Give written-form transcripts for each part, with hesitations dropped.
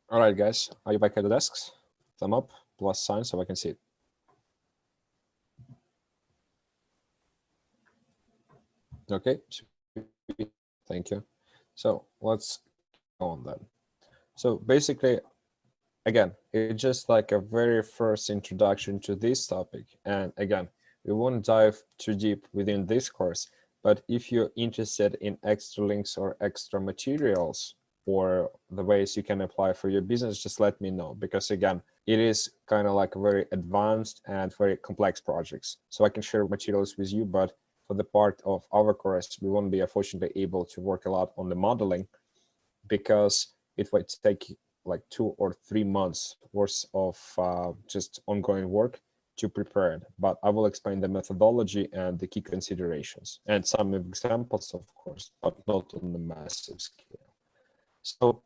All right, guys, are you back at the desks? Thumb up, plus sign so I can see it. Okay, thank you. So let's go on then. So basically, again, it's just like a very first introduction to this topic. And again, we won't dive too deep within this course, but if you're interested in extra links or extra materials or the ways you can apply for your business, just let me know, because again, it is kind of like a very advanced and very complex projects. So I can share materials with you, but for the part of our course, we won't be unfortunately able to work a lot on the modeling because it might take like 2 or 3 months worth of just ongoing work to prepare it. But I will explain the methodology and the key considerations and some examples, of course, but not on the massive scale. So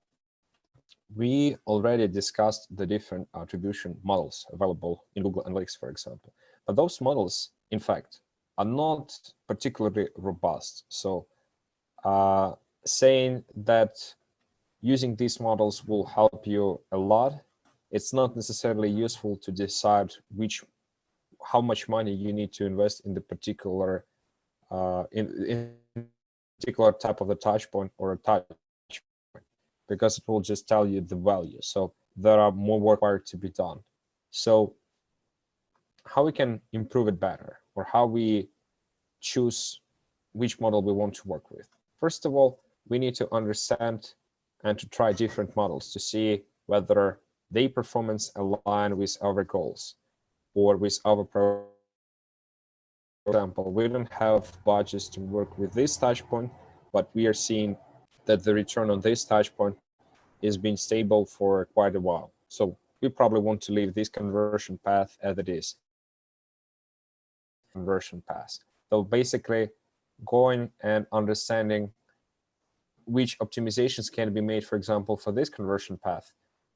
we already discussed the different attribution models available in Google Analytics, for example. But those models, in fact, are not particularly robust. So saying that using these models will help you a lot, it's not necessarily useful to decide how much money you need to invest in the particular in particular type of the touch point or a touch point, because it will just tell you the value. So there are more work required to be done. So how we can improve it better, or how we choose which model we want to work with? First of all, we need to understand and to try different models to see whether their performance align with our goals or with our priorities. For example, we don't have budgets to work with this touch point, but we are seeing that the return on this touch point is being stable for quite a while. So we probably want to leave this conversion path as it is. Conversion path. So basically going and understanding which optimizations can be made, for example, for this conversion path,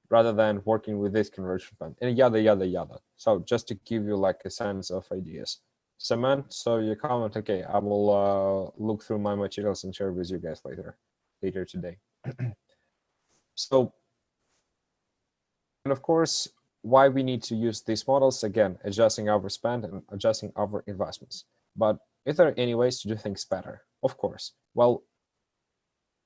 rather than working with this conversion path, and yada, yada, yada. So just to give you like a sense of ideas. Saman, so you comment, okay, I will look through my materials and share with you guys later today. So, and of course, why we need to use these models, again, adjusting our spend and adjusting our investments. But is there any ways to do things better? Of course. Well,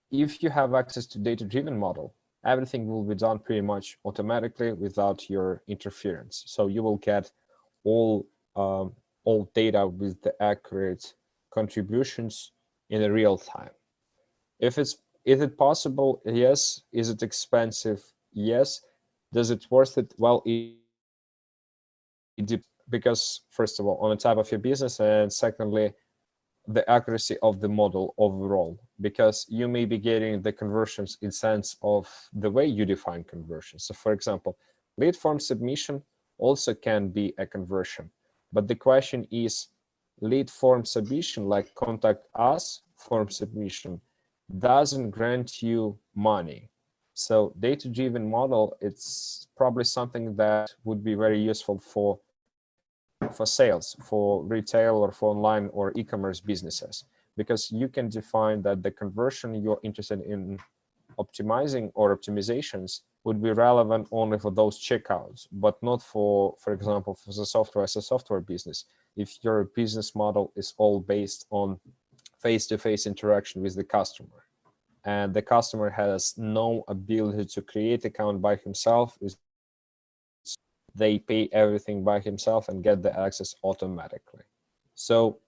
if you have access to data-driven model, everything will be done pretty much automatically without your interference. So you will get all data with the accurate contributions in a real time. Is it possible? Yes. Is it expensive? Yes. Does it worth it? Well, because first of all, on the type of your business, and secondly, the accuracy of the model overall, because you may be getting the conversions in sense of the way you define conversions. So for example, lead form submission also can be a conversion, but the question is, lead form submission, like contact us form submission, doesn't grant you money. So data-driven model, it's probably something that would be very useful for sales, for retail or for online or e-commerce businesses, because you can define that the conversion you're interested in optimizing or optimizations would be relevant only for those checkouts, but not for example, for the software as a software business. If your business model is all based on face-to-face interaction with the customer, and the customer has no ability to create account by himself, they pay everything by himself and get the access automatically. So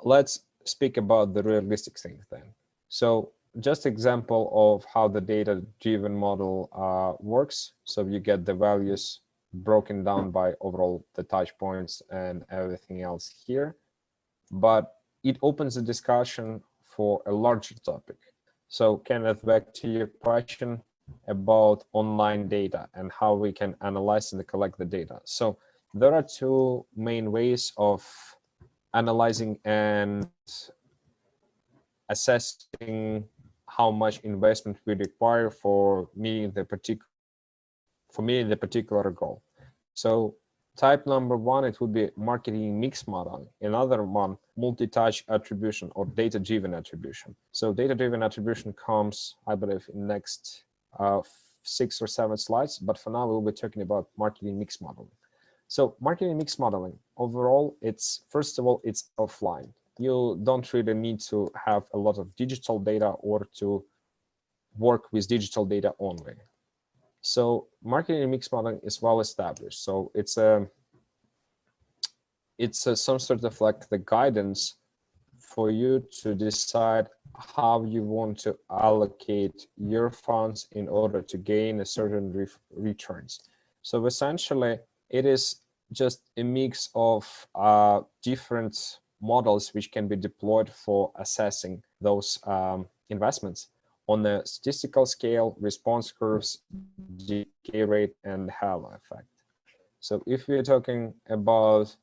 let's speak about the realistic things then. So just example of how the data-driven model works. So you get the values broken down by overall the touch points and everything else here. But it opens a discussion for a larger topic. So Kenneth, back to your question about online data and how we can analyze and collect the data. So there are two main ways of analyzing and assessing how much investment we require for meeting the particular goal. So type number one, it would be marketing mix modeling. Another one, multi-touch attribution or data-driven attribution. So data-driven attribution comes, I believe, in next 6 or 7 slides, but for now we'll be talking about marketing mix modeling. So marketing mix modeling, overall, it's, first of all, it's offline. You don't really need to have a lot of digital data or to work with digital data only. So marketing mix modeling is well established. So it's some sort of like the guidance for you to decide how you want to allocate your funds in order to gain a certain returns. So essentially, it is just a mix of different models which can be deployed for assessing those investments on a statistical scale, response curves, decay rate, and halo effect. So if we're talking about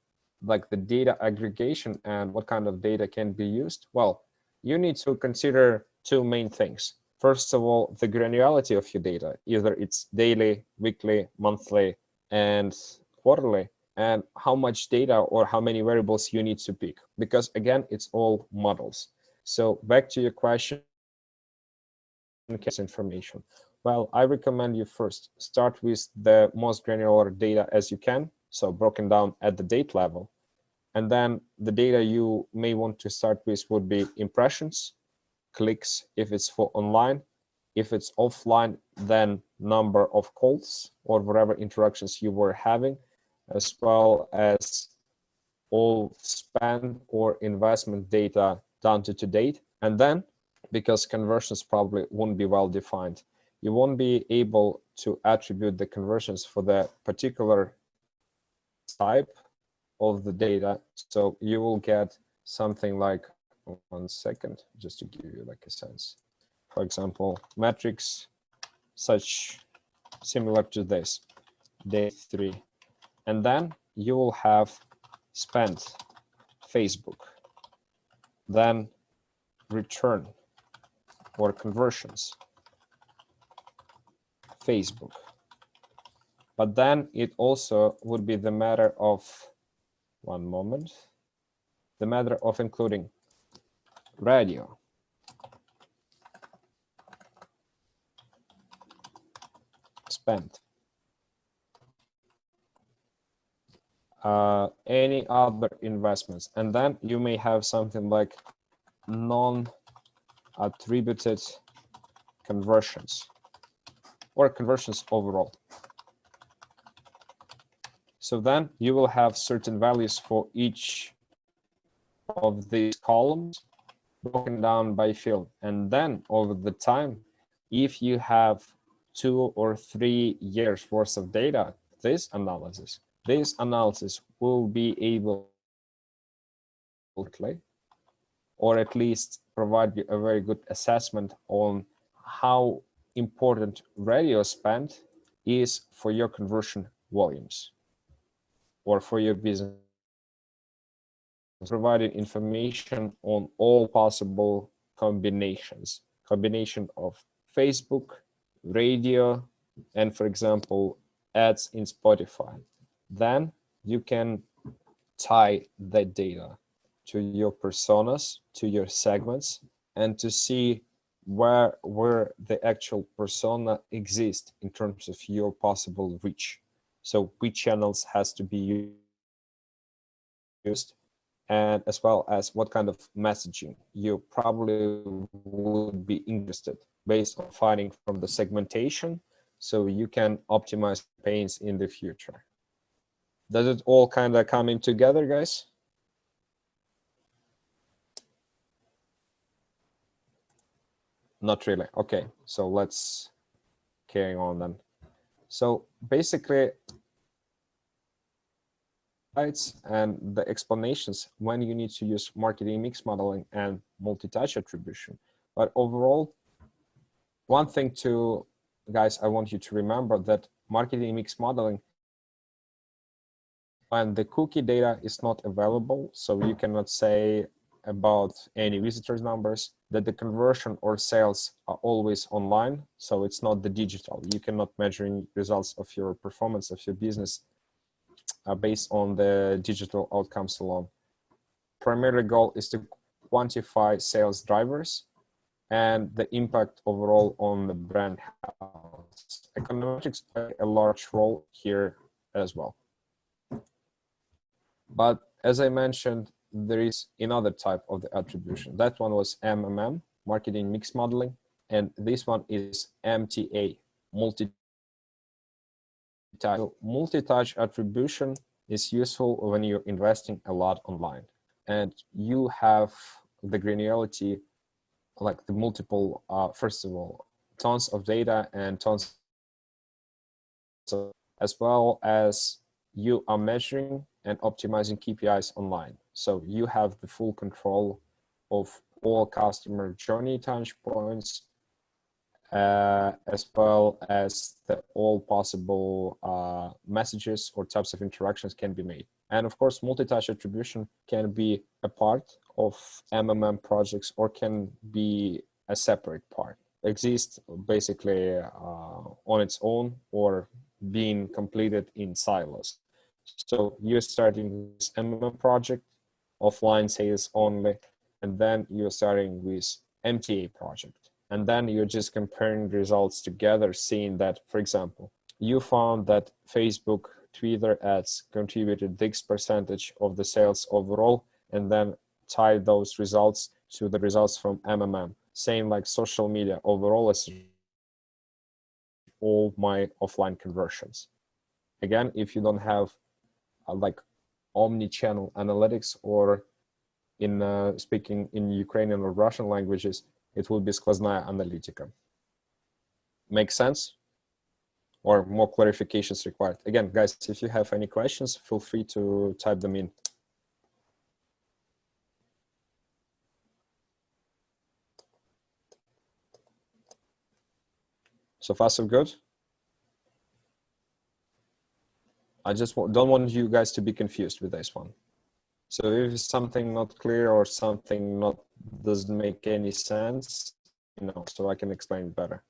like the data aggregation and what kind of data can be used, well, you need to consider two main things. First of all, the granularity of your data, either it's daily, weekly, monthly, and quarterly, and how much data or how many variables you need to pick, because again, it's all models. So back to your question, information. Well, I recommend you first start with the most granular data as you can, so broken down at the date level. And then the data you may want to start with would be impressions, clicks if it's for online. If it's offline, then number of calls or whatever interactions you were having, as well as all spend or investment data down to date. And then, because conversions probably won't be well defined, you won't be able to attribute the conversions for the particular type of the data. So you will get something like, 1 second, just to give you like a sense. For example, metrics such similar to this, day 3. And then you will have spent Facebook, then return or conversions, Facebook. But then it also would be the matter of, one moment, the matter of including radio, spent, any other investments. And then you may have something like non-attributed conversions or conversions overall. So then you will have certain values for each of these columns broken down by field. And then over the time, if you have 2 or 3 years worth of data, this analysis will be able to, or at least provide you a very good assessment on how important radio spend is for your conversion volumes or for your business. Provided information on all possible combination of Facebook, radio, and for example, ads in Spotify. Then you can tie that data to your personas, to your segments, and to see where the actual persona exists in terms of your possible reach. So which channels has to be used, and as well as what kind of messaging you probably would be interested based on finding from the segmentation, so you can optimize campaigns in the future. Does it all kind of come in together, guys? Not really. Okay, so let's carry on then. So basically, and the explanations when you need to use marketing mix modeling and multi-touch attribution. But overall, one thing to, guys, I want you to remember that marketing mix modeling, and the cookie data is not available, so you cannot say about any visitors numbers, that the conversion or sales are always online, so it's not the digital. You cannot measure any results of your performance of your business based on the digital outcomes alone. Primary goal is to quantify sales drivers and the impact overall on the brand health. results. Econometrics play a large role here as well. But as I mentioned, there is another type of the attribution. That one was MMM, marketing mix modeling, and this one is MTA, multi-touch attribution is useful when you're investing a lot online and you have the granularity, like the multiple, first of all, tons of data and tons of, as well as you are measuring and optimizing KPIs online. So you have the full control of all customer journey touch points, as well as all possible messages or types of interactions can be made. And of course, multi-touch attribution can be a part of MMM projects or can be a separate part. Exists basically on its own or being completed in silos. So you're starting this MMM project, offline sales only, and then you're starting with MTA project. And then you're just comparing results together, seeing that, for example, you found that Facebook, Twitter ads contributed this percentage of the sales overall, and then tie those results to the results from MMM. Same like social media overall is all my offline conversions. Again, if you don't have like omni-channel analytics, or in speaking in Ukrainian or Russian languages, it will be skvozная analytica. Make sense? Or more clarifications required? Again, guys, if you have any questions, feel free to type them in. So far, so good? I just don't want you guys to be confused with this one. So if something not clear or something not doesn't make any sense, you know, so I can explain better.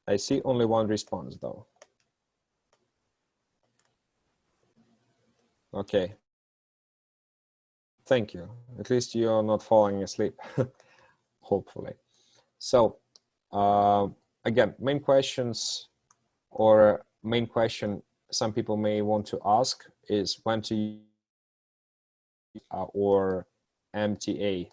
I see only one response though. Okay. Thank you. At least you're not falling asleep, hopefully. So again, main questions or main question some people may want to ask is when to use or MTA.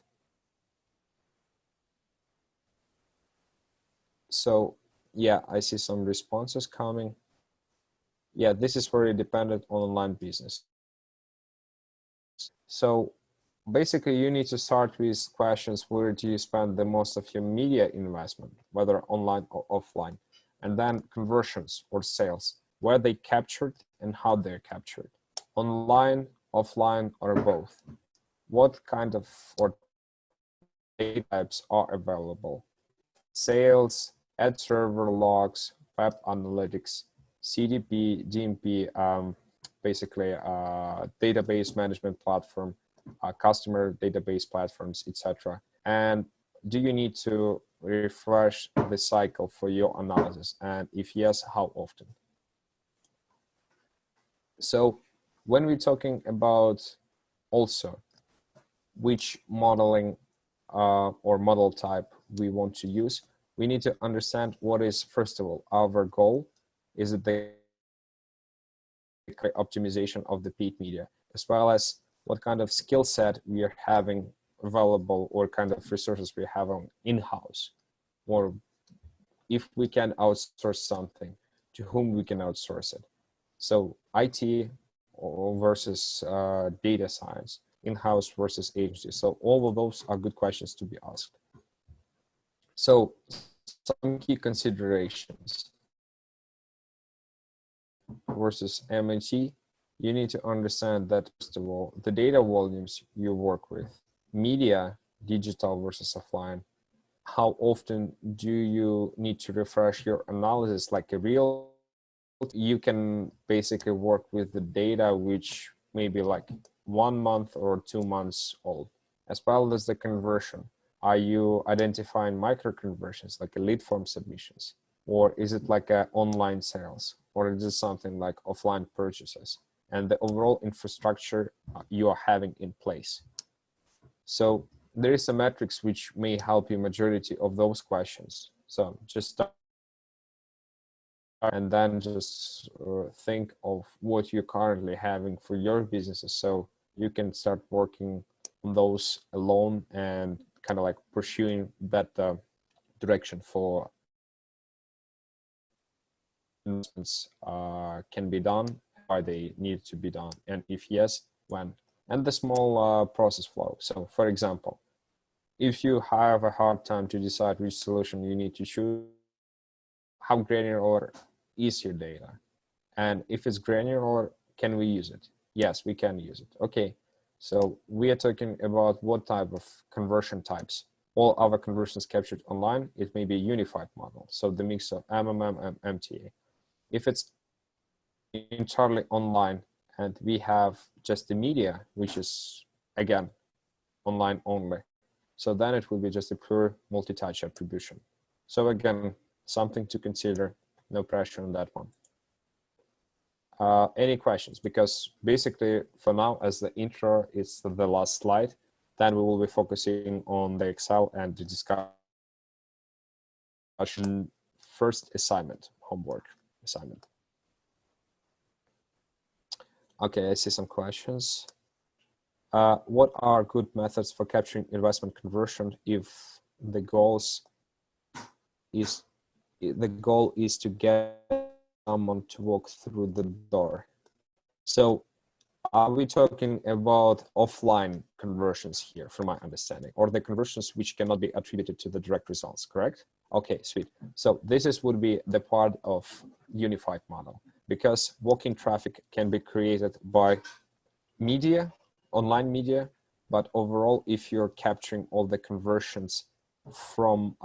So yeah, I see some responses coming. Yeah, this is very dependent on online business. So basically you need to start with questions, where do you spend the most of your media investment, whether online or offline, and then conversions or sales, where they captured and how they're captured, online, offline, or both. What kind of or data types are available? Sales, ad server logs, web analytics, CDP, DMP, basically database management platform, customer database platforms, etc. And do you need to refresh the cycle for your analysis? And if yes, how often? So when we're talking about also which modeling or model type we want to use, we need to understand what is, first of all, our goal. Is it the optimization of the paid media, as well as what kind of skill set we are having available or kind of resources we have on in-house, or if we can outsource something, to whom we can outsource it. So IT versus data science, in-house versus agency. So all of those are good questions to be asked. So some key considerations versus MNT, you need to understand that, first of all, the data volumes you work with, media, digital versus offline, how often do you need to refresh your analysis, like a real, you can basically work with the data which may be like 1 month or 2 months old, as well as the conversion. Are you identifying micro conversions like a lead form submissions? Or is it like a online sales? Or is it something like offline purchases? And the overall infrastructure you are having in place. So there is a matrix which may help you majority of those questions. So just start and then just think of what you're currently having for your businesses, so you can start working on those alone and kind of like pursuing that direction for investments can be done, why they need to be done, and if yes, when, and the small process flow. So for example, if you have a hard time to decide which solution you need to choose, how granular is your data? And if it's granular, can we use it? Yes, we can use it. Okay, so we are talking about what type of conversion types. All our conversions captured online, it may be a unified model. So the mix of MMM and MTA. If it's entirely online and we have just the media, which is, again, online only, so then it will be just a pure multi-touch attribution. So again, something to consider, no pressure on that one. Any questions? Because basically for now, as the intro is the last slide, then we will be focusing on the Excel and the discussion first assignment, homework assignment. Okay, I see some questions. What are good methods for capturing investment conversion if the goal is to get someone to walk through the door? So are we talking about offline conversions here, from my understanding, or the conversions which cannot be attributed to the direct results, correct? Okay, sweet. So this would be the part of unified model, because walking traffic can be created by media, online media, but overall, if you're capturing all the conversions from,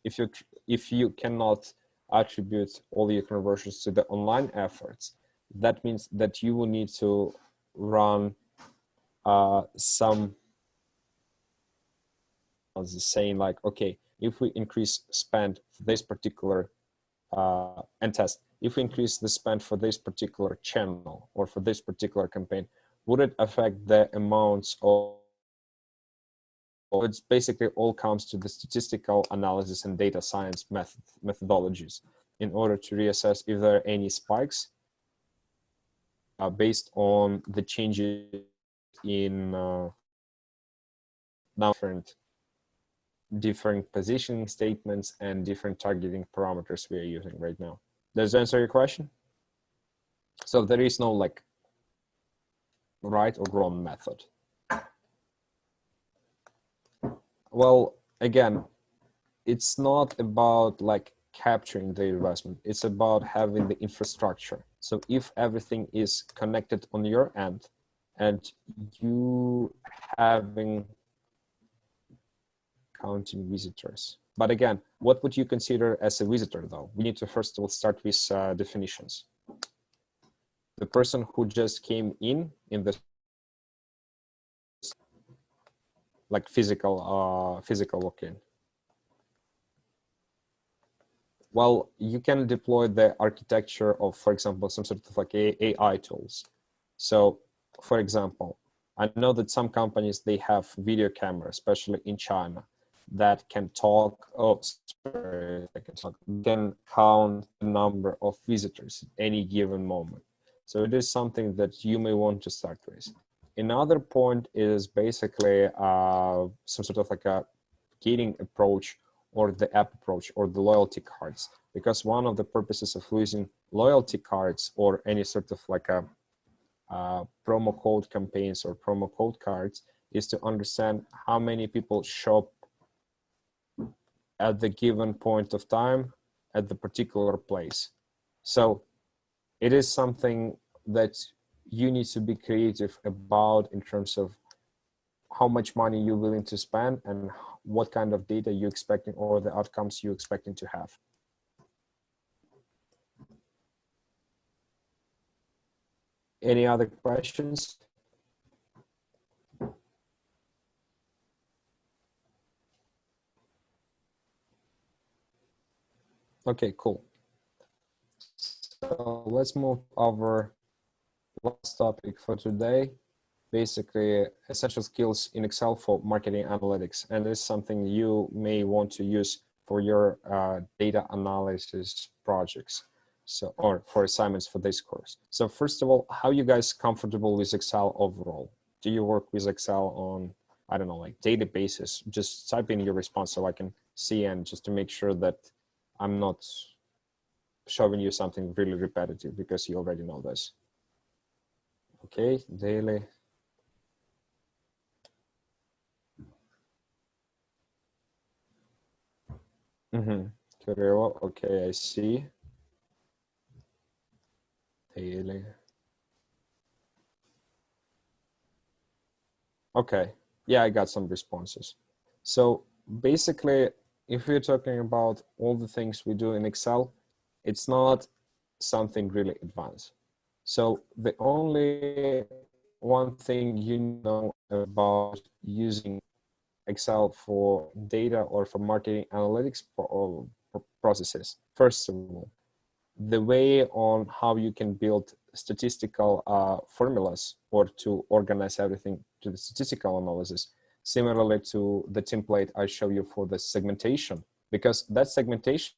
if you cannot attribute all your conversions to the online efforts, that means that you will need to run some, saying like, okay, if we increase spend for this particular and test, if we increase the spend for this particular channel or for this particular campaign, would it affect the amounts of, it's basically all comes to the statistical analysis and data science methodologies in order to reassess if there are any spikes based on the changes in different positioning statements and different targeting parameters we are using right now. Does that answer your question? So there is no like right or wrong method. Well, again, it's not about like capturing the investment, it's about having the infrastructure. So if everything is connected on your end and you having counting visitors. But again, what would you consider as a visitor though? We need to first of all start with definitions. The person who just came in the like physical walk-in. Well, you can deploy the architecture of, for example, some sort of like AI tools. So, for example, I know that some companies, they have video cameras, especially in China, that can talk, can count the number of visitors at any given moment. So it is something that you may want to start with. Another point is basically some sort of like a gating approach or the app approach or the loyalty cards, because one of the purposes of using loyalty cards or any sort of like a promo code campaigns or promo code cards is to understand how many people shop at the given point of time at the particular place. So it is something that you need to be creative about in terms of how much money you're willing to spend and what kind of data you're expecting or the outcomes you're expecting to have. Any other questions? Okay, cool. So let's move over last topic for today. basically essential skills in Excel for marketing analytics. And this is something you may want to use for your data analysis projects. So, or for assignments for this course. So first of all, how you guys comfortable with Excel overall? Do you work with Excel on, I don't know, like daily basis? Just type in your response so I can see, and just to make sure that I'm not showing you something really repetitive because you already know this. Okay, daily. Kirill, okay, I see. Daily. Okay, yeah, I got some responses. So basically, if we're talking about all the things we do in Excel, it's not something really advanced. So the only one thing you know about using Excel for data or for marketing analytics processes, first of all, the way on how you can build statistical formulas or to organize everything to the statistical analysis, similarly to the template I show you for the segmentation, because that segmentation,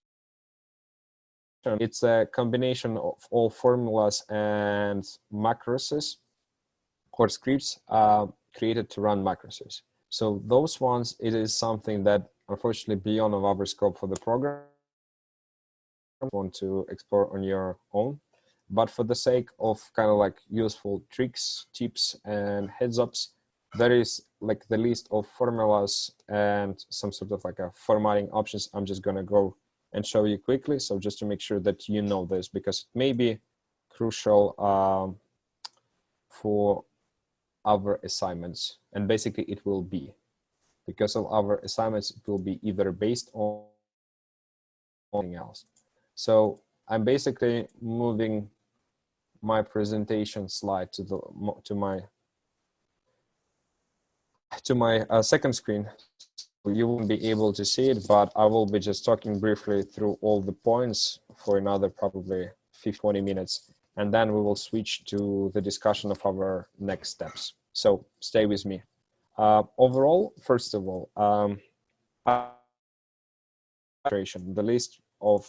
it's a combination of all formulas and macros or scripts created to run macros. So those ones, it is something that unfortunately beyond of our scope for the program, want to explore on your own. But for the sake of kind of like useful tricks, tips, and heads ups, there is like the list of formulas and some sort of like a formatting options. I'm just gonna go and show you quickly. So just to make sure that you know this, because it may be crucial for our assignments. And basically it will be, because of our assignments, it will be either based on something else. So I'm basically moving my presentation slide to my second screen. You won't be able to see it, but I will be just talking briefly through all the points for another probably 20 minutes, and then we will switch to the discussion of our next steps. So stay with me. Overall, first of all, the list of,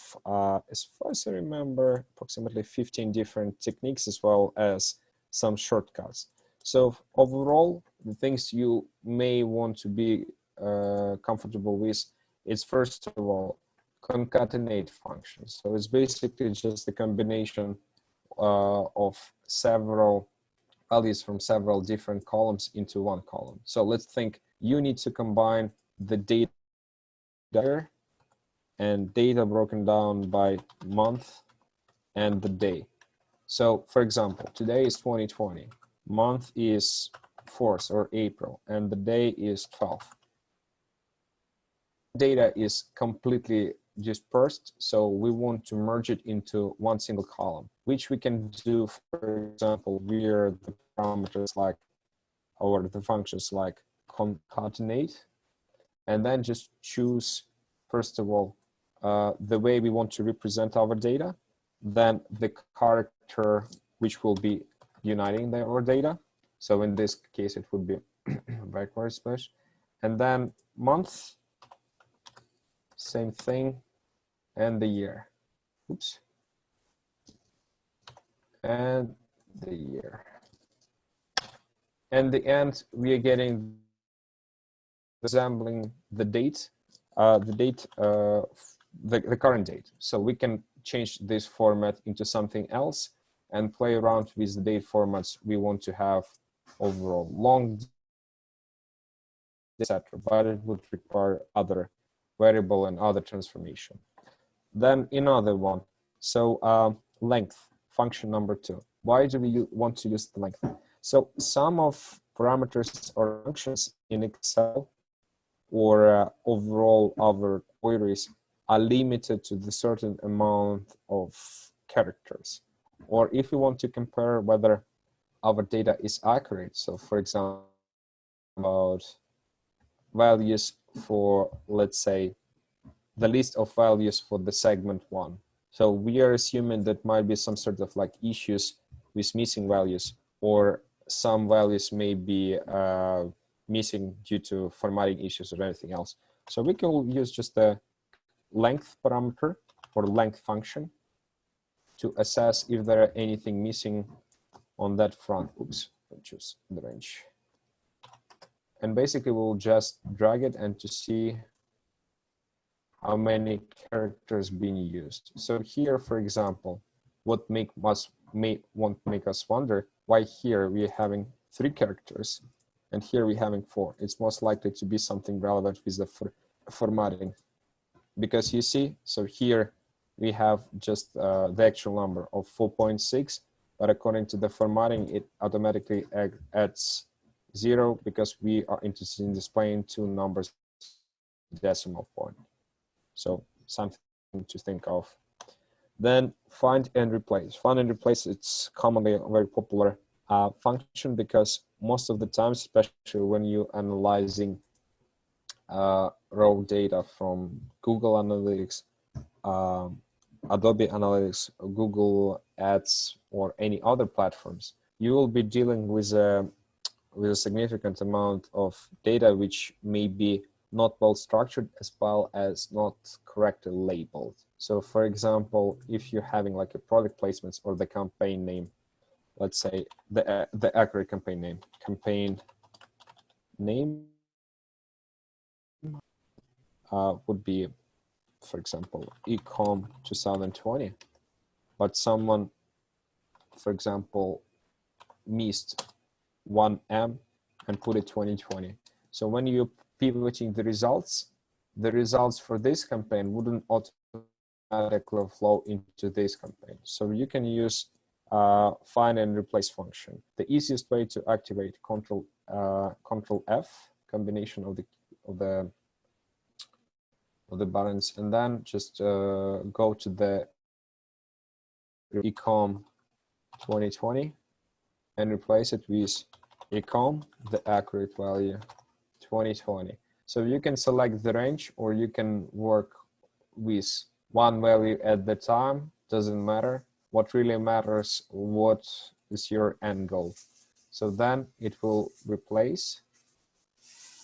as far as I remember, approximately 15 different techniques, as well as some shortcuts. So overall, the things you may want to be comfortable with is, first of all, concatenate functions. So it's basically just a combination of several values from several different columns into one column. So let's think you need to combine the data and data broken down by month and the day. So for example, today is 2020, month is 4th or April, and the day is 12th. Data is completely dispersed, so we want to merge it into one single column, which we can do, for example, via the parameters like, or the functions like concatenate, and then just choose, first of all, the way we want to represent our data, then the character which will be uniting our data. So in this case, it would be backward slash, and then month, same thing, and the year. Oops. And the year. And the end, we are getting resembling the date, the current date. So we can change this format into something else and play around with the date formats we want to have overall, long, etc. But it would require other variable and other transformation. Then another one. So length, function number 2. Why do we want to use the length? So some of parameters or functions in Excel or overall our queries are limited to the certain amount of characters. Or if we want to compare whether our data is accurate, so for example, about values for, let's say, the list of values for the segment 1. So we are assuming that might be some sort of like issues with missing values or some values may be missing due to formatting issues or anything else. So we can use just the length parameter or length function to assess if there are anything missing on that front. Oops, choose the range. And basically we'll just drag it and to see how many characters being used. So here, for example, what may make us wonder why here we're having 3 characters and here we're having 4. It's most likely to be something relevant with the formatting. Because you see, so here we have just the actual number of 4.6, but according to the formatting, it automatically adds 0 because we are interested in displaying 2 numbers decimal point. So something to think of. Then find and replace. Find and replace, it's commonly a very popular function because most of the time, especially when you're analyzing raw data from Google Analytics, Adobe Analytics, Google Ads, or any other platforms, you will be dealing with a significant amount of data which may be not well structured as well as not correctly labeled. So for example, if you're having like a product placements or the campaign name, let's say the accurate campaign name would be, for example, ecom 2020, but someone, for example, missed 1M and put it 2020. So when you're pivoting the results for this campaign wouldn't automatically flow into this campaign. So you can use find and replace function. The easiest way to activate Control F combination of the buttons, and then just go to the ecom 2020 and replace it with ecom, the accurate value 2020. So you can select the range or you can work with one value at the time, doesn't matter. What really matters, what is your end goal. So then it will replace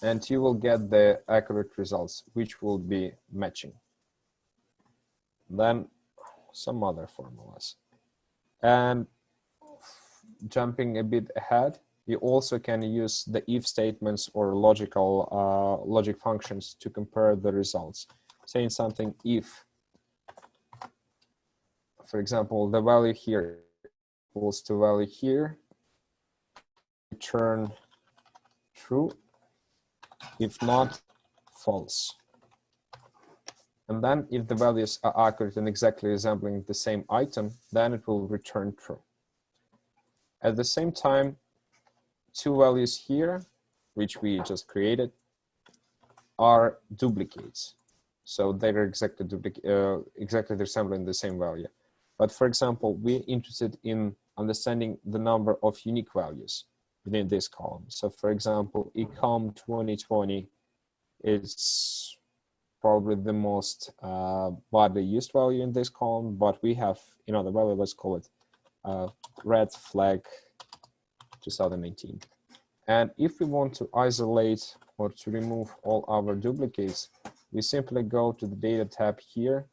and you will get the accurate results, which will be matching. Then some other formulas. And jumping a bit ahead, you also can use the if statements or logic functions to compare the results. Saying something if, for example, the value here equals to value here, return true, if not, false. And then if the values are accurate and exactly resembling the same item, then it will return true. At the same time, 2 values here, which we just created, are duplicates. So they're exactly resembling the same value. But for example, we're interested in understanding the number of unique values within this column. So for example, ecom 2020 is probably the most widely used value in this column, but we have another value, let's call it red flag 2018. And if we want to isolate or to remove all our duplicates, we simply go to the data tab here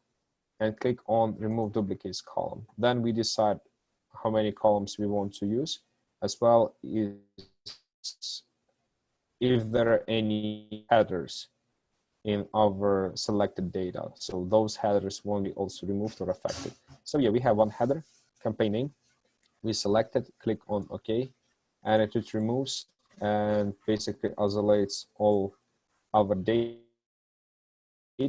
and click on remove duplicates column. Then we decide how many columns we want to use, as well as if there are any headers in our selected data. So those headers won't be also removed or affected. So yeah, we have one header, campaign name. We select it, click on OK, and it removes and basically isolates all our data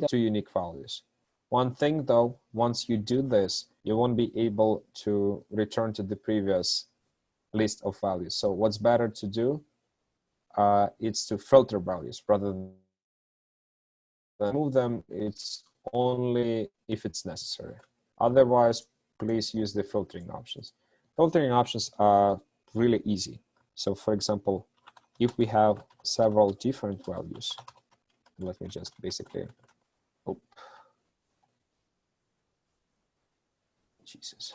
to unique values. One thing though, once you do this, you won't be able to return to the previous list of values. So what's better to do is to filter values rather than remove them. It's only if it's necessary. Otherwise, please use the filtering options. Filtering options are really easy. So for example, if we have several different values, let me just basically, oh, Jesus.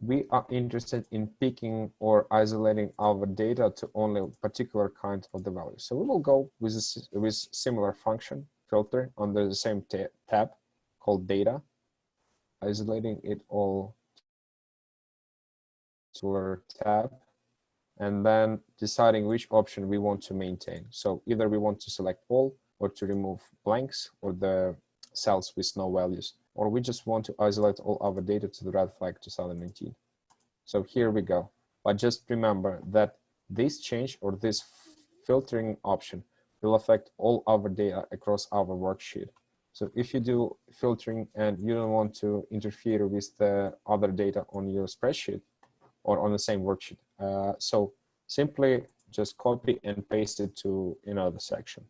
we are interested in picking or isolating our data to only a particular kind of the value. So we will go with similar function filter under the same tab called data, isolating it all to our tab, and then deciding which option we want to maintain. So either we want to select all or to remove blanks or the cells with no values, or we just want to isolate all our data to the red flag 2019. So here we go. But just remember that this change or this filtering option will affect all our data across our worksheet. So if you do filtering and you don't want to interfere with the other data on your spreadsheet or on the same worksheet, so simply just copy and paste it to another section.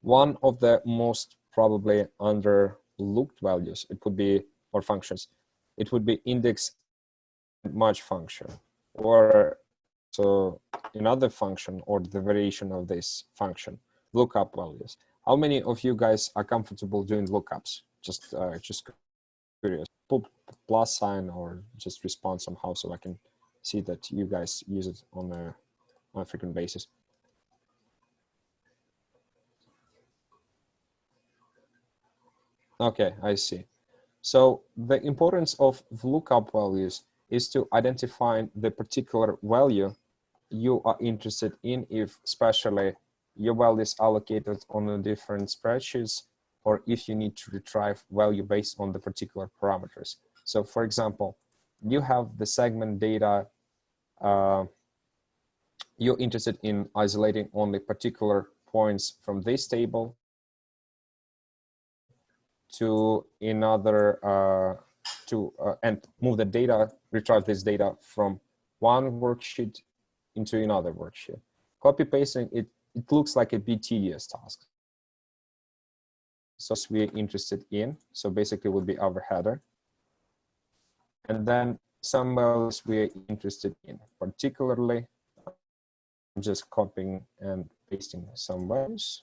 One of the most probably underlooked values, it would be, or functions, it would be index match function, or so another function or the variation of this function, lookup values. How many of you guys are comfortable doing lookups? Just curious. Put plus sign or just respond somehow so I can see that you guys use it on a frequent basis. Okay, I see. So the importance of lookup values is to identify the particular value you are interested in, if especially your value is allocated on a different spreadsheets, or if you need to retrieve value based on the particular parameters. So for example, you have the segment data, you're interested in isolating only particular points from this table to another, and move the data, retrieve this data from one worksheet into another worksheet. Copy pasting, it looks like a bit tedious task. So we're interested in, so basically would be our header. And then some values we're interested in, particularly I'm just copying and pasting some values.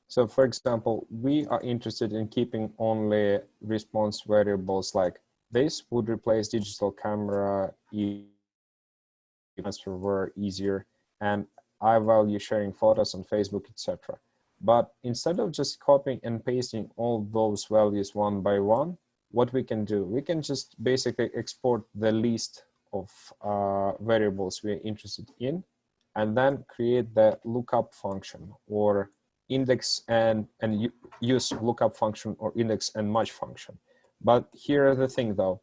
So for example, we are interested in keeping only response variables like this would replace digital camera, transfer were easier, and I value sharing photos on Facebook, etc. But instead of just copying and pasting all those values one by one, what we can do, we can just basically export the list of variables we're interested in, and then create the lookup function or index and use lookup function or index and match function. But here the thing though,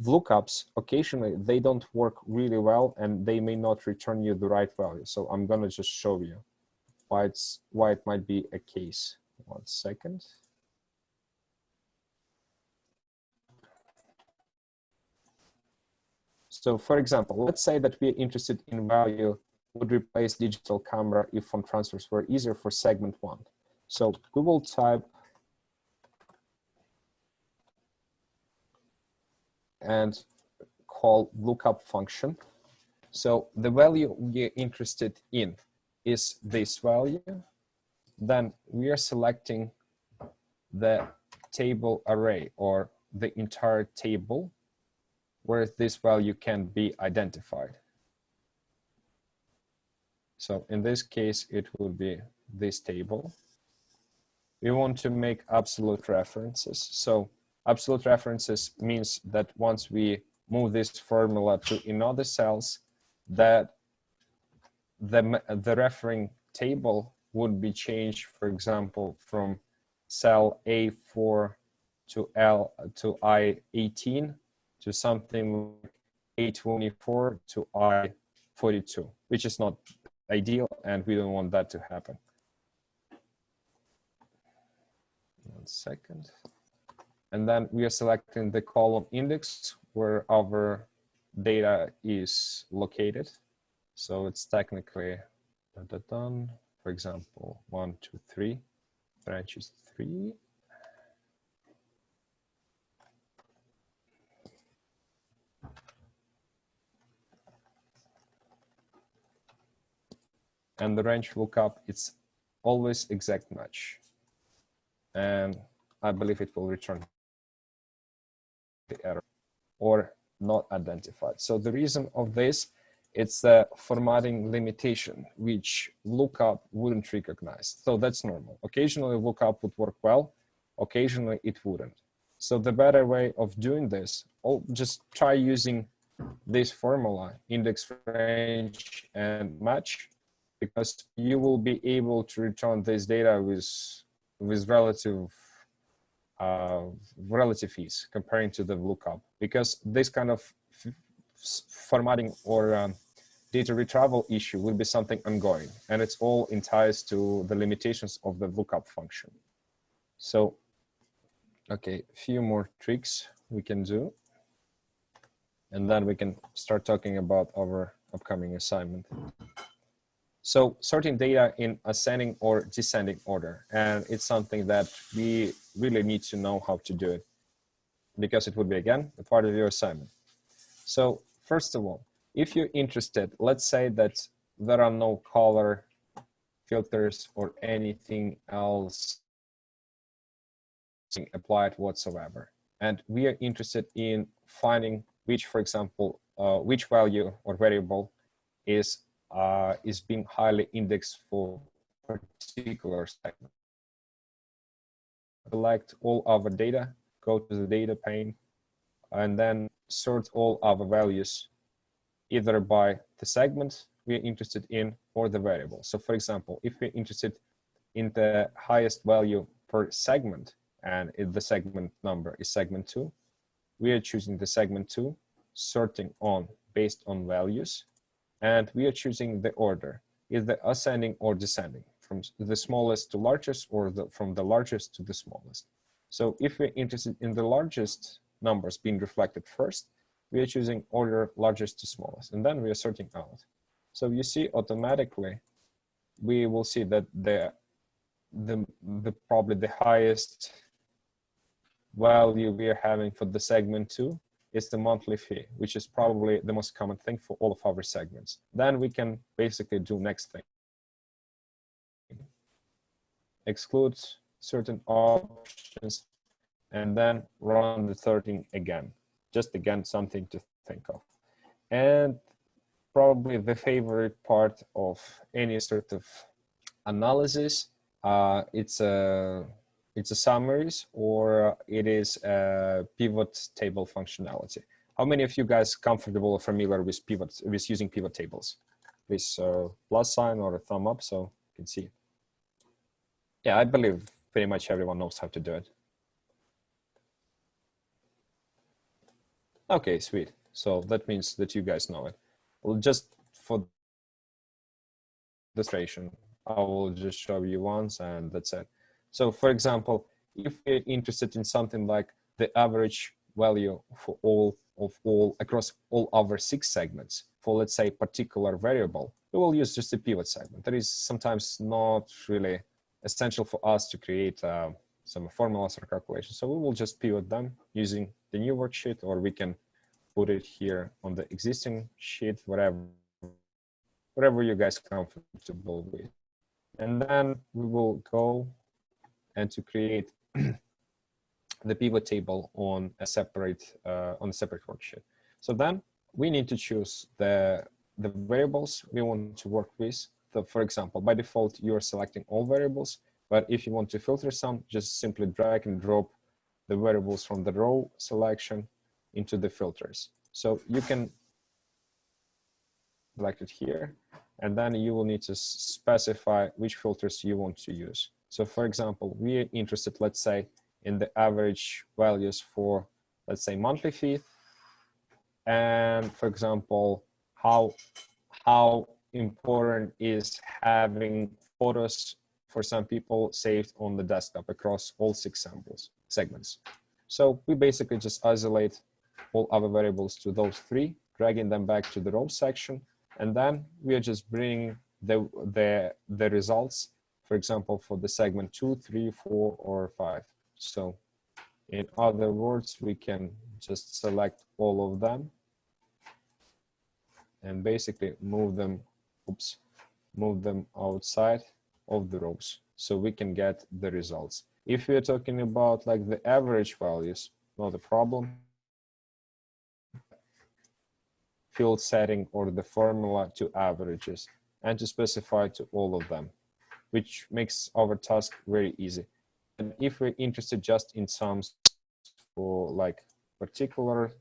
lookups occasionally they don't work really well and they may not return you the right value. So I'm gonna just show you why it might be a case. 1 second. So for example, let's say that we're interested in value would replace digital camera if font transfers were easier for segment 1. So we will type and call lookup function. So the value we're interested in is this value. Then we are selecting the table array or the entire table where this value can be identified. So in this case, it would be this table. We want to make absolute references. So absolute references means that once we move this formula to another cells, that the referring table would be changed, for example, from cell A4 to I18 to something like A24 to I42, which is not ideal, and we don't want that to happen. 1 second. And then we are selecting the column index where our data is located. So it's technically, for example, 1, 2, 3, branches 3. And the range lookup, it's always exact match. and I believe it will return the error or not identified. So the reason of this, it's a formatting limitation, which lookup wouldn't recognize. So that's normal. Occasionally lookup would work well, occasionally it wouldn't. So the better way of doing this, I'll just try using this formula, index range and match, because you will be able to return this data with relative ease comparing to the lookup, because this kind of formatting or data retrieval issue will be something ongoing, and it's all in ties to the limitations of the lookup function. So, okay, a few more tricks we can do, and then we can start talking about our upcoming assignment. So sorting data in ascending or descending order, and it's something that we really need to know how to do it, because it would be, again, a part of your assignment. So first of all, if you're interested, let's say that there are no color filters or anything else applied whatsoever, and we are interested in finding which, for example, which value or variable is being highly indexed for particular segment. Select all our data, go to the data pane, and then sort all our values either by the segment we're interested in or the variable. So for example, if we're interested in the highest value per segment, and if the segment number is segment 2, we are choosing the segment 2, sorting on based on values, and we are choosing the order, either ascending or descending, from the smallest to largest, or from the largest to the smallest. So if we're interested in the largest numbers being reflected first, we are choosing order largest to smallest, and then we are sorting out. So you see, automatically, we will see that probably the highest value we are having for the segment 2 is the monthly fee, which is probably the most common thing for all of our segments. Then we can basically do next thing. Exclude certain options, and then run the sorting again. Just again, something to think of. And probably the favorite part of any sort of analysis, it's a summaries, or it is a pivot table functionality. How many of you guys comfortable or familiar with using pivot tables? Please plus sign or a thumb up so you can see it. Yeah, I believe pretty much everyone knows how to do it. Okay, sweet. So that means that you guys know it. Well, just for demonstration, I will just show you once and that's it. So for example, if we're interested in something like the average value for all across all our 6 segments for, let's say, particular variable, we will use just a pivot segment. That is sometimes not really essential for us to create some formulas or calculations. So we will just pivot them using the new worksheet, or we can put it here on the existing sheet, whatever you guys are comfortable with. And then we will go and to create the pivot table on a separate worksheet. So then we need to choose the variables we want to work with. So for example, by default, you're selecting all variables, but if you want to filter some, just simply drag and drop the variables from the row selection into the filters. So you can select it here, and then you will need to specify which filters you want to use. So for example, we are interested, let's say, in the average values for, let's say, monthly fee, and for example, how important is having photos for some people saved on the desktop across all 6 segments. So we basically just isolate all other variables to those 3, dragging them back to the row section, and then we are just bringing the results, for example, for the segment 2, 3, 4, or 5. So in other words, we can just select all of them and basically move them outside of the rows. so we can get the results. If we're talking about like the average values, not a problem. Field setting or the formula to averages and to specify to all of them, which makes our task very easy. And if we're interested just in sums for like particular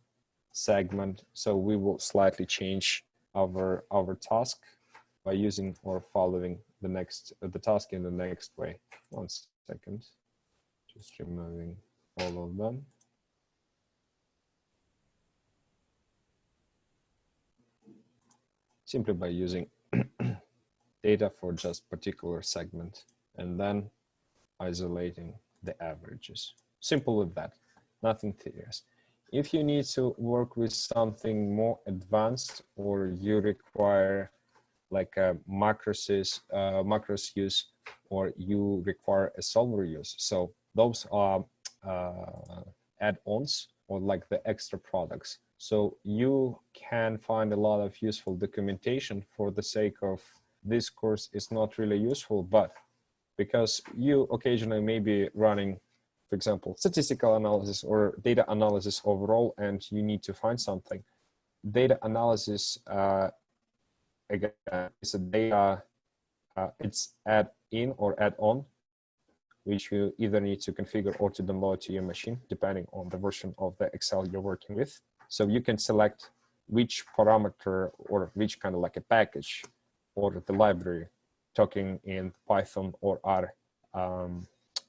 segment, so we will slightly change our task by using or following the task in the next way. 1 second, just removing all of them. Simply by using data for just particular segment and then isolating the averages. Simple with that, nothing serious. If you need to work with something more advanced or you require like a macros use, or you require a solver use, so those are add-ons or like the extra products. So you can find a lot of useful documentation for the sake of this course is not really useful, but because you occasionally may be running, for example, statistical analysis or data analysis overall, and you need to find something. Data analysis, again, is a data, it's add-in or add-on, which you either need to configure or to download to your machine, depending on the version of the Excel you're working with. So you can select which parameter or which kind of like a package or the library, talking in Python or R,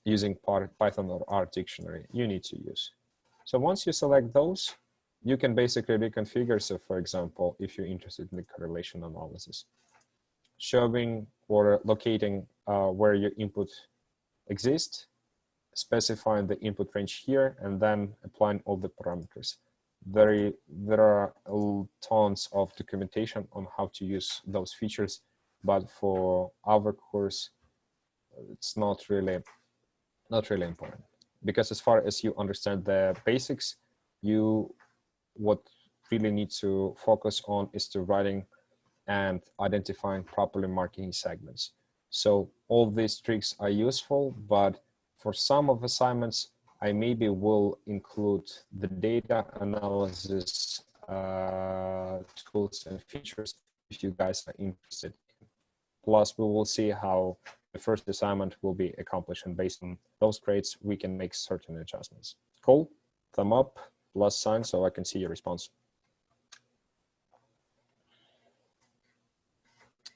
using Python or R dictionary you need to use. So once you select those, you can basically reconfigure. So for example, if you're interested in the correlation analysis, showing or locating where your input exists, specifying the input range here, and then applying all the parameters. There are tons of documentation on how to use those features, but for our course, it's not really important, because as far as you understand the basics, what really need to focus on is to writing and identifying properly marking segments. So all these tricks are useful, but for some of assignments, I maybe will include the data analysis tools and features if you guys are interested. Plus, we will see how the first assignment will be accomplished, and based on those grades, we can make certain adjustments. Cool, thumb up, plus sign, so I can see your response.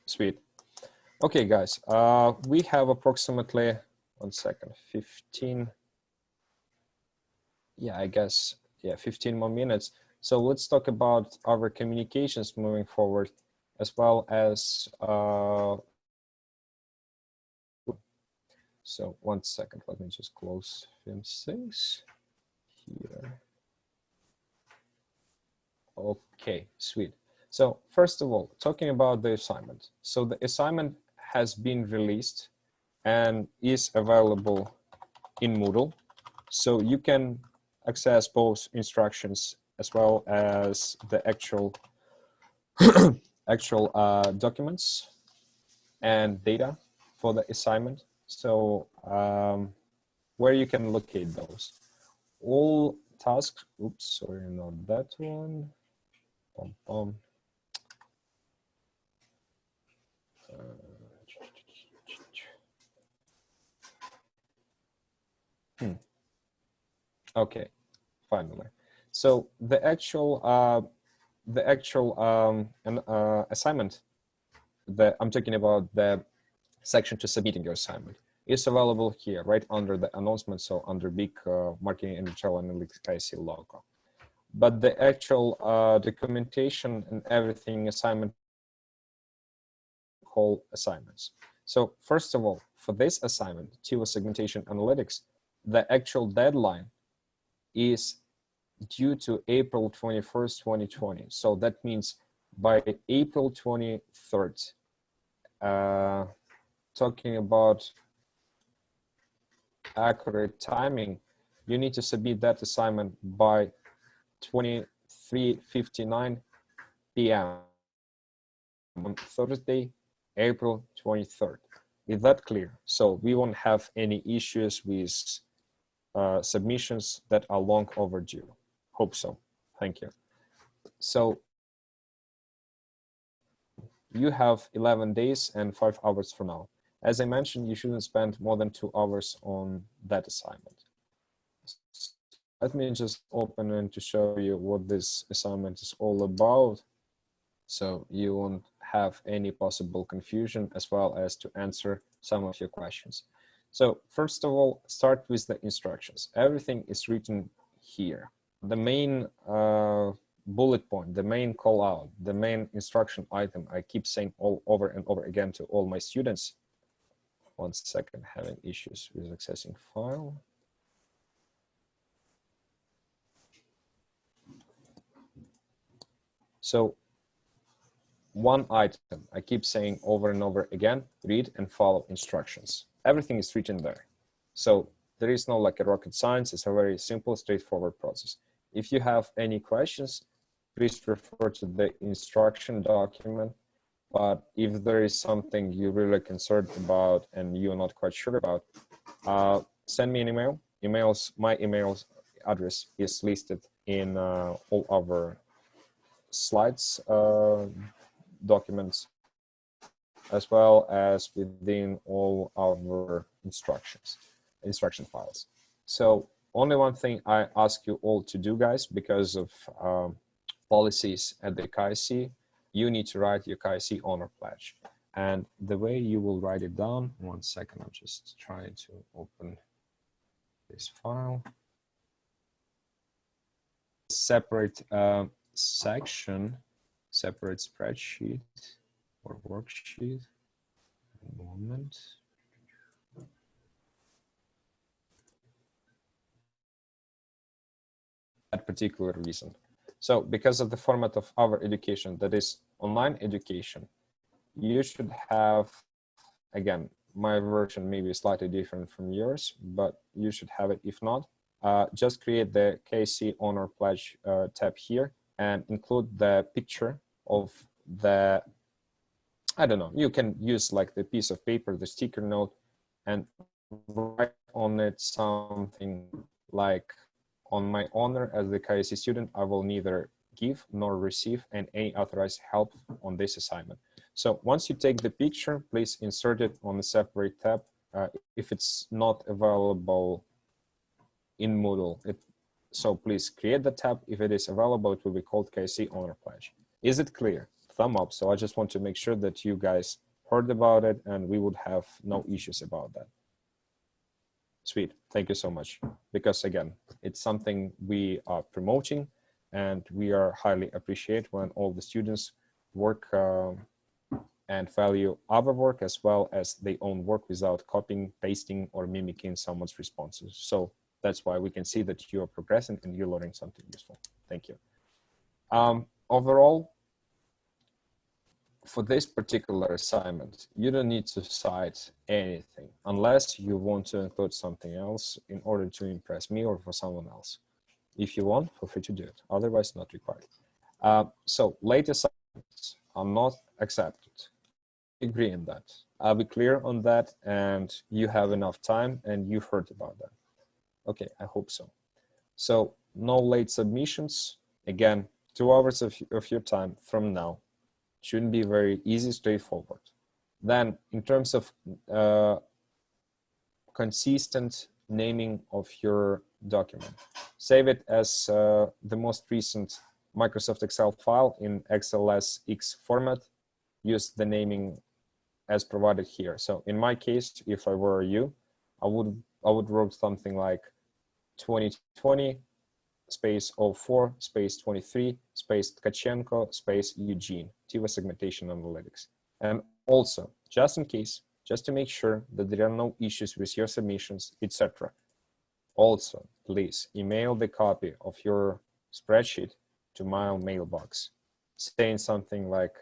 Sweet. Okay, guys, we have approximately, 1 second, 15. Yeah, I guess, yeah, 15 more minutes. So let's talk about our communications moving forward, as well as, so 1 second, let me just close Film 6 here. Okay, sweet. So first of all, talking about the assignment. So the assignment has been released and is available in Moodle. So you can access both instructions as well as the actual documents and data for the assignment. So where you can locate those. All tasks, oops, sorry, not that one. Okay, finally. So the actual assignment that I'm talking about, the section to submitting your assignment, is available here, right under the announcement. So under big marketing and retail analytics IC logo. But the actual documentation and everything assignment call assignments. So first of all, for this assignment, TILA segmentation analytics, the actual deadline is due to April 21st, 2020. So that means by April 23rd, talking about accurate timing, you need to submit that assignment by 23:59 p.m. on Thursday, April 23rd. Is that clear? So we won't have any issues with submissions that are long overdue. Hope so. Thank you. So you have 11 days and 5 hours for now. As I mentioned, you shouldn't spend more than 2 hours on that assignment. Let me just open it to show you what this assignment is all about, so you won't have any possible confusion, as well as to answer some of your questions. So first of all, start with the instructions. Everything is written here. The main bullet point, the main call out, the main instruction item, I keep saying all over and over again to all my students. One second, having issues with accessing file. So one item, I keep saying over and over again, read and follow instructions. Everything is written there. So there is no like a rocket science. It's a very simple, straightforward process. If you have any questions, please refer to the instruction document. But if there is something you're really concerned about and you're not quite sure about, send me an email. My email address is listed in all our slides documents, as well as within all our instruction files. So only one thing I ask you all to do, guys, because of policies at the KIC, you need to write your KIC honor pledge. And the way you will write it down, one second, I'm just trying to open this file. Separate section, separate spreadsheet or worksheet. A moment. That particular reason. So because of the format of our education, that is online education, you should have, again, my version may be slightly different from yours, but you should have it. If not, just create the KC Honor Pledge tab here and include the picture of the, I don't know, you can use like the piece of paper, the sticker note, and write on it something like, on my honor as the KIC student, I will neither give nor receive any authorized help on this assignment. So once you take the picture, please insert it on a separate tab. If it's not available in Moodle, so please create the tab. If it is available, it will be called KIC Honor Pledge. Is it clear? Thumb up. So I just want to make sure that you guys heard about it and we would have no issues about that. Sweet, thank you so much. Because again, it's something we are promoting and we are highly appreciate when all the students work and value our work as well as their own work without copying, pasting, or mimicking someone's responses. So that's why we can see that you are progressing and you're learning something useful. Thank you. Overall, for this particular assignment, you don't need to cite anything unless you want to include something else in order to impress me or for someone else. If you want, feel free to do it. Otherwise, not required. So late assignments are not accepted. Agree on that. I'll be clear on that, and you have enough time, and you've heard about that. Okay, I hope so. So no late submissions. Again, 2 hours of your time from now. Shouldn't be very easy, straightforward. Then in terms of consistent naming of your document, save it as the most recent Microsoft Excel file in XLSX format. Use the naming as provided here. So in my case, if I were you, I would write something like 2020 space 04 space 23 space Tkachenko space Eugene, TIVA segmentation analytics. And also, just in case, just to make sure that there are no issues with your submissions, etc. Also, please email the copy of your spreadsheet to my mailbox, saying something like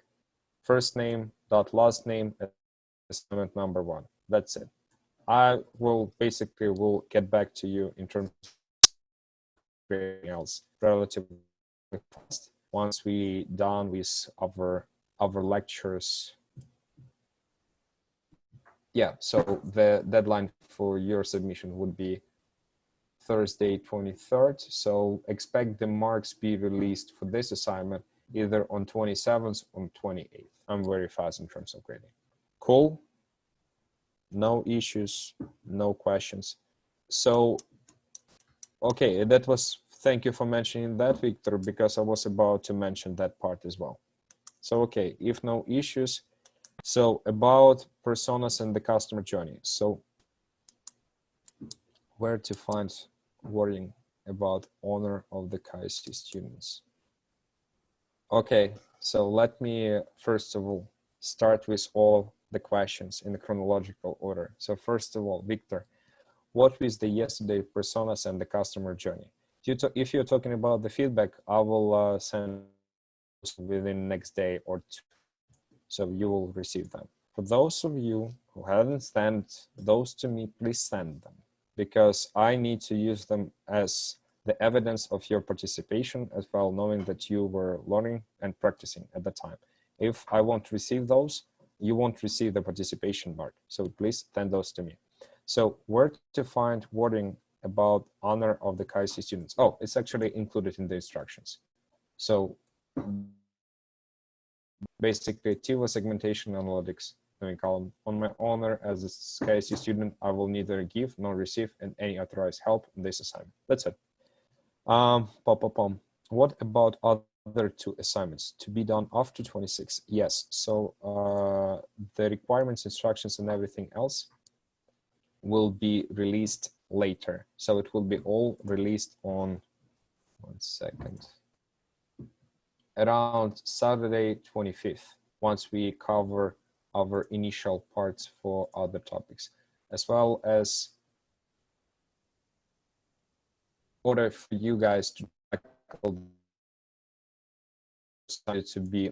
first name dot last name assignment number 1. That's it. I will basically get back to you in terms of everything else relatively fast once we done with our lectures. Yeah, so the deadline for your submission would be Thursday 23rd. So expect the marks be released for this assignment either on 27th or 28th. I'm very fast in terms of grading. Cool. No issues, no questions. So, okay, that was, thank you for mentioning that, Victor, because I was about to mention that part as well. So, okay, if no issues, so about personas and the customer journey. So where to find wording about honor of the KIC students? Okay, so let me first of all start with all the questions in the chronological order. So first of all, Victor, what was the yesterday personas and the customer journey? If you're talking about the feedback, I will send within next day or two, so you will receive them. For those of you who haven't sent those to me, please send them, because I need to use them as the evidence of your participation, as well, knowing that you were learning and practicing at the time. If I won't receive those, you won't receive the participation mark. So please send those to me. So where to find wording about honor of the KIC students? Oh, it's actually included in the instructions. So basically, TIVA segmentation analytics column. On my honor as a KIC student, I will neither give nor receive any authorized help in this assignment. That's it. What about other two assignments to be done after 26? Yes. So the requirements, instructions, and everything else will be released later. So it will be all released on, 1 second, around Saturday 25th, once we cover our initial parts for other topics, as well as order for you guys to tackle to be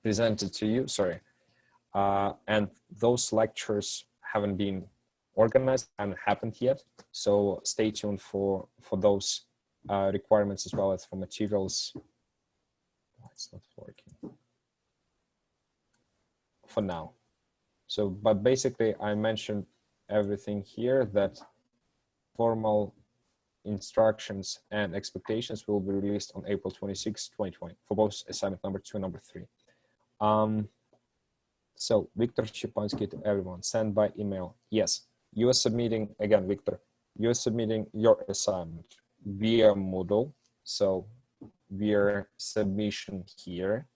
presented to you, sorry. And those lectures haven't been organized and happened yet. So stay tuned for those requirements, as well as for materials. Oh, it's not working for now. So, but basically I mentioned everything here, that formal instructions and expectations will be released on April 26, 2020 for both assignment number 2 and number 3. So Victor Shipansky to everyone, send by email. Yes, you are submitting, again, Victor, you're submitting your assignment via Moodle. So via submission here,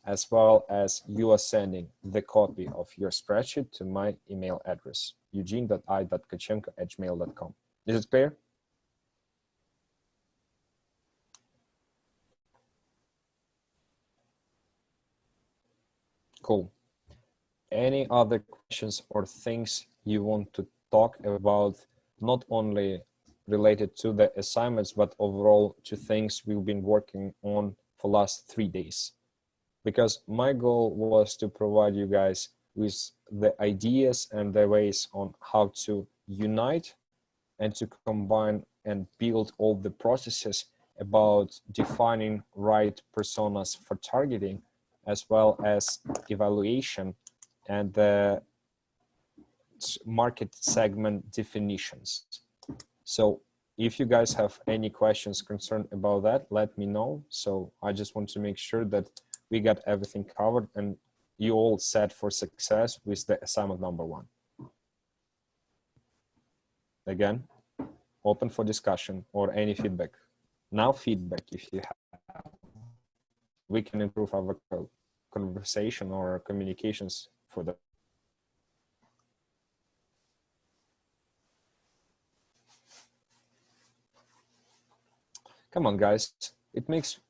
as well as you are sending the copy of your spreadsheet to my email address, eugene.i.kachenko@gmail.com. Is it clear? Cool. Any other questions or things you want to talk about, not only related to the assignments, but overall to things we've been working on for last 3 days? Because my goal was to provide you guys with the ideas and the ways on how to unite and to combine and build all the processes about defining right personas for targeting, as well as evaluation and the market segment definitions. So if you guys have any questions concerned about that, let me know. So I just want to make sure that we got everything covered and you all set for success with the assignment number 1. Again, open for discussion or any feedback. Now feedback, if you have, we can improve our conversation or communications for the. Come on, guys. It makes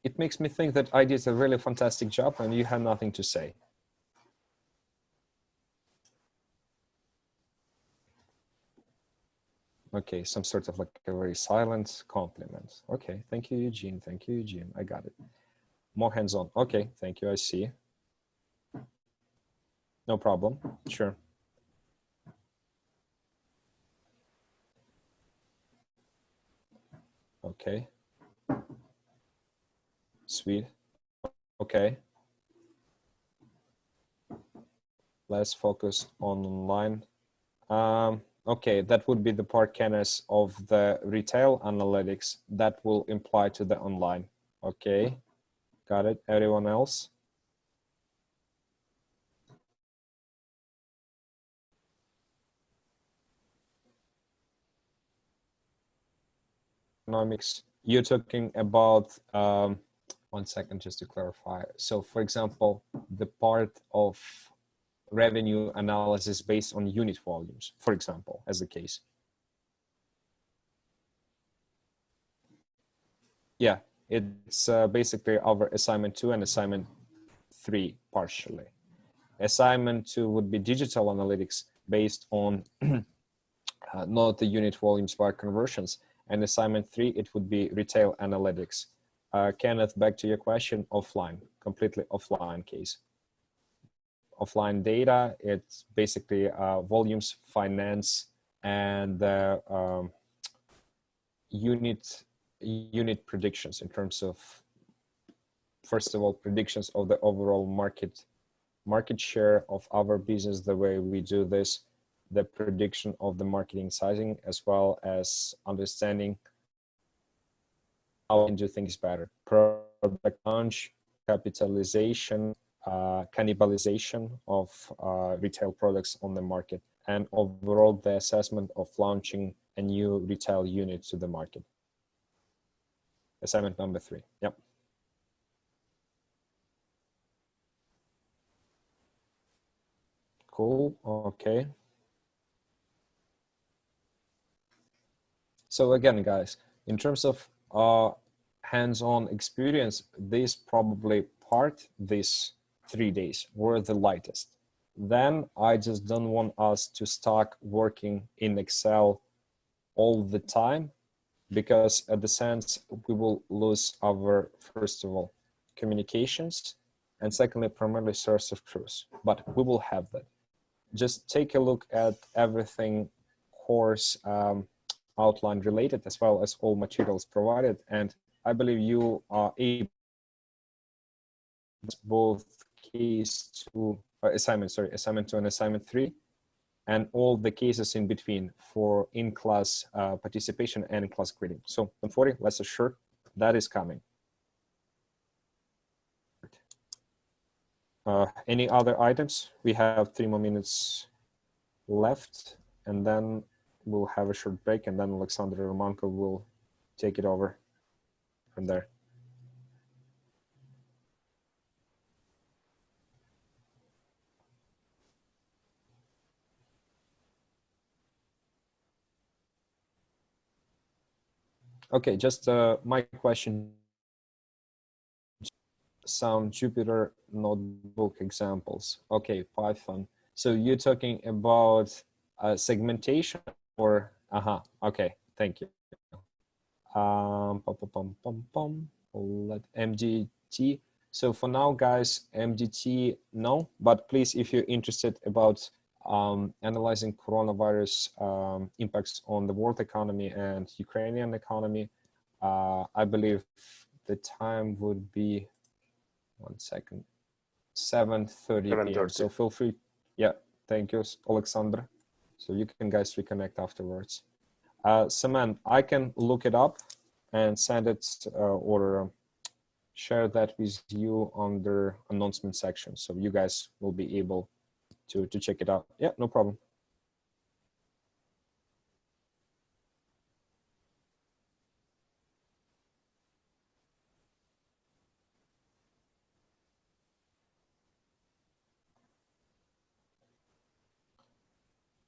me think that I did a really fantastic job and you have nothing to say. Okay, some sort of like a very silent compliment. Okay, thank you, Eugene. Thank you, Eugene. I got it. More hands-on. Okay, thank you. I see. No problem. Sure. Okay. Sweet. Okay. Let's focus on online. Okay, that would be the part, Kenneth, of the retail analytics that will imply to the online. Okay, got it. Everyone else? Economics. You're talking about, 1 second, just to clarify. So for example, the part of revenue analysis based on unit volumes, for example, as the case. Yeah, it's basically our assignment 2 and assignment 3 partially. Assignment 2 would be digital analytics based on not the unit volumes but conversions. And assignment 3, it would be retail analytics. Kenneth, back to your question, offline, completely offline case. Offline data, it's basically volumes, finance, and unit predictions in terms of, first of all, predictions of the overall market share of our business, the way we do this, the prediction of the marketing sizing, as well as understanding how we can do things better. Product launch, capitalization, cannibalization of retail products on the market, and overall the assessment of launching a new retail unit to the market. Assignment number 3. Yep. Cool. Okay. So again, guys, in terms of hands-on experience, these 3 days were the lightest. Then I just don't want us to start working in Excel all the time, because at the sense we will lose our, first of all, communications, and secondly, primarily source of truth. But we will have that. Just take a look at everything course outline related, as well as all materials provided, and I believe you are able to both assignment 2 and assignment 3, and all the cases in between for in-class participation and in-class grading. So don't worry, let's assure that is coming. Any other items? We have 3 more minutes left, and then we'll have a short break, and then Alexander Romanko will take it over from there. Okay, just my question, some Jupyter notebook examples. Okay, Python. So you're talking about segmentation or, okay, thank you. Let MDT. So for now, guys, MDT, no, but please, if you're interested about analyzing coronavirus impacts on the world economy and Ukrainian economy, I believe the time would be, 1 second, 7:30 p.m. So feel free. Yeah, thank you, Alexander. So you can guys reconnect afterwards. Saman, I can look it up and send it or share that with you under announcement section, so you guys will be able to check it out. Yeah, no problem.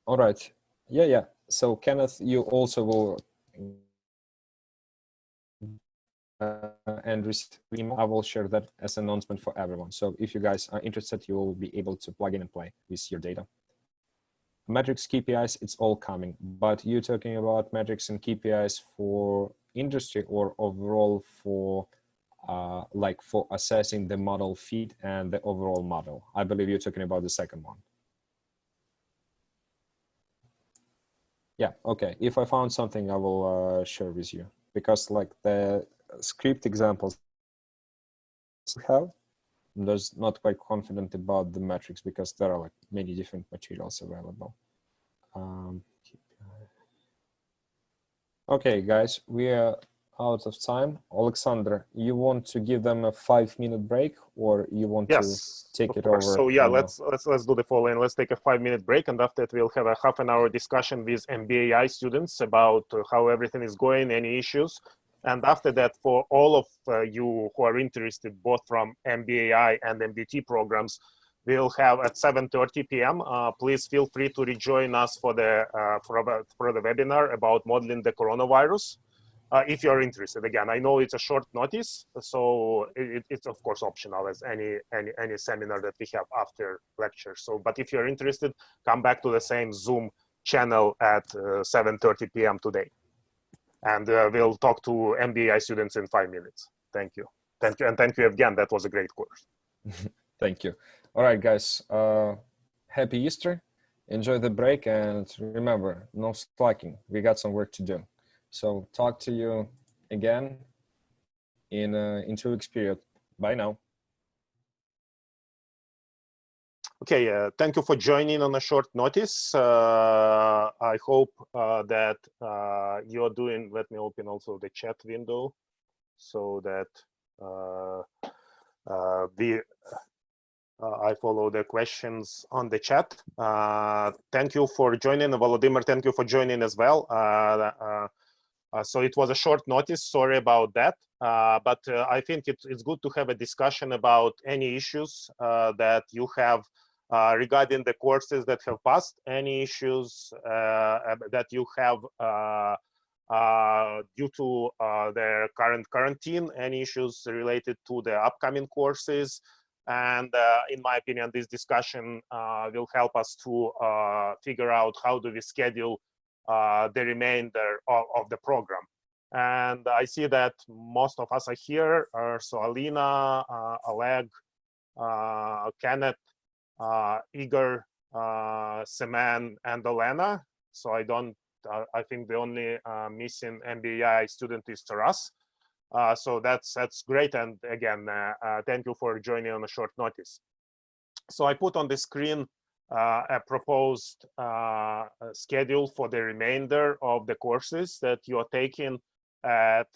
All right. Yeah. So Kenneth, you also will and I will share that as an announcement for everyone. So if you guys are interested, you will be able to plug in and play with your data. Metrics, KPIs, it's all coming, but you're talking about metrics and KPIs for industry or overall for like for assessing the model fit and the overall model? I believe you're talking about the second one. Yeah, okay. If I found something, I will share with you, because like the script examples we have, there's not quite confident about the metrics because there are like many different materials available. Okay, guys, we are out of time. Alexander, you want to give them a 5-minute break, or you want to take it over? So yeah, let's do the following. Let's take a 5-minute break, and after that we'll have a half-an-hour discussion with MBAI students about how everything is going, any issues. And after that, for all of you who are interested, both from MBAI and MDT programs, we'll have at 7:30 p.m. Please feel free to rejoin us for the webinar about modeling the coronavirus. If you're interested. Again, I know it's a short notice, so it's of course optional as any seminar that we have after lecture. So, but if you're interested, come back to the same Zoom channel at 7:30 p.m. today, and we'll talk to MBAI students in 5 minutes. Thank you, and thank you again. That was a great course. Thank you. All right, guys. Happy Easter. Enjoy the break, and remember, no slacking. We got some work to do. So talk to you again in 2 weeks period. Bye now. Okay, thank you for joining on a short notice. I hope that you're doing, let me open also the chat window so that I follow the questions on the chat. Thank you for joining, Volodymyr, thank you for joining as well. So it was a short notice, sorry about that. But I think it's good to have a discussion about any issues that you have regarding the courses that have passed, any issues that you have due to the current quarantine, any issues related to the upcoming courses. And in my opinion, this discussion will help us to figure out how do we schedule the remainder of the program. And I see that most of us are here. So Alina, Oleg, Kenneth, Igor, Seman, and Elena. So I think the only missing MBAI student is Taras. So that's great. And again, thank you for joining on a short notice. So I put on the screen a proposed schedule for the remainder of the courses that you are taking at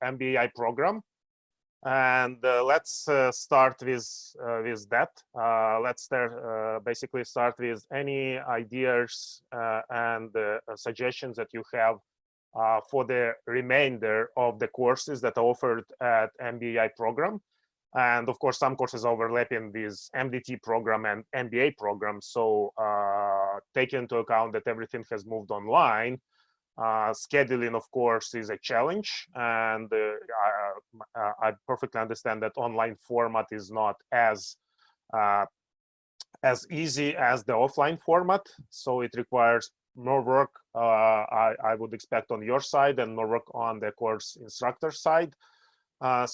MBAI program. And let's start with that. Let's basically start with any ideas and suggestions that you have for the remainder of the courses that are offered at MBAI program. And of course, some courses overlapping with MDT program and MBA program. So take into account that everything has moved online. Scheduling, of course, is a challenge. And I perfectly understand that online format is not as easy as the offline format. So it requires more work, I would expect, on your side and more work on the course instructor side. Yeah,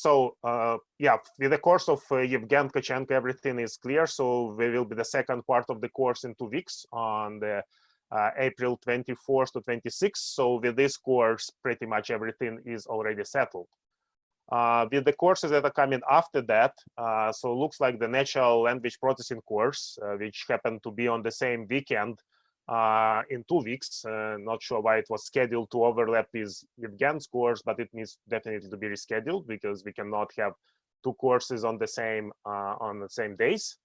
with the course of Yevgen Tkachenko, everything is clear. So we will be the second part of the course in 2 weeks on the April 24th to 26th. So with this course, pretty much everything is already settled. With the courses that are coming after that, so it looks like the natural language processing course, which happened to be on the same weekend in 2 weeks. Not sure why it was scheduled to overlap with Yevgen's course, but it needs definitely to be rescheduled because we cannot have 2 courses on the same days.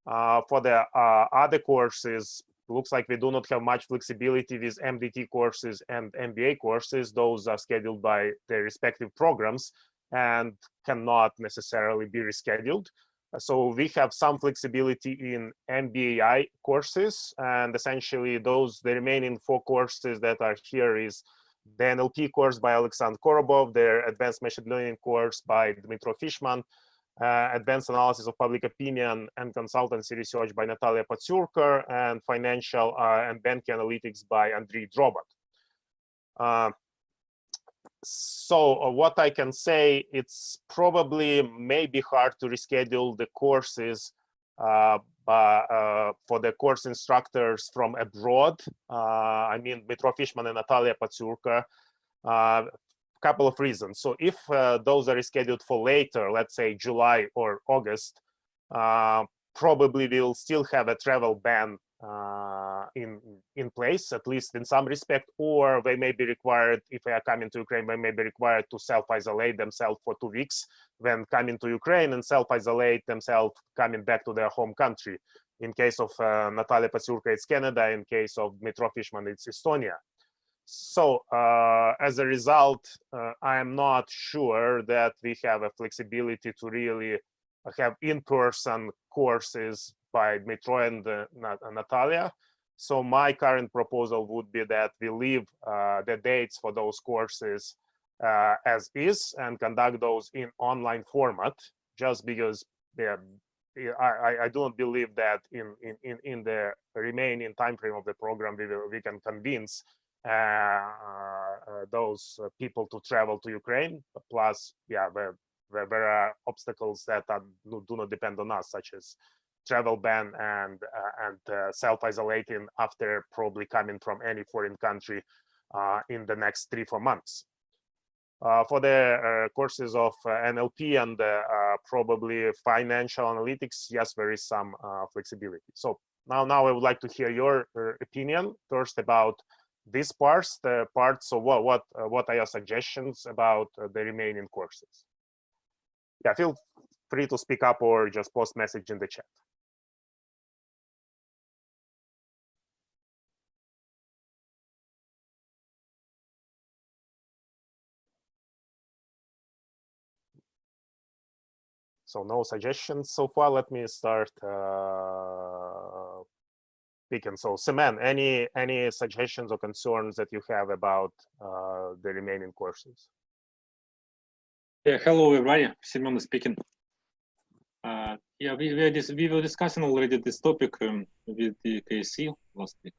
For the other courses, looks like we do not have much flexibility with MDT courses and MBA courses. Those are scheduled by their respective programs and cannot necessarily be rescheduled. So we have some flexibility in MBAI courses, and essentially the remaining 4 courses that are here is the NLP course by Alexander Korobov, the Advanced Machine Learning course by Dmitro Fishman, Advanced Analysis of Public Opinion and Consultancy Research by Natalia Patsurka, and Financial and Banking Analytics by Andrei Drobat. So what I can say, it's probably maybe hard to reschedule the courses for the course instructors from abroad. I mean, Dmitro Fishman and Natalia Patsurka. Couple of reasons. So if those are rescheduled for later, let's say July or August, probably we'll still have a travel ban in place, at least in some respect, or they may be required, if they are coming to Ukraine, they may be required to self-isolate themselves for 2 weeks when coming to Ukraine, and self-isolate themselves coming back to their home country. In case of Natalia Pasurka, it's Canada. In case of Dmitro Fishman, it's Estonia. So as a result, I am not sure that we have a flexibility to really have in-person courses by Dmitro and Natalia. So my current proposal would be that we leave the dates for those courses as is and conduct those in online format, just because I don't believe that in the remaining time frame of the program we can convince those people to travel to Ukraine. Plus, yeah, there are obstacles that do not depend on us, such as travel ban and self-isolating after probably coming from any foreign country in the next 3-4 months. For the courses of NLP and probably financial analytics, yes, there is some flexibility. So now I would like to hear your opinion first about these parts. So what are your suggestions about the remaining courses? Yeah, feel free to speak up or just post message in the chat. So no suggestions so far. Let me start picking. So Semen, any suggestions or concerns that you have about the remaining courses? Yeah, hello everybody, Simon speaking. Yeah, we were discussing already this topic with the KSC last week.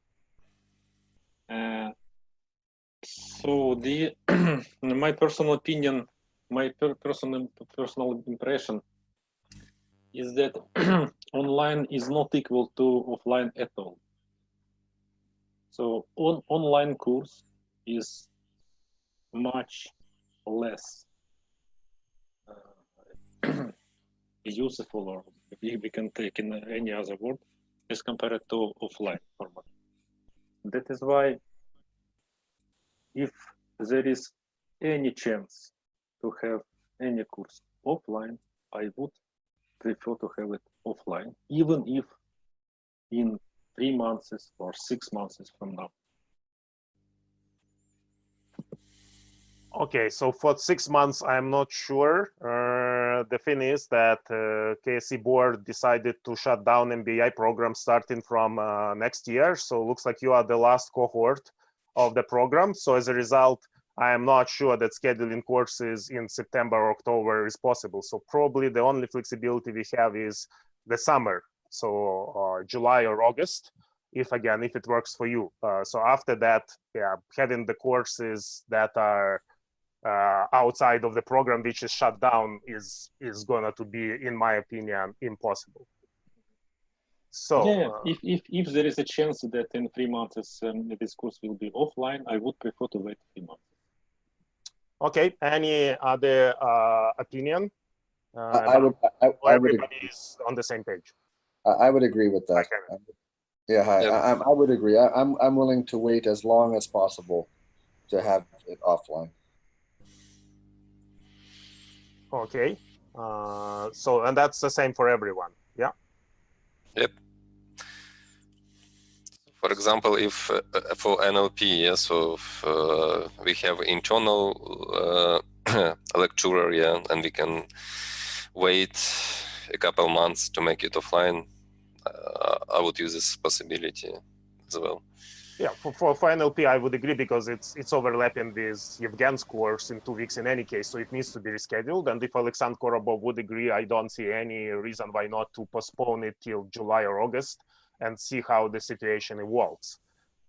So the my personal opinion, my personal impression is that online is not equal to offline at all. So online course is much less useful, or we can take in any other word, as compared to offline format. That is why, if there is any chance to have any course offline, I would prefer to have it offline, even if in 3 months or 6 months from now. Okay, so for 6 months, I'm not sure. The thing is that KSC board decided to shut down MBAI program starting from next year. So it looks like you are the last cohort of the program. So as a result, I am not sure that scheduling courses in September or October is possible. So probably the only flexibility we have is the summer. So July or August, if it works for you. So after that, yeah, having the courses that are outside of the program which is shut down is gonna to be, in my opinion, impossible. So yeah, if there is a chance that in 3 months this course will be offline, I would prefer to wait 3 months. Okay, any other opinion? Everybody is on the same page. I would agree with that. Yeah, hi. Yeah. I would agree. I'm willing to wait as long as possible to have it offline. Okay, so and that's the same for everyone. Yeah. Yep. For example, if for NLP, yeah, so if, we have internal lecturer, yeah, and we can wait a couple months to make it offline, I would use this possibility as well. Yeah, for NLP, I would agree, because it's overlapping with Yevgen's course in 2 weeks in any case, so it needs to be rescheduled. And if Alexander Korobov would agree, I don't see any reason why not to postpone it till July or August and see how the situation evolves.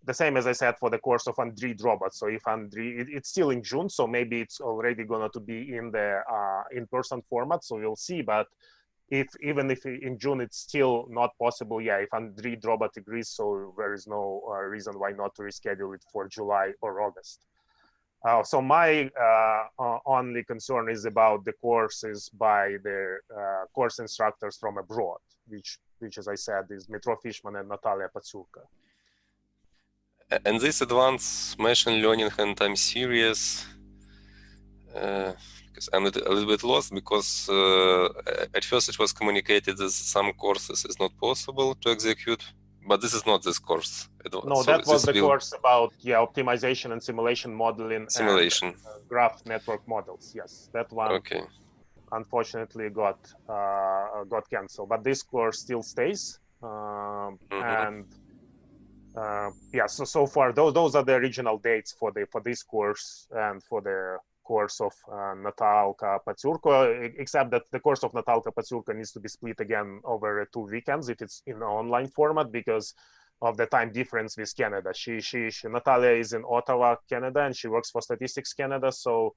The same as I said for the course of Andrei Drobat. So if Andrei, it's still in June, so maybe it's already going to be in the in-person format, so we'll see. But even if in June it's still not possible, yeah, if Andrei Drobat agrees, so there is no reason why not to reschedule it for July or August. So my only concern is about the courses by the course instructors from abroad, which, as I said, is Dmitro Fishman and Natalia Patsurka. And this advanced machine learning and time series, because I'm a little bit lost, because at first it was communicated that some courses is not possible to execute, but this is not this course. No, so that was the course about optimization and simulation modeling simulation and graph network models. Yes, that one. Okay. Unfortunately got canceled, but this course still stays. And yeah, so far those are the original dates for this course and for the course of Natalka Patsurko, except that the course of Natalka Patsurko needs to be split again over 2 weekends if it's in an online format, because of the time difference with Canada. Natalia is in Ottawa, Canada, and she works for Statistics Canada, so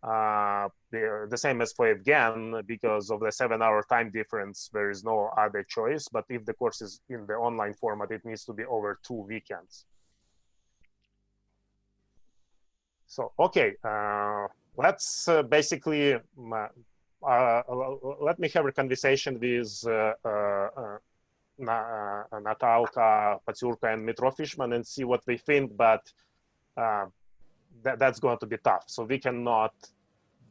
the same as for Evgen, because of the 7-hour time difference, there is no other choice. But if the course is in the online format, it needs to be over 2 weekends. So, okay, let's basically, let me have a conversation with Natalka Patsurka and Dmitro Fishman and see what they think, but that's going to be tough. So we cannot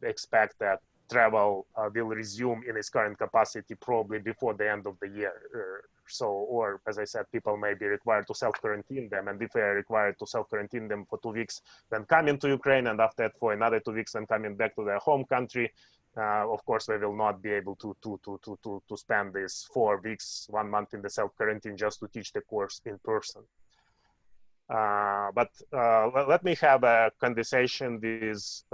expect that travel will resume in its current capacity probably before the end of the year. Or as I said, people may be required to self-quarantine them, and if they are required to self-quarantine them for 2 weeks, then coming to Ukraine, and after that for another 2 weeks, and coming back to their home country, of course, they will not be able to spend these 4 weeks, 1 month in the self-quarantine just to teach the course in person. But let me have a conversation with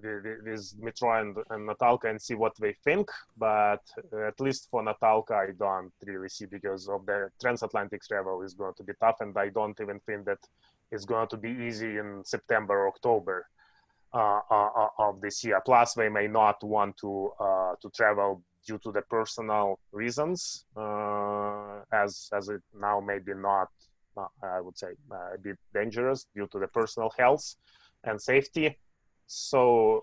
Dmitro and Natalka and see what they think. But at least for Natalka, I don't really see, because of the transatlantic travel is going to be tough, and I don't even think that it's going to be easy in September, October of this year. Plus, they may not want to travel due to the personal reasons, as it now maybe not, I would say, a bit dangerous due to the personal health and safety. So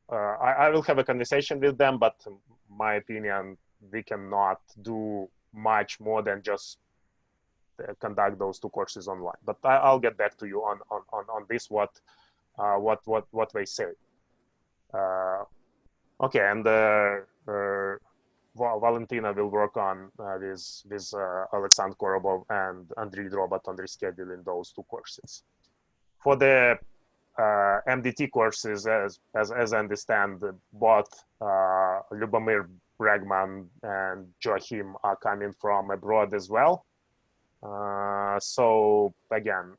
I will have a conversation with them, but in my opinion, we cannot do much more than just conduct those 2 courses online. But I'll get back to you on this, what they say. Okay, and Valentina will work on with Alexander Korobov and Andriy Drobat on rescheduling those 2 courses. For the MDT courses, as I understand, both Lyubomir Bregman and Joachim are coming from abroad as well. So again,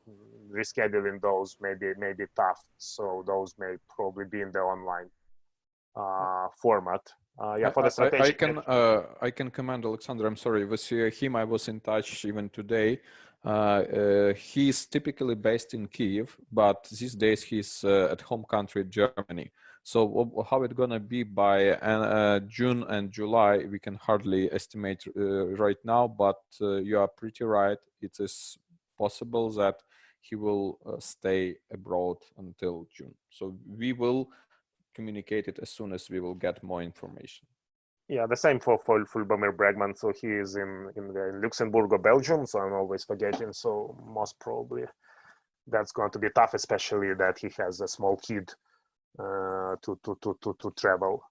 rescheduling those may be tough. So those may probably be in the online format. Yeah, for the strategic. I can comment, Alexander. I'm sorry. With him, I was in touch even today. He's typically based in Kyiv, but these days he's at home country, Germany. So how it's gonna be by June and July, we can hardly estimate right now, but you are pretty right. It is possible that he will stay abroad until June. So we will communicate it as soon as we will get more information. Yeah, the same for Lyubomir Bregman. So he is in Luxembourg or Belgium. So I'm always forgetting. So most probably that's going to be tough, especially that he has a small kid to travel.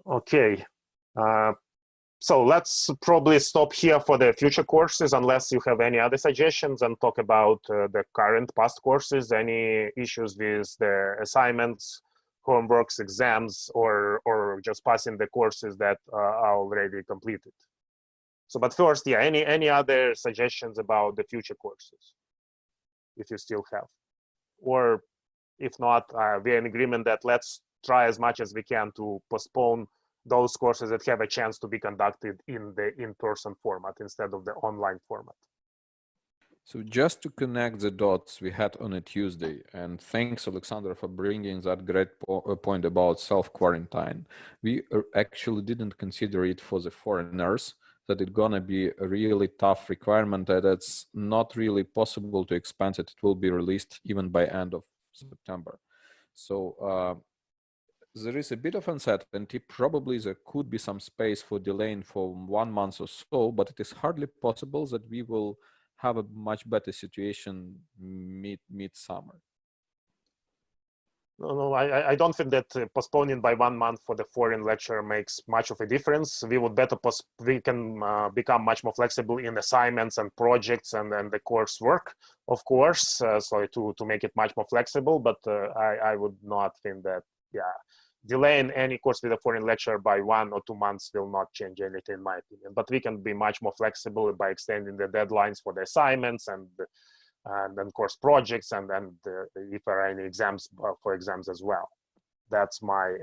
Okay. So let's probably stop here for the future courses, unless you have any other suggestions, and talk about the current past courses, any issues with the assignments, homeworks, exams, or just passing the courses that are already completed. So, but first, yeah, any other suggestions about the future courses, if you still have, or if not, we're in agreement that let's try as much as we can to postpone those courses that have a chance to be conducted in the in-person format instead of the online format. So just to connect the dots we had on a Tuesday, and thanks, Alexander, for bringing that great point about self-quarantine. We actually didn't consider it for the foreigners, that it's gonna be a really tough requirement, that it's not really possible to expand it. It will be released even by end of September. So there is a bit of uncertainty. Probably there could be some space for delaying for 1 month or so, but it is hardly possible that we will have a much better situation mid-summer. No, I don't think that postponing by 1 month for the foreign lecture makes much of a difference. We would better we can become much more flexible in assignments and projects and the coursework, of course, so to make it much more flexible. But I would not think that, yeah, delaying any course with a foreign lecture by 1 or 2 months will not change anything, in my opinion. But we can be much more flexible by extending the deadlines for the assignments and then course projects, and if there are any exams for exams as well. That's my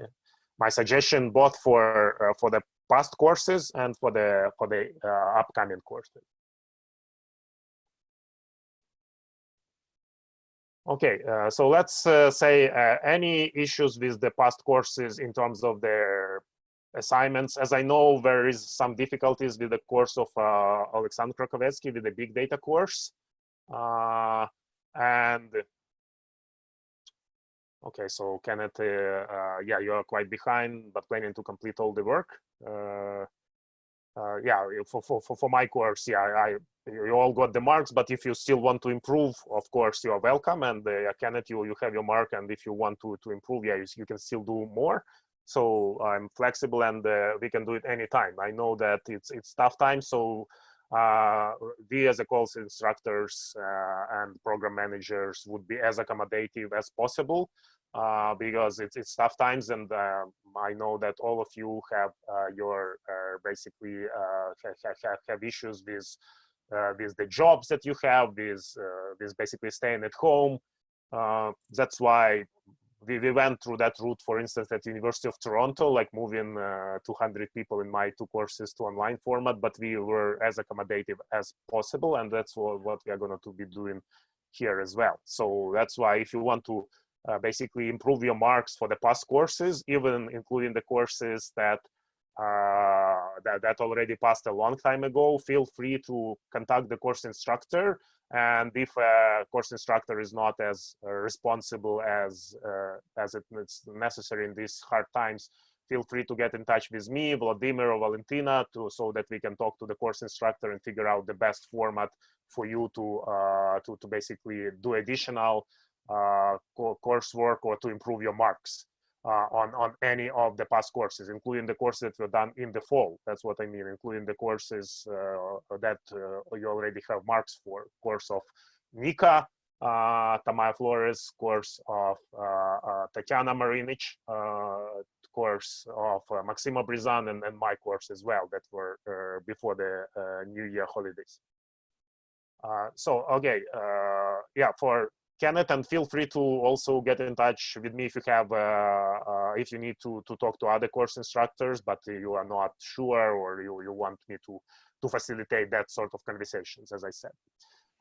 suggestion, both for the past courses and for the upcoming courses. Okay, so let's say any issues with the past courses in terms of their assignments. As I know, there is some difficulties with the course of Alexander Krakovetsky, with the big data course. And okay, so Kenneth, yeah, you are quite behind, but planning to complete all the work. Yeah, for my course, yeah, you all got the marks, but if you still want to improve, of course, you are welcome. And Kenneth, you have your mark, and if you want to improve, yeah, you can still do more. So I'm flexible, and we can do it anytime. I know that it's tough time, so we as a course instructors and program managers would be as accommodative as possible, because it's tough times, and I know that all of you have your basically have issues with the jobs that you have, with basically staying at home. That's why we went through that route, for instance, at the University of Toronto, like moving 200 people in my 2 courses to online format, but we were as accommodative as possible, and that's what we are going to be doing here as well. So that's why if you want to basically improve your marks for the past courses, even including the courses that already passed a long time ago, feel free to contact the course instructor. And if a course instructor is not as responsible as it's necessary in these hard times, feel free to get in touch with me, Vladimir, or Valentina, so that we can talk to the course instructor and figure out the best format for you to basically do additional coursework or to improve your marks on any of the past courses, including the courses that were done in the fall. That's what I mean, including the courses that you already have marks for. Course of Nika, Tamaya Flores, course of Tatiana Marinic, course of Maxima Brizan, and my course as well, that were before the New Year holidays. So, okay, yeah, for Kenneth, and feel free to also get in touch with me if you have, if you need to talk to other course instructors, but you are not sure, or you want me to facilitate that sort of conversations, as I said.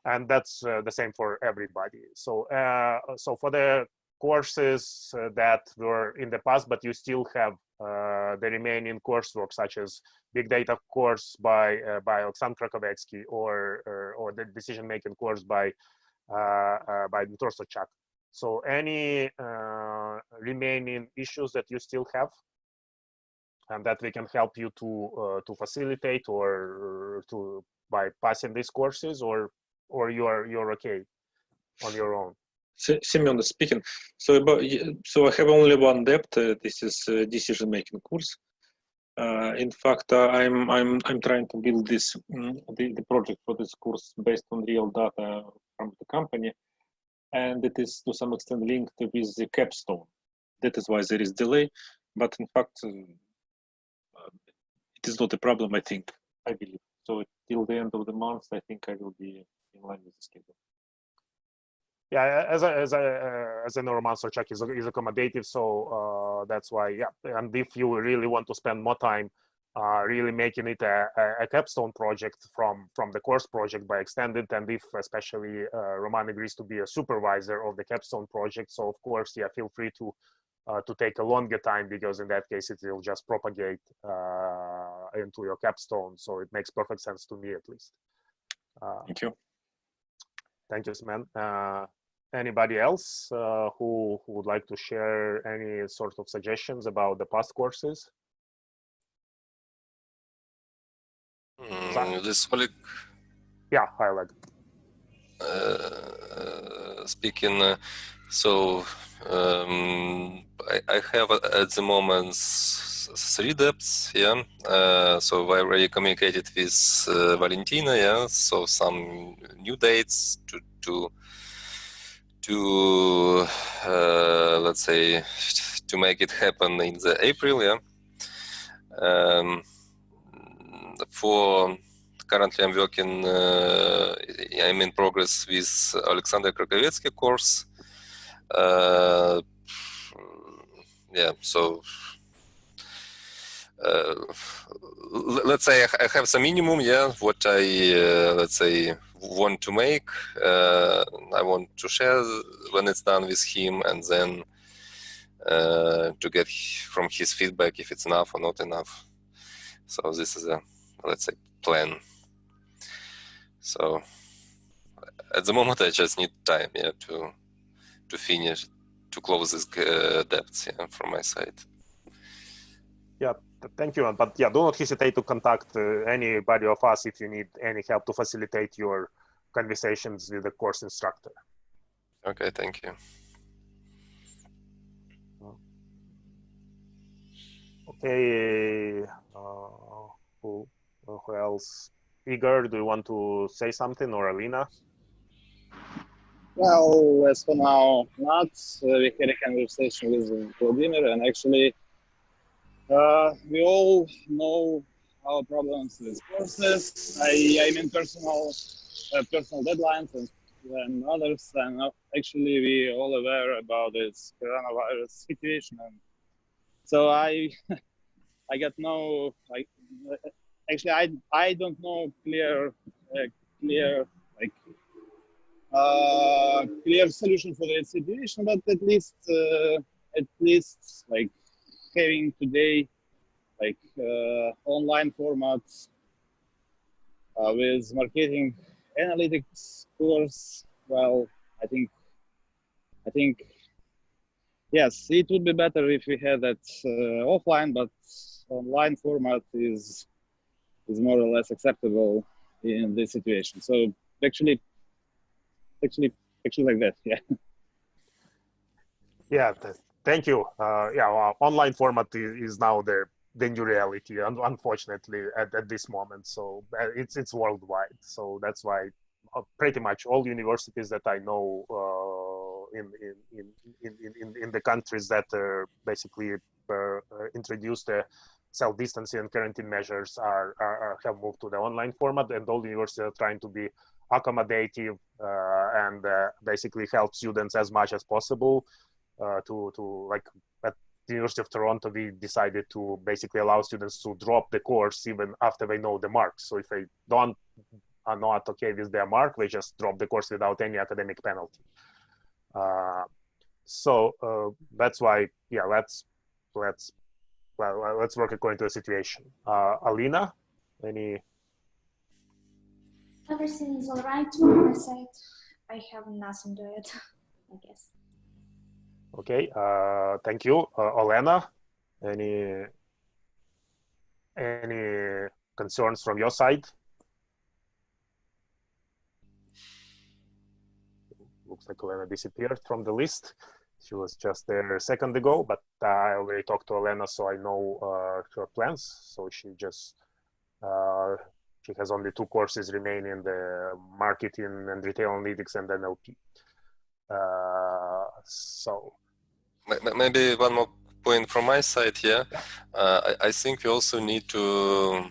And that's the same for everybody. So, so for the courses that were in the past, but you still have the remaining coursework, such as big data course by Alexander Krakovetsky, or the decision-making course by Dmitry Sochak. So any remaining issues that you still have, and that we can help you to facilitate, or to by passing these courses, or you're okay on your own? Semyon speaking. So I have only one debt. This is decision-making course. In fact, I'm trying to build this the project for this course based on real data from the company, and it is to some extent linked with the capstone. That is why there is delay, but in fact, it is not a problem. I believe. So till the end of the month, I think I will be in line with the schedule. Yeah, as I know, Roman Sochak is accommodative, so that's why, yeah. And if you really want to spend more time really making it a capstone project from the course project by extended, and if especially Roman agrees to be a supervisor of the capstone project, so of course, yeah, feel free to to take a longer time, because in that case it will just propagate into your capstone. So it makes perfect sense to me, at least. Thank you. Thank you, Sven. Anybody else who would like to share any sort of suggestions about the past courses? This colleague. Yeah, hi, Oleg. Speaking, so I have at the moment 3 depths, yeah. So I already communicated with Valentina, yeah. So some new dates to let's say to make it happen in the April, yeah. For currently I'm working, I'm in progress with Alexander Krakovetsky course. Yeah, so let's say I have some minimum, yeah, what I let's say want to make. I want to share when it's done with him, and then to get from his feedback if it's enough or not enough. So this is a, let's say, plan. So at the moment I just need time, yeah, to finish, to close this depths, yeah, from my side. Yeah, thank you. But yeah, do not hesitate to contact anybody of us if you need any help to facilitate your conversations with the course instructor. Okay, thank you. Okay, who else? Igor, do you want to say something, or Alina? Well, as for now, not. We had a conversation with Vladimir, and actually, we all know our problems with courses. I mean, personal deadlines and others, and actually, we all aware about this coronavirus situation. And so I got no, actually, I don't know clear solution for the situation, but at least like having today like online formats with marketing analytics course. Well, I think yes, it would be better if we had that offline, but online format is more or less acceptable in this situation. So actually like that, yeah. Yeah, thank you. Yeah, online format is now the new reality, unfortunately, at this moment. So it's worldwide. So that's why pretty much all universities that I know in the countries that basically introduced the self-distancing and quarantine measures have moved to the online format, and all universities are trying to be accommodative and basically help students as much as possible. To like at the University of Toronto, we decided to basically allow students to drop the course even after they know the marks. So if they are not okay with their mark, they just drop the course without any academic penalty. So that's why, yeah, let's work according to the situation. Alina, any? Everything is all right from my side. I have nothing to add, I guess. Okay, thank you. Olena, any concerns from your side? Looks like Olena disappeared from the list. She was just there a second ago, but I already talked to Olena, so I know her plans. So she just she has only 2 courses remaining: the marketing and retail analytics and NLP. So maybe one more point from my side here. I think we also need to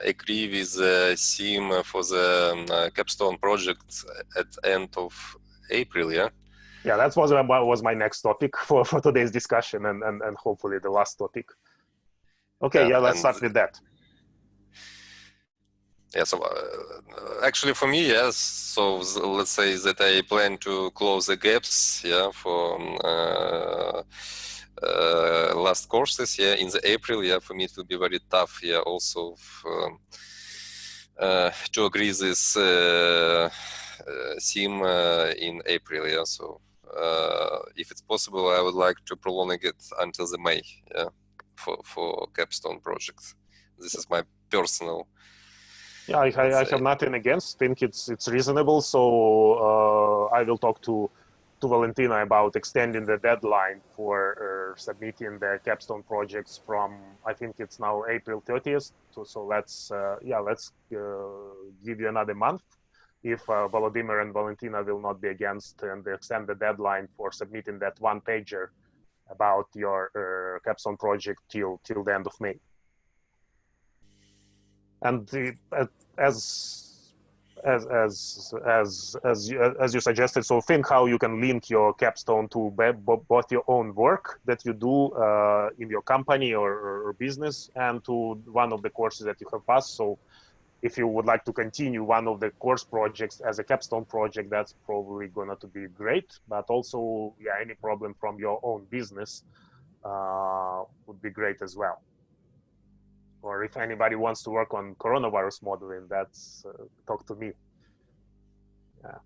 agree with the theme for the capstone project at end of April, yeah? Yeah, that was my next topic for today's discussion, and hopefully the last topic. Okay, yeah, let's start with that. Yeah, so actually for me, yes. So let's say that I plan to close the gaps, yeah, for last courses. Yeah, in the April. Yeah, for me it will be very tough. Yeah, also to agree this theme in April. Yeah, so if it's possible, I would like to prolong it until the May. Yeah, for capstone projects. This is my personal. Yeah, I have nothing against. Think it's reasonable. So I will talk to Valentina about extending the deadline for submitting the capstone projects from, I think it's now April 30th. So let's give you another month. If Volodymyr and Valentina will not be against, and they extend the deadline for submitting that one pager about your capstone project till the end of May. And as you suggested, so think how you can link your capstone to both your own work that you do in your company or business, and to one of the courses that you have passed. So if you would like to continue one of the course projects as a capstone project, that's probably going to be great. But also, yeah, any problem from your own business would be great as well. Or if anybody wants to work on coronavirus modeling, that's talk to me. Yeah.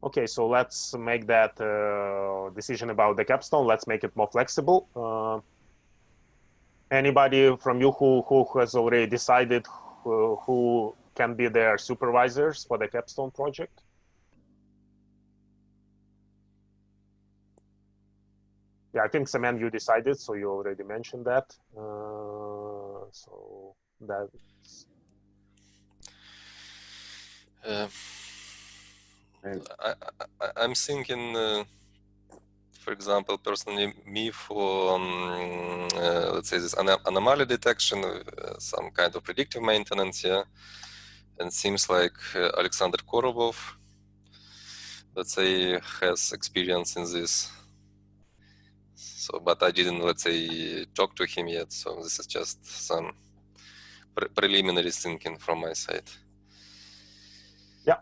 Okay, so let's make that decision about the capstone. Let's make it more flexible. Anybody from you who has already decided who can be their supervisors for the capstone project? Yeah, I think Semen, you decided, so you already mentioned that. So that's. I'm thinking, for example, personally, me for let's say this anomaly detection, some kind of predictive maintenance, yeah, and seems like Alexander Korobov, let's say, has experience in this. So, but I didn't, let's say, talk to him yet. So this is just some preliminary thinking from my side. Yeah,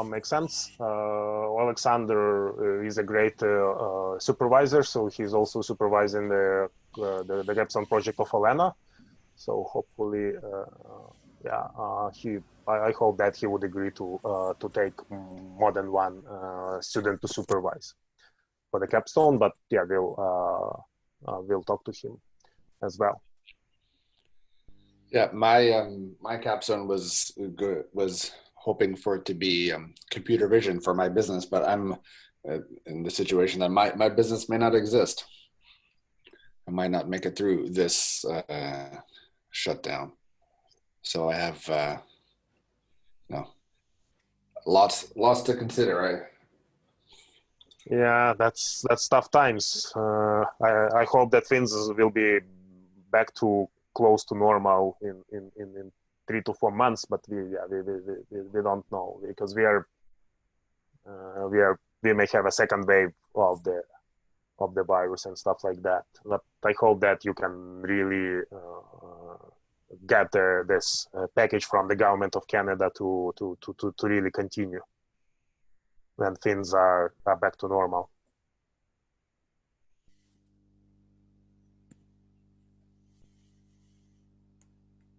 makes sense. Alexander is a great supervisor, so he's also supervising the capstone project of Elena. So hopefully, I hope that he would agree to take more than one student to supervise for the capstone. But yeah, we'll talk to him as well. Yeah, my capstone was good. Was hoping for it to be computer vision for my business, but I'm in the situation that my business may not exist. I might not make it through this shutdown. So I have lots to consider, right? Yeah, that's tough times. I hope that things will be back to close to normal in 3 to 4 months, but we don't know, because we may have a second wave of the virus and stuff like that. But I hope that you can really get this package from the government of Canada to really continue when things are back to normal.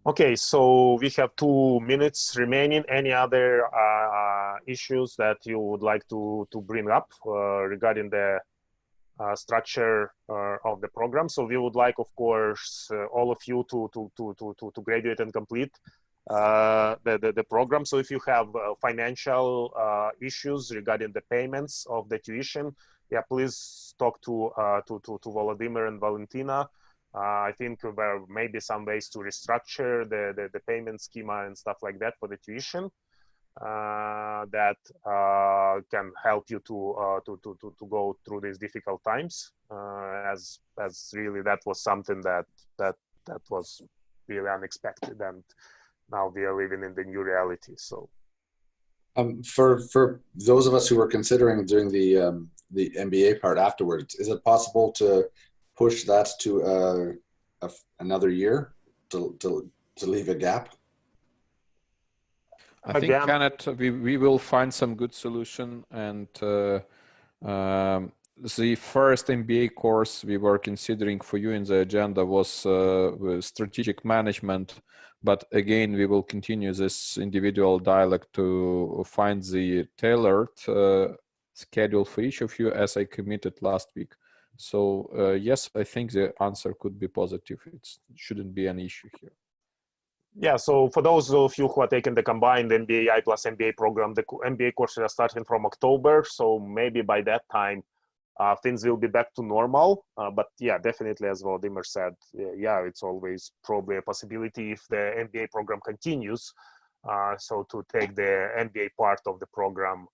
Okay, so we have 2 minutes remaining. Any other issues that you would like to bring up regarding the structure of the program? So we would like, of course, all of you to graduate and complete the program. So if you have financial issues regarding the payments of the tuition, yeah, please talk to Volodymyr and Valentina. I think there may be some ways to restructure the payment schema and stuff like that for the tuition that can help you to go through these difficult times. As really that was something that was really unexpected, and now we are living in the new reality. So, for those of us who were considering doing the MBA part afterwards, is it possible to push that to another year to leave a gap? I think, Again, Kenneth, we will find some good solution. And the first MBA course we were considering for you in the agenda was strategic management. But again, we will continue this individual dialogue to find the tailored schedule for each of you, as I committed last week. So yes, I think the answer could be positive. It shouldn't be an issue here. Yeah, so for those of you who are taking the combined MBAI plus MBA program, the MBA courses are starting from October. So maybe by that time, things will be back to normal. But yeah, definitely, as Volodymyr said, yeah, it's always probably a possibility if the MBA program continues. So to take the MBA part of the program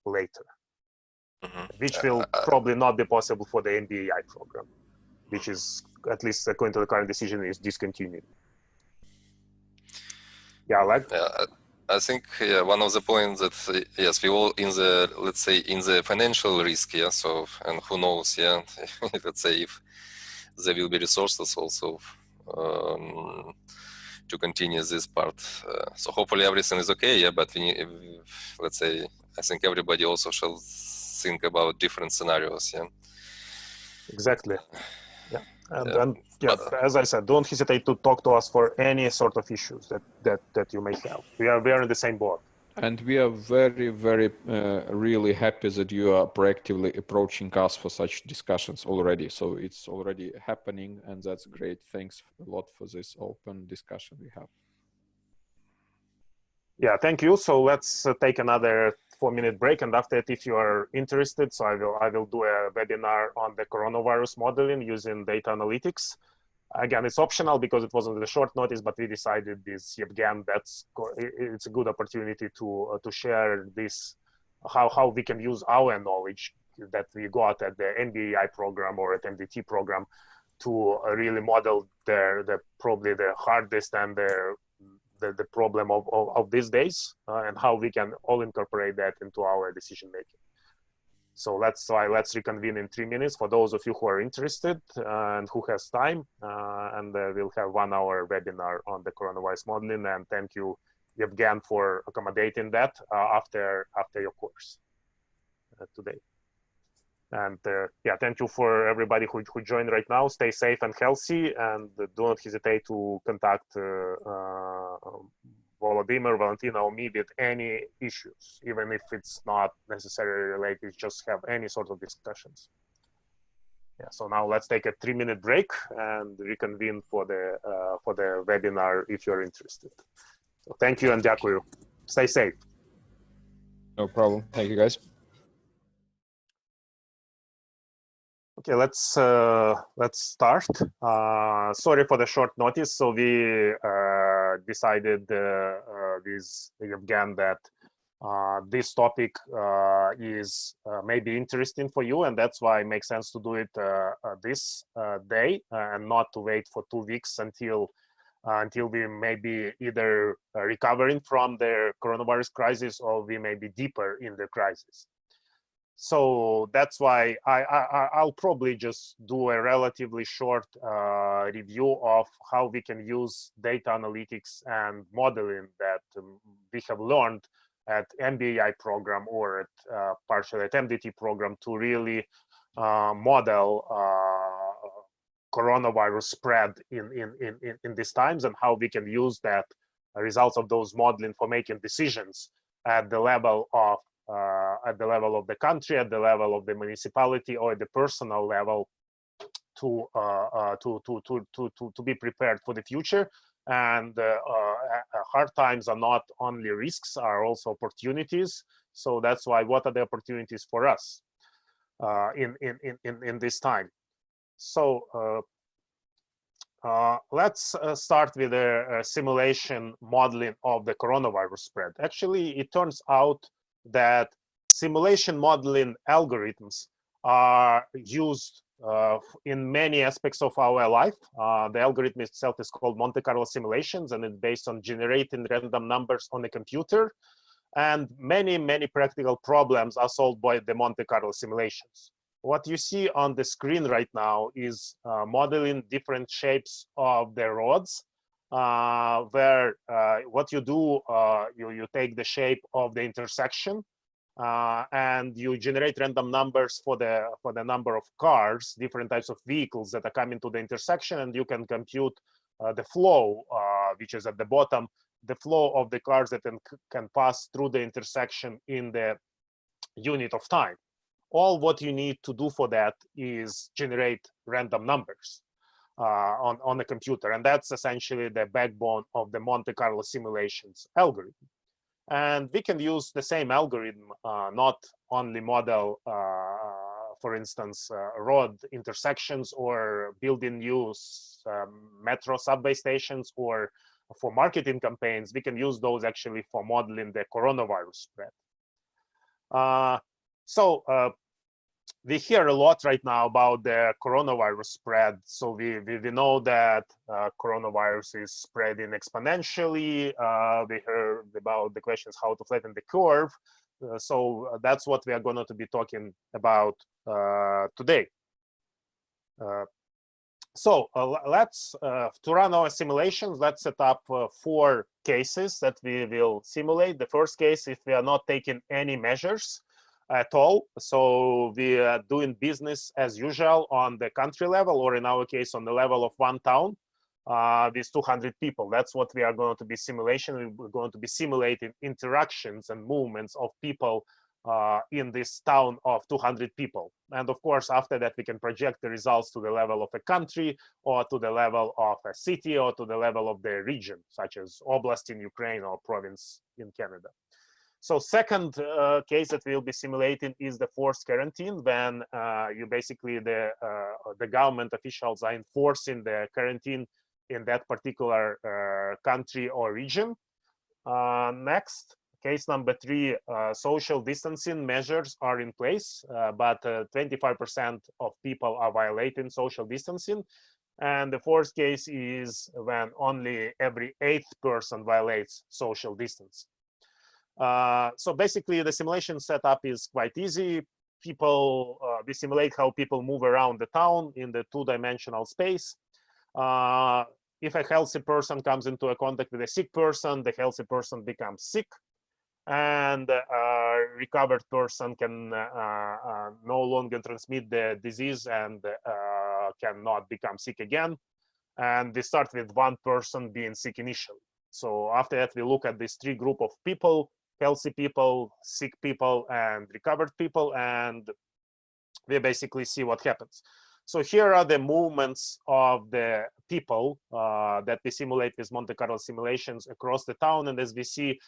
later, which will probably not be possible for the MBAI program, which is, at least according to the current decision, is discontinued. Yeah, like. I think one of the points that yes, we all in the, let's say, in the financial risk, yeah. So, and who knows, yeah, let's say if there will be resources also to continue this part. So hopefully everything is okay, yeah. But let's say, I think everybody also shall think about different scenarios, yeah. Exactly. Yeah, and yeah, as I said, don't hesitate to talk to us for any sort of issues that you may have. We are in the same boat. And we are very, very really happy that you are proactively approaching us for such discussions already. So it's already happening, and that's great. Thanks a lot for this open discussion we have. Yeah, thank you. So let's take another 4-minute break, and after that, if you are interested, so I will do a webinar on the coronavirus modeling using data analytics. Again, it's optional because it wasn't the short notice, but we decided this again. It's a good opportunity to share this, how we can use our knowledge that we got at the MBAI program or at MDT program to really model probably the hardest and the problem of these days, and how we can all incorporate that into our decision making. So let's reconvene in 3 minutes for those of you who are interested and who has time, and we'll have 1-hour webinar on the coronavirus modeling. And thank you, Evgen, for accommodating that after your course today. And yeah, thank you for everybody who joined right now. Stay safe and healthy, and do not hesitate to contact Volodymyr, Valentina, or me with any issues, even if it's not necessarily related, just have any sort of discussions. Yeah, so now let's take a 3-minute break and reconvene for the webinar if you're interested. So thank you and дякую. Stay safe. No problem. Thank you, guys. Okay, let's start. Sorry for the short notice. So we decided with Evgen that this topic is maybe interesting for you, and that's why it makes sense to do it this day and not to wait for 2 weeks until we may be either recovering from the coronavirus crisis or we may be deeper in the crisis. So that's why I'll probably just do a relatively short review of how we can use data analytics and modeling that we have learned at MBAI program or at partially at MDT program to really model coronavirus spread in these times, and how we can use that results of those modeling for making decisions at the level of the country, at the level of the municipality, or at the personal level to be prepared for the future. And hard times are not only risks, are also opportunities. So that's why, what are the opportunities for us in this time? So let's start with a simulation modeling of the coronavirus spread. Actually, it turns out that simulation modeling algorithms are used in many aspects of our life. The algorithm itself is called Monte Carlo simulations, and it's based on generating random numbers on a computer. And many practical problems are solved by the Monte Carlo simulations. What you see on the screen right now is modeling different shapes of the roads where what you do, you take the shape of the intersection and you generate random numbers for the number of cars, different types of vehicles that are coming to the intersection, and you can compute the flow, which is at the bottom, the flow of the cars that can pass through the intersection in the unit of time. All what you need to do for that is generate random numbers on the computer, and that's essentially the backbone of the Monte Carlo simulations algorithm. And we can use the same algorithm, not only model, for instance, road intersections or building new metro subway stations, or for marketing campaigns. We can use those actually for modeling the coronavirus spread. We hear a lot right now about the coronavirus spread. So we know that coronavirus is spreading exponentially. We heard about the questions how to flatten the curve. So that's what we are going to be talking about today. Let's, to run our simulations, let's set up 4 cases that we will simulate. The first case, if we are not taking any measures at all, so we are doing business as usual on the country level, or in our case on the level of one town with 200 people. That's what we are going to be simulating. We're going to be simulating interactions and movements of people in this town of 200 people. And of course, after that, we can project the results to the level of a country, or to the level of a city, or to the level of the region, such as Oblast in Ukraine or province in Canada. So second case that we'll be simulating is the forced quarantine, when you basically, the government officials are enforcing the quarantine in that particular country or region. Next, case number 3, social distancing measures are in place, but 25% of people are violating social distancing. And the fourth case is when only every 8th person violates social distance. So basically, the simulation setup is quite easy. People, we simulate how people move around the town in the 2-dimensional space. If a healthy person comes into a contact with a sick person, the healthy person becomes sick, and a recovered person can no longer transmit the disease and cannot become sick again. And we start with one person being sick initially. So after that, we look at these 3 groups of people: healthy people, sick people, and recovered people, and we basically see what happens. So here are the movements of the people that we simulate with Monte Carlo simulations across the town. And as we see,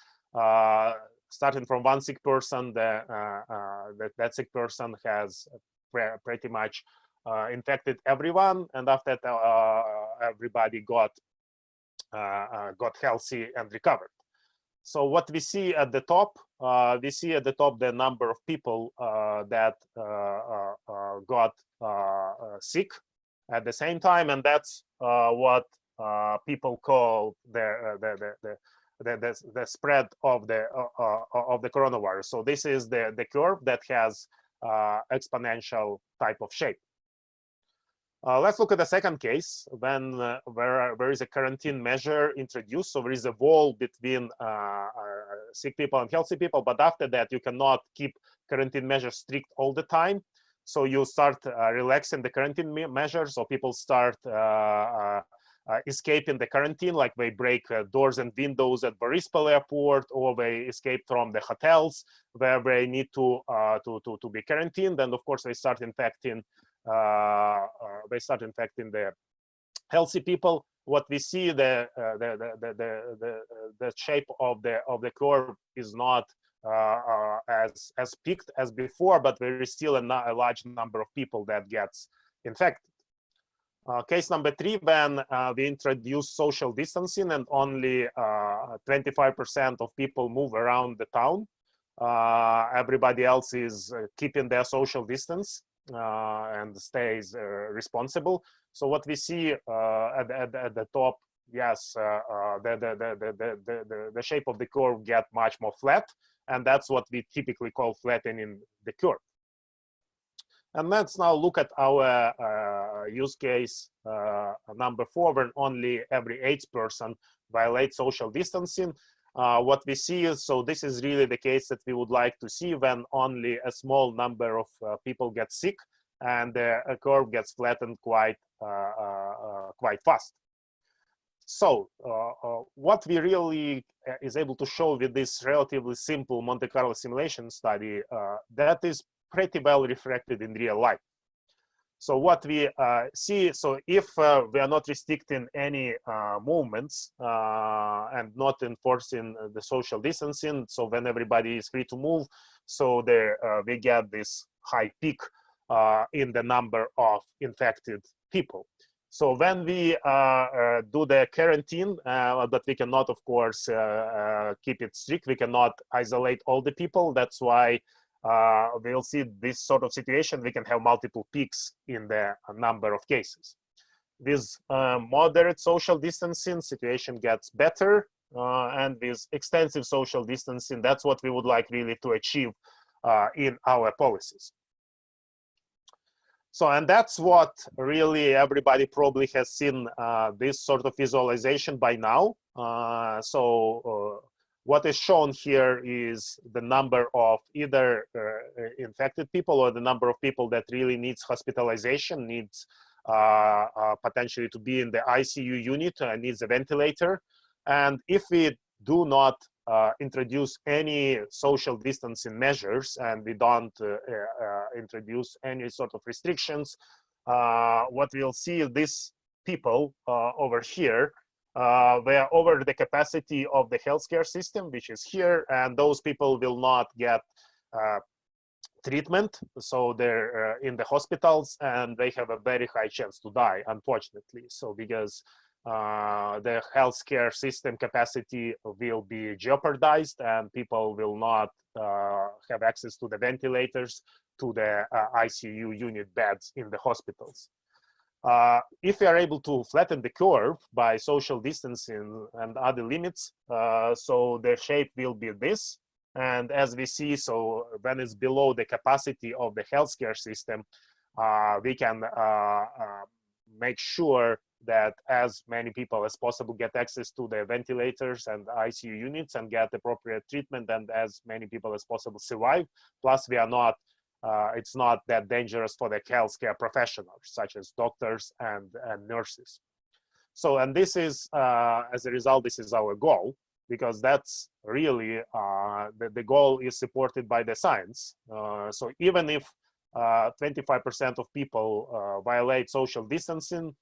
starting from one sick person, that sick person has pretty much infected everyone, and after that, everybody got healthy and recovered. So what we see at the top, the number of people that got sick at the same time, and that's what people call the spread of the coronavirus. So this is the curve that has exponential type of shape. Let's look at the second case, when where is a quarantine measure introduced. So there is a wall between sick people and healthy people, but after that, you cannot keep quarantine measures strict all the time. So you start relaxing the quarantine measures, so people start escaping the quarantine, like they break doors and windows at Borispol airport, or they escape from the hotels where they need to be quarantined. And of course, they start infecting the healthy people. What we see, the shape of the curve is not as peaked as before, but there is still a large number of people that gets infected. Case number 3, when we introduce social distancing and only 25% of people move around the town. Everybody else is keeping their social distance and stays responsible. So what we see at the top, yes, the shape of the curve get much more flat, and that's what we typically call flattening the curve. And let's now look at our use case number 4, when only every 8th person violates social distancing. What we see is, so this is really the case that we would like to see when only a small number of people get sick and the curve gets flattened quite fast. So what we really is able to show with this relatively simple Monte Carlo simulation study, that is pretty well reflected in real life. So what we see, so if we are not restricting any movements and not enforcing the social distancing, so when everybody is free to move, so there we get this high peak in the number of infected people. So when we do the quarantine, but we cannot, of course, keep it strict, we cannot isolate all the people. That's why we'll see this sort of situation. We can have multiple peaks in the number of cases. With moderate social distancing, situation gets better, and with extensive social distancing, that's what we would like really to achieve in our policies. So, and that's what really everybody probably has seen this sort of visualization by now. What is shown here is the number of either infected people or the number of people that really needs hospitalization, needs potentially to be in the ICU unit, needs a ventilator. And if we do not introduce any social distancing measures and we don't introduce any sort of restrictions, what we'll see is these people over here, they are over the capacity of the healthcare system, which is here, and those people will not get treatment. So they're in the hospitals and they have a very high chance to die, unfortunately. So because the healthcare system capacity will be jeopardized and people will not have access to the ventilators, to the ICU unit beds in the hospitals. If we are able to flatten the curve by social distancing and other limits, so the shape will be this. And as we see, so when it's below the capacity of the healthcare system, we can make sure that as many people as possible get access to the ventilators and ICU units and get appropriate treatment, and as many people as possible survive. Plus, we are not, it's not that dangerous for the healthcare professionals, such as doctors and nurses. So, and this is, as a result, this is our goal, because that's really, the goal is supported by the science. So even if 25% of people violate social distancing,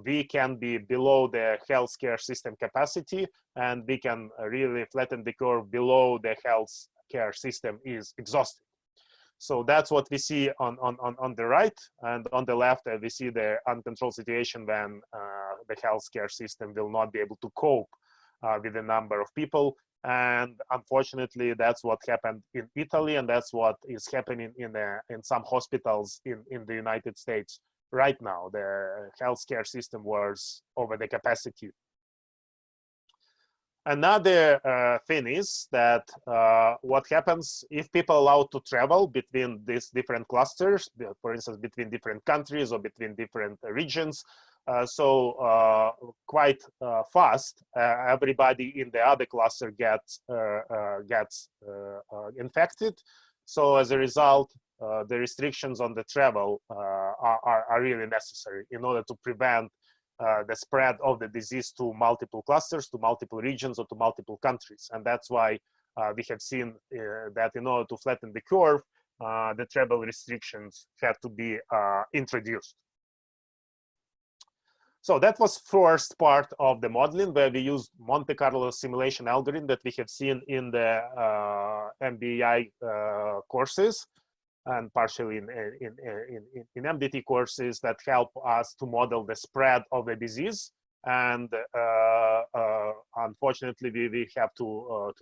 we can be below the healthcare system capacity, and we can really flatten the curve below the healthcare system is exhausted. So that's what we see on the right, and on the left we see the uncontrolled situation when the healthcare system will not be able to cope with the number of people. And unfortunately, that's what happened in Italy, and that's what is happening in some hospitals in the United States right now. The healthcare system was over the capacity. Another thing is that what happens if people are allowed to travel between these different clusters, for instance, between different countries or between different regions. Quite fast, everybody in the other cluster gets infected. So as a result, the restrictions on the travel are really necessary in order to prevent the spread of the disease to multiple clusters, to multiple regions, or to multiple countries. And that's why we have seen that in order to flatten the curve, the travel restrictions have to be introduced. So that was first part of the modeling, where we used Monte Carlo simulation algorithm that we have seen in the MBAI courses, and partially in MDT courses that help us to model the spread of the disease. And unfortunately, we have to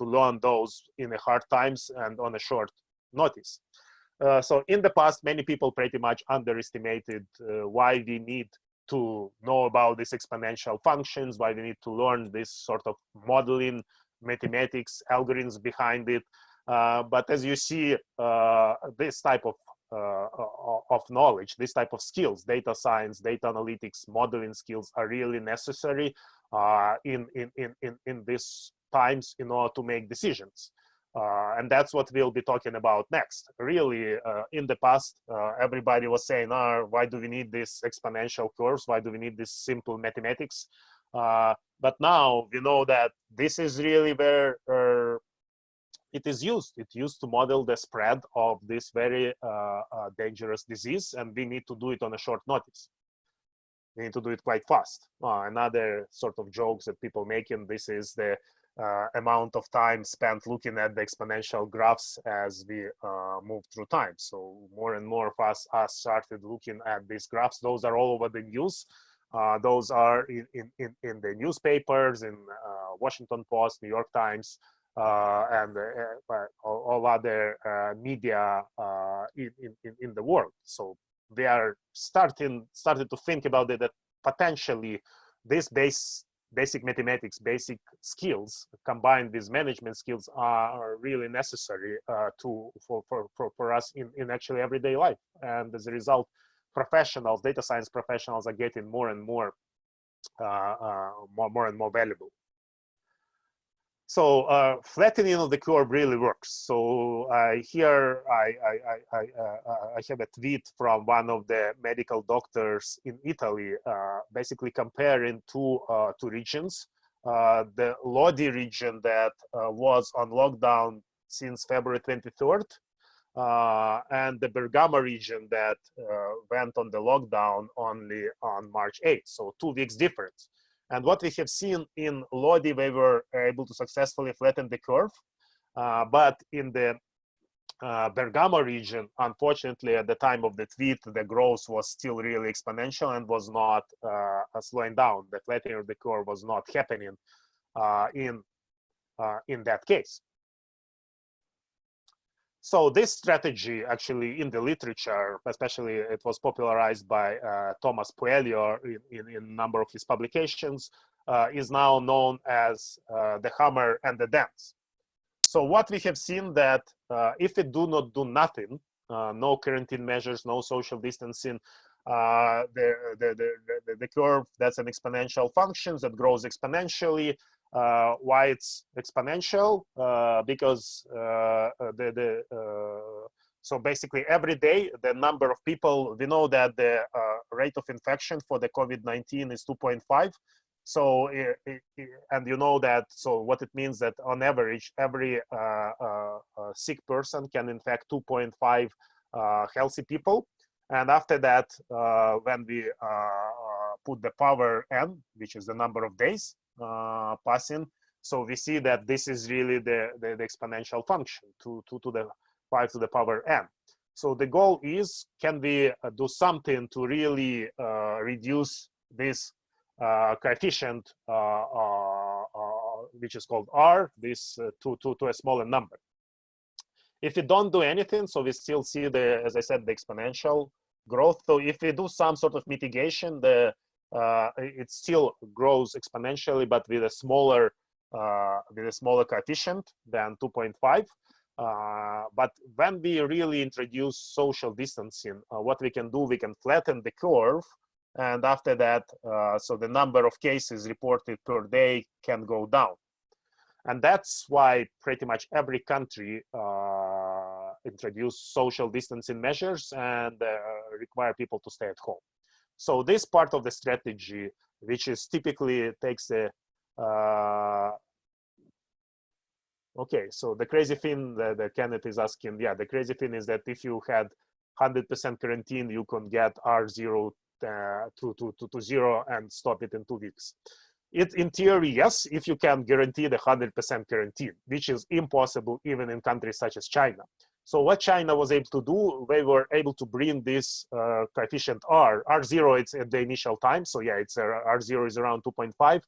learn those in a hard times and on a short notice. So in the past, many people pretty much underestimated why we need to know about these exponential functions, why we need to learn this sort of modeling, mathematics, algorithms behind it. But as you see, this type of knowledge, this type of skills, data science, data analytics, modeling skills are really necessary in these times in order to make decisions. And that's what we'll be talking about next. Really, in the past, everybody was saying, why do we need these exponential curves? Why do we need this simple mathematics? But now we know that this is really where it is used. It's used to model the spread of this very dangerous disease, and we need to do it on a short notice. We need to do it quite fast. Another sort of jokes that people making, this is the amount of time spent looking at the exponential graphs as we move through time. So more and more of us started looking at these graphs. Those are all over the news. Those are in the newspapers, in Washington Post, New York Times, and all other media in the world. So they are started to think about it, that potentially this basic mathematics, basic skills combined with management skills are really necessary for us in actually everyday life. And as a result, professionals, data science professionals, are getting more and more valuable. So flattening of the curve really works. So here I have a tweet from one of the medical doctors in Italy, basically comparing two regions. The Lodi region that was on lockdown since February 23rd, and the Bergamo region that went on the lockdown only on March 8th. So 2 weeks difference. And what we have seen in Lodi, we were able to successfully flatten the curve. But in the Bergamo region, unfortunately, at the time of the tweet, the growth was still really exponential and was not slowing down. The flattening of the curve was not happening in that case. So this strategy, actually, in the literature, especially it was popularized by Thomas Puelio in a number of his publications, is now known as the hammer and the dance. So what we have seen that if we do not do nothing, no quarantine measures, no social distancing, the curve, that's an exponential function that grows exponentially. Why it's exponential? Because so basically every day the number of people, we know that the rate of infection for the COVID-19 is 2.5. So and you know that, so what it means that on average every sick person can infect 2.5 healthy people. And after that, when we put the power n, which is the number of days passing, so we see that this is really the exponential function, 2 to the 5 to the power n. So the goal is, can we do something to really reduce this coefficient, which is called r, this to a smaller number. If we don't do anything, so we still see the, as I said, the exponential growth. So if we do some sort of mitigation, it still grows exponentially, but with a smaller coefficient than 2.5. But when we really introduce social distancing, what we can do, we can flatten the curve, and after that, so the number of cases reported per day can go down. And that's why pretty much every country introduce social distancing measures and require people to stay at home. So this part of the strategy, which is typically takes a, okay, so the crazy thing that Kenneth is asking, yeah, the crazy thing is that if you had 100% quarantine, you can get R0 to 0 and stop it in 2 weeks. In theory, yes, if you can guarantee the 100% quarantine, which is impossible even in countries such as China. So what China was able to do, they were able to bring this coefficient R0, it's at the initial time. So yeah, it's R0 is around 2.5.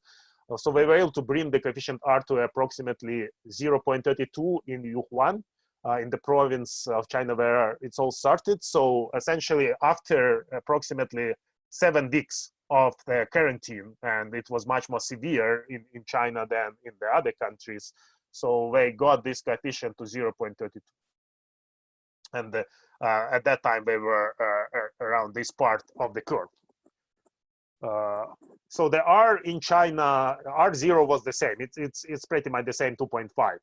So they were able to bring the coefficient R to approximately 0.32 in Yuhuan, in the province of China where it's all started. So essentially after approximately 7 weeks of the quarantine, and it was much more severe in China than in the other countries. So they got this coefficient to 0.32. And at that time, they were around this part of the curve. So the R in China, R0 was the same. It's pretty much the same, 2.5.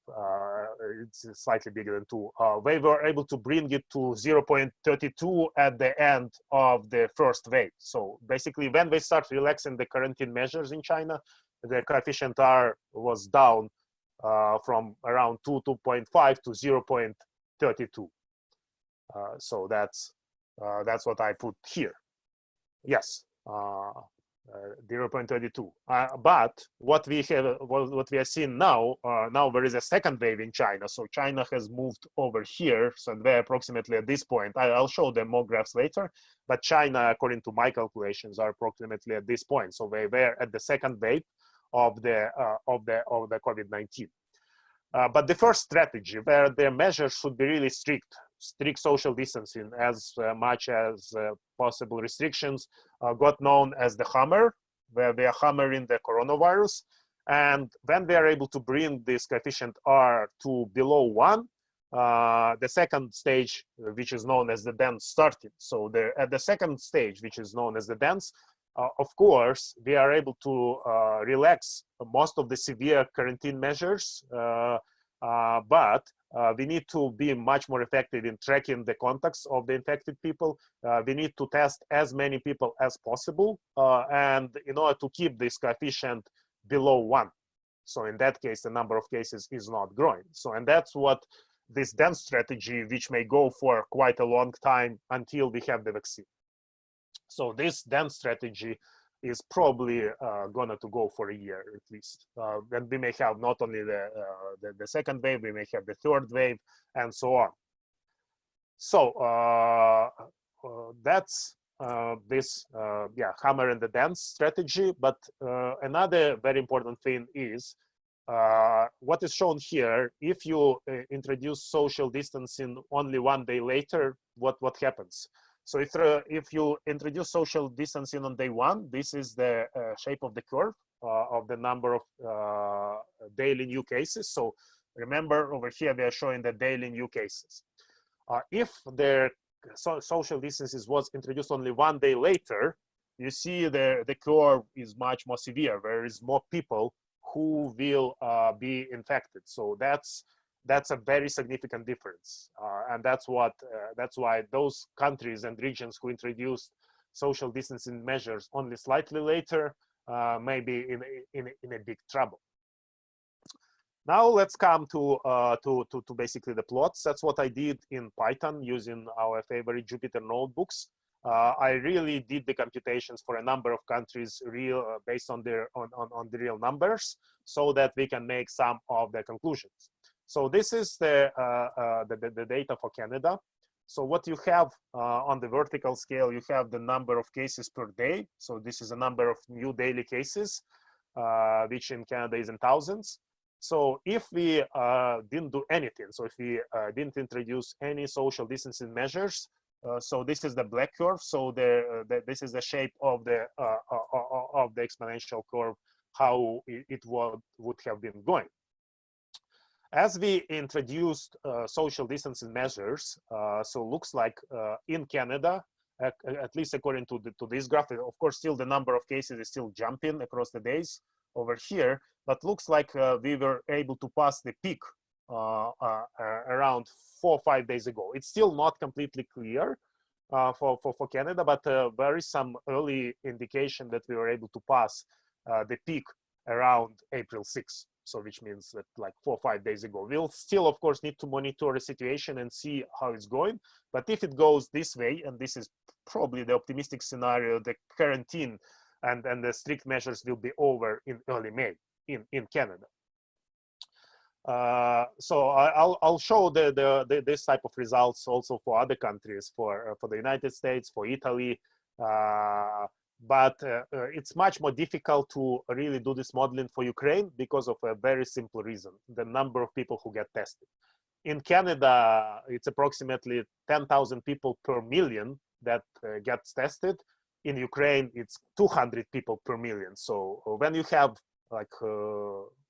It's slightly bigger than 2. They were able to bring it to 0.32 at the end of the first wave. So basically, when they start relaxing the quarantine measures in China, the coefficient R was down from around 2.5 to 0.32. So that's what I put here. Yes. 0.32. But what we are seeing now, now there is a second wave in China. So China has moved over here. So they're approximately at this point. I'll show them more graphs later. But China, according to my calculations, are approximately at this point. So they were at the second wave of the COVID-19. But the first strategy, where the measures should be really strict social distancing, as much as possible restrictions, got known as the hammer, where they are hammering the coronavirus. And when they are able to bring this coefficient R to below 1, the second stage, which is known as the dense, started. So at the second stage, which is known as the dense, of course, we are able to relax most of the severe quarantine measures, but we need to be much more effective in tracking the contacts of the infected people. We need to test as many people as possible, and in order to keep this coefficient below 1. So in that case, the number of cases is not growing. So, and that's what this dense strategy, which may go for quite a long time until we have the vaccine. So this dense strategy is probably gonna to go for a year at least. And we may have not only the second wave, we may have the third wave, and so on. So that's this hammer and the dense strategy. But another very important thing is what is shown here. If you introduce social distancing only 1 day later, what happens? So if you introduce social distancing on day 1, this is the shape of the curve of the number of daily new cases. So remember, over here we are showing the daily new cases. If the social distances was introduced only 1 day later, you see the curve is much more severe. There is more people who will be infected. So that's a very significant difference, and that's why those countries and regions who introduced social distancing measures only slightly later may be in a big trouble. Now let's come to basically the plots. That's what I did in Python using our favorite Jupyter notebooks. I really did the computations for a number of countries based on the real numbers, so that we can make some of the conclusions. So this is the data for Canada. So what you have on the vertical scale, you have the number of cases per day. So this is a number of new daily cases, which in Canada is in thousands. So if we didn't do anything, so if we didn't introduce any social distancing measures, so this is the black curve. So this is the shape of the exponential curve, how it would have been going. As we introduced social distancing measures, so looks like in Canada, at least according to this graph, of course, still the number of cases is still jumping across the days over here, but looks like we were able to pass the peak around 4 or 5 days ago. It's still not completely clear for Canada, but there is some early indication that we were able to pass the peak around April 6th. So which means that like 4 or 5 days ago. We'll still, of course, need to monitor the situation and see how it's going. But if it goes this way, and this is probably the optimistic scenario, the quarantine and the strict measures will be over in early May in Canada. So I'll show this type of results also for other countries, for the United States, for Italy. But it's much more difficult to really do this modeling for Ukraine because of a very simple reason: the number of people who get tested. In Canada, it's approximately 10,000 people per million that gets tested. In Ukraine, it's 200 people per million. So when you have like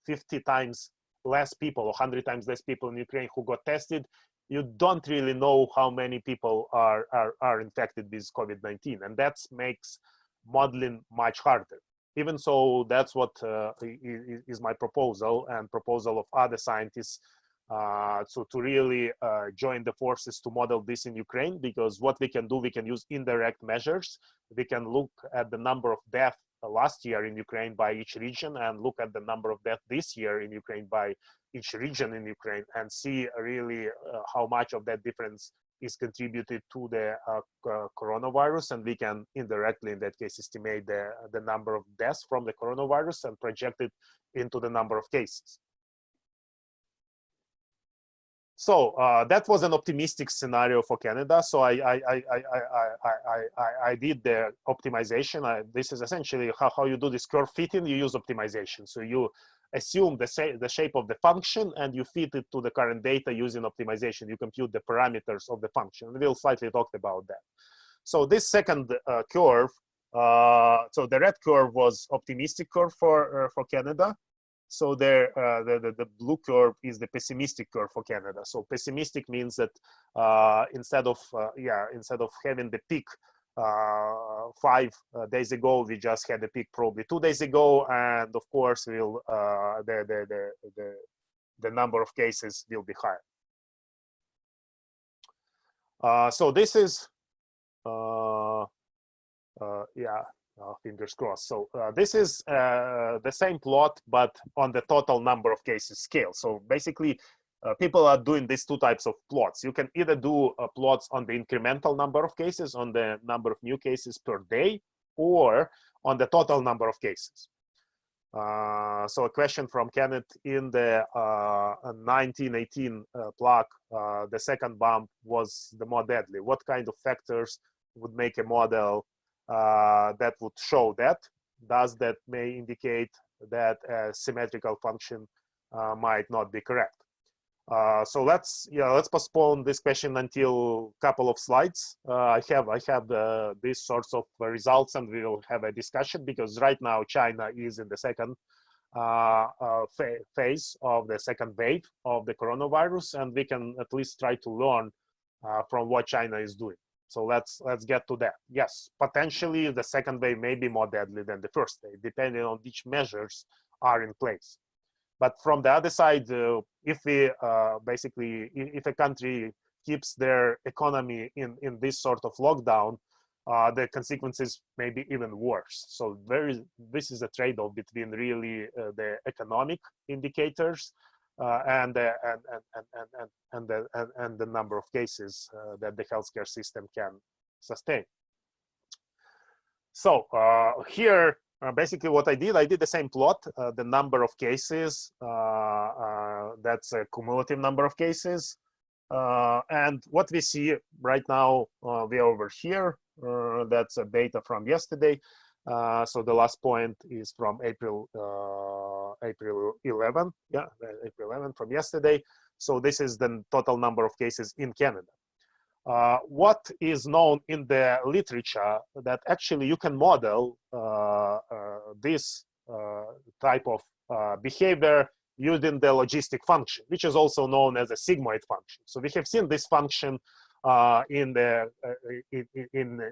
50 times less people, 100 times less people in Ukraine who got tested, you don't really know how many people are infected with COVID-19, and that makes modeling much harder. Even so, that's what is my proposal and proposal of other scientists. So to really join the forces to model this in Ukraine, because what we can do, we can use indirect measures. We can look at the number of deaths last year in Ukraine by each region and look at the number of deaths this year in Ukraine by each region in Ukraine and see really how much of that difference is contributed to the coronavirus, and we can indirectly, in that case, estimate the number of deaths from the coronavirus and project it into the number of cases. So that was an optimistic scenario for Canada. So I did the optimization. This is essentially how you do this curve fitting. You use optimization. So you assume the shape of the function and you fit it to the current data using optimization. You compute the parameters of the function. We'll slightly talk about that. So this second curve, so the red curve was optimistic curve for Canada. So there, the blue curve is the pessimistic curve for Canada. So pessimistic means that instead of having the peak 5 days ago, we just had the peak probably 2 days ago, and of course, will the number of cases will be higher. So this is fingers crossed. So this is the same plot, but on the total number of cases scale. So basically, people are doing these two types of plots. You can either do plots on the incremental number of cases, on the number of new cases per day, or on the total number of cases. So a question from Kenneth: in the 1918 plague, the second bump was the more deadly. What kind of factors would make a model that would show that? Does that may indicate that a symmetrical function might not be correct? So let's postpone this question until a couple of slides. I have these sorts of results, and we will have a discussion, because right now China is in the second phase of the second wave of the coronavirus, and we can at least try to learn from what China is doing. So let's get to that. Yes, potentially the second wave may be more deadly than the first wave, depending on which measures are in place. But from the other side, if we if a country keeps their economy in this sort of lockdown, the consequences may be even worse. So this is a trade-off between really the economic indicators and the number of cases that the healthcare system can sustain. So here, basically what I did the same plot, the number of cases, that's a cumulative number of cases. And what we see right now, we are over here, that's data from yesterday. So the last point is from April 11, yeah, April 11 from yesterday. So this is the total number of cases in Canada. What is known in the literature that actually you can model this type of behavior using the logistic function, which is also known as a sigmoid function. So we have seen this function in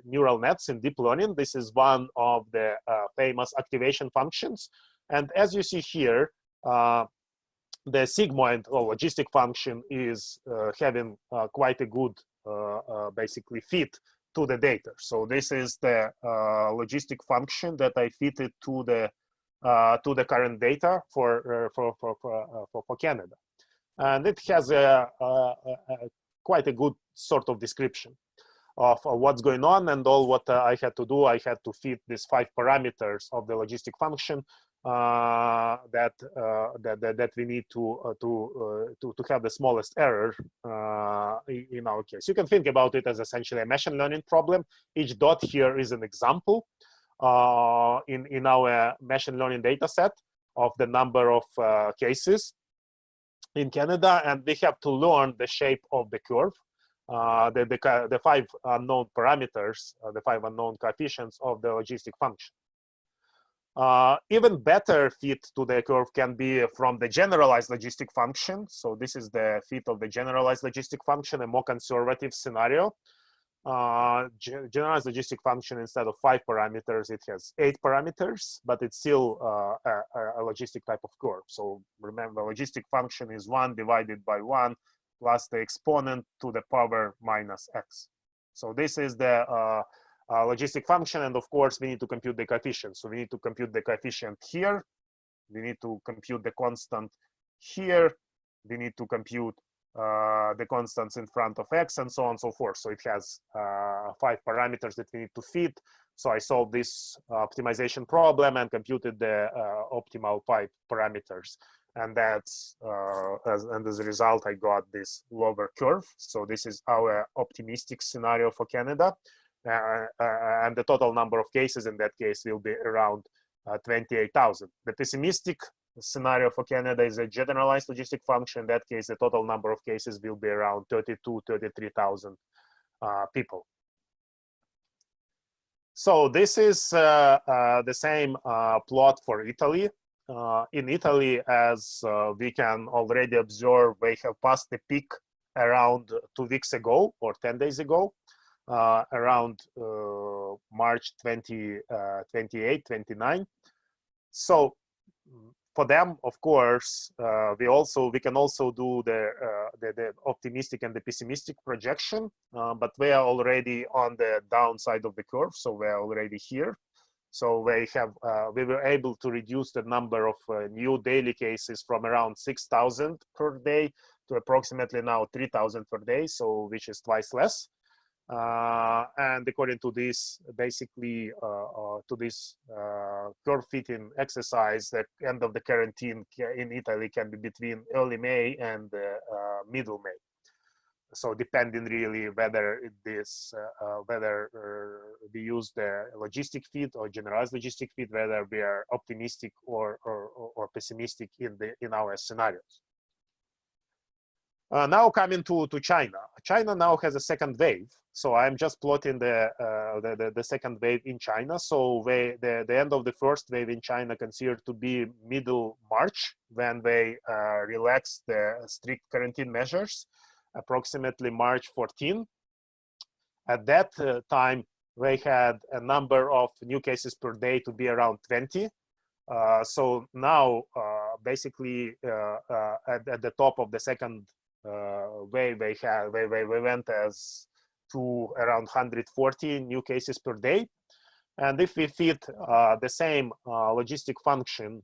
neural nets in deep learning. This is one of the famous activation functions. And as you see here, the sigmoid or logistic function is having quite a good basically fit to the data. So this is the logistic function that I fitted to the current data for Canada, and it has quite a good sort of description of what's going on, and all what I had to do. I had to fit these 5 parameters of the logistic function that we need to have the smallest error in our case. You can think about it as essentially a machine learning problem. Each dot here is an example in our machine learning data set of the number of cases in Canada, and we have to learn the shape of the curve, the 5 unknown parameters, the 5 unknown coefficients of the logistic function. Even better fit to the curve can be from the generalized logistic function. So this is the fit of the generalized logistic function, a more conservative scenario. Generalized logistic function, instead of 5 parameters, it has 8 parameters, but it's still a logistic type of curve. So remember, logistic function is 1 divided by 1 plus the exponent to the power minus x. So this is the logistic function, and of course we need to compute the coefficient. So we need to compute the coefficient here, we need to compute the constant here, we need to compute the constants in front of x, and so on and so forth. So it has 5 parameters that we need to fit. So I solved this optimization problem and computed the optimal 5 parameters, and that's and as a result I got this lower curve. So this is our optimistic scenario for Canada. And the total number of cases in that case will be around 28,000. The pessimistic scenario for Canada is a generalized logistic function. In that case, the total number of cases will be around 33,000 people. So this is the same plot for Italy. In Italy, as we can already observe, we have passed the peak around 2 weeks ago or 10 days ago. Around March 28, 29. So for them, of course, we can also do the optimistic and the pessimistic projection, but we are already on the downside of the curve, so we are already here. So we were able to reduce the number of new daily cases from around 6,000 per day to approximately now 3,000 per day, so which is twice less. And according to this, basically to this curve fitting exercise, the end of the quarantine in Italy can be between early May and middle May. So depending really whether whether we use the logistic fit or generalized logistic fit, whether we are optimistic or pessimistic in our scenarios. Now coming to China. China now has a second wave. So I'm just plotting the second wave in China. So the end of the first wave in China considered to be middle March, when they relaxed the strict quarantine measures, approximately March 14. At that time, they had a number of new cases per day to be around 20. So now, basically, at the top of the second wave, we went as to around 140 new cases per day. And if we fit the same logistic function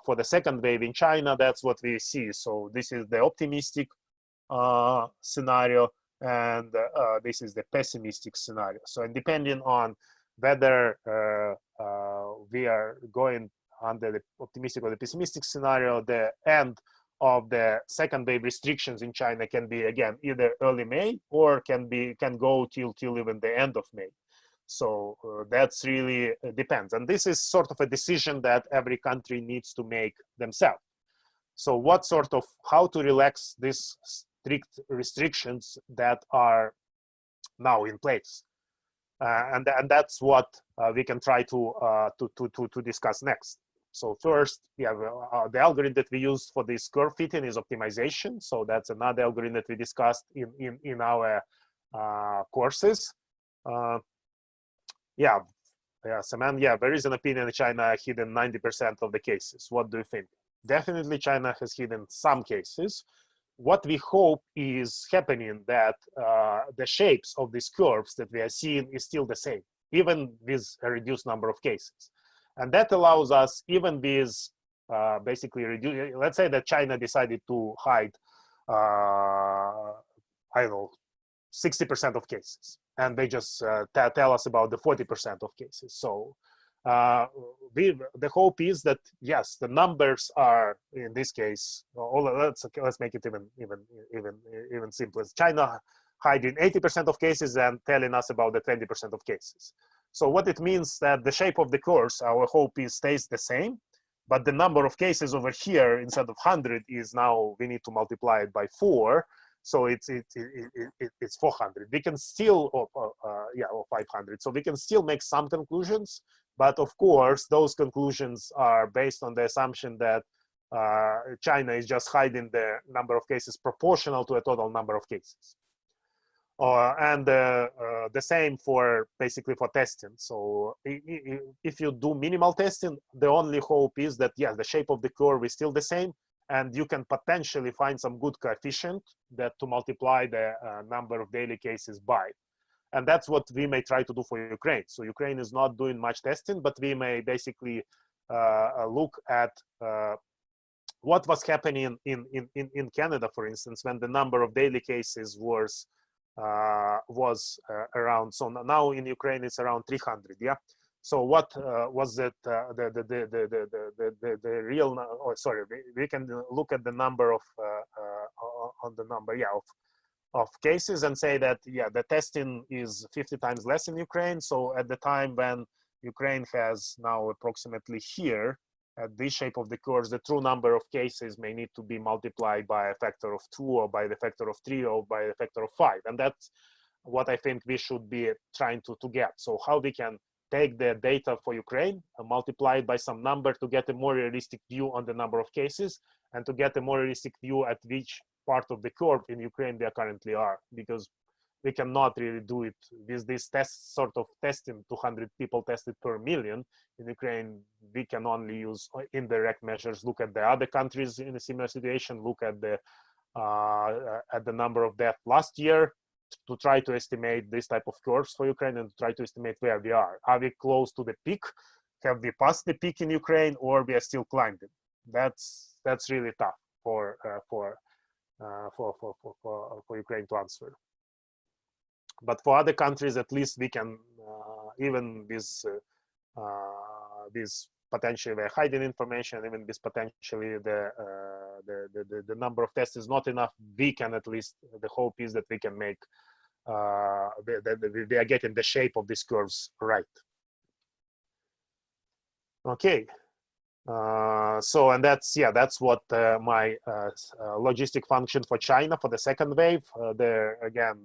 for the second wave in China, that's what we see. So this is the optimistic scenario, and this is the pessimistic scenario. So depending on whether we are going under the optimistic or the pessimistic scenario, the end of the second wave restrictions in China can be, again, either early May or can go till even the end of May. So that's really depends. And this is sort of a decision that every country needs to make themselves. So how to relax these strict restrictions that are now in place. And that's what we can try to discuss next. So first, we have the algorithm that we use for this curve fitting is optimization. So that's another algorithm that we discussed in our courses. Saman, there is an opinion that China hidden 90% of the cases. What do you think? Definitely China has hidden some cases. What we hope is happening that the shapes of these curves that we are seeing is still the same, even with a reduced number of cases. And that allows us, even with basically reduce, let's say that China decided to hide, I don't know, 60% of cases, and they just tell us about the 40% of cases. So the hope is that, yes, the numbers are, in this case, let's make it even simpler. China hiding 80% of cases and telling us about the 20% of cases. So what it means that the shape of the curves, our hope is stays the same, but the number of cases over here, instead of 100, is now we need to multiply it by 4. So it's 400. We can still, or 500. So we can still make some conclusions, But of course, those conclusions are based on the assumption that China is just hiding the number of cases proportional to a total number of cases. And the same for basically for testing. So if you do minimal testing, the only hope is that, yes, the shape of the curve is still the same, and you can potentially find some good coefficient that to multiply the number of daily cases by. And that's what we may try to do for Ukraine. So Ukraine is not doing much testing, but we may basically look at what was happening in Canada, for instance, when the number of daily cases was around. So now in Ukraine it's around 300. Yeah. So what was it? The real? Oh, sorry. We can look at the number of on the number. Yeah. Of cases and say that, yeah, the testing is 50 times less in Ukraine. So at the time when Ukraine has now approximately here at this shape of the curve, the true number of cases may need to be multiplied by a factor of 2 or by the factor of 3 or by a factor of 5. And that's what I think we should be trying to get. So how we can take the data for Ukraine and multiply it by some number to get a more realistic view on the number of cases and to get a more realistic view at which part of the curve in Ukraine they currently are, because we cannot really do it with this sort of testing, 200 people tested per million. In Ukraine, we can only use indirect measures, look at the other countries in a similar situation, look at the number of deaths last year to try to estimate this type of curves for Ukraine and try to estimate where we are. Are we close to the peak? Have we passed the peak in Ukraine, or we are still climbing? That's really tough for Ukraine to answer. But for other countries, at least we can, even with potentially the hiding information, even with potentially the number of tests is not enough, we can at least, the hope is that we can make, we are getting the shape of these curves right. Okay. So, and that's what my logistic function for China for the second wave. There again,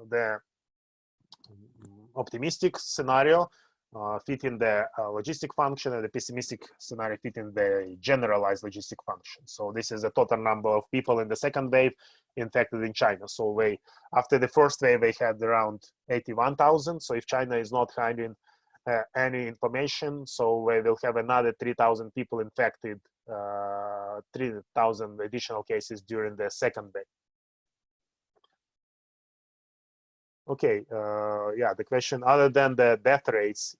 the optimistic scenario fitting the logistic function, and the pessimistic scenario fitting the generalized logistic function. So this is the total number of people in the second wave infected in China. So after the first wave, they had around 81,000. So if China is not hiding any information, so we will have another 3,000 people infected, 3,000 additional cases during the second wave. Okay, yeah, the question, other than the death rates,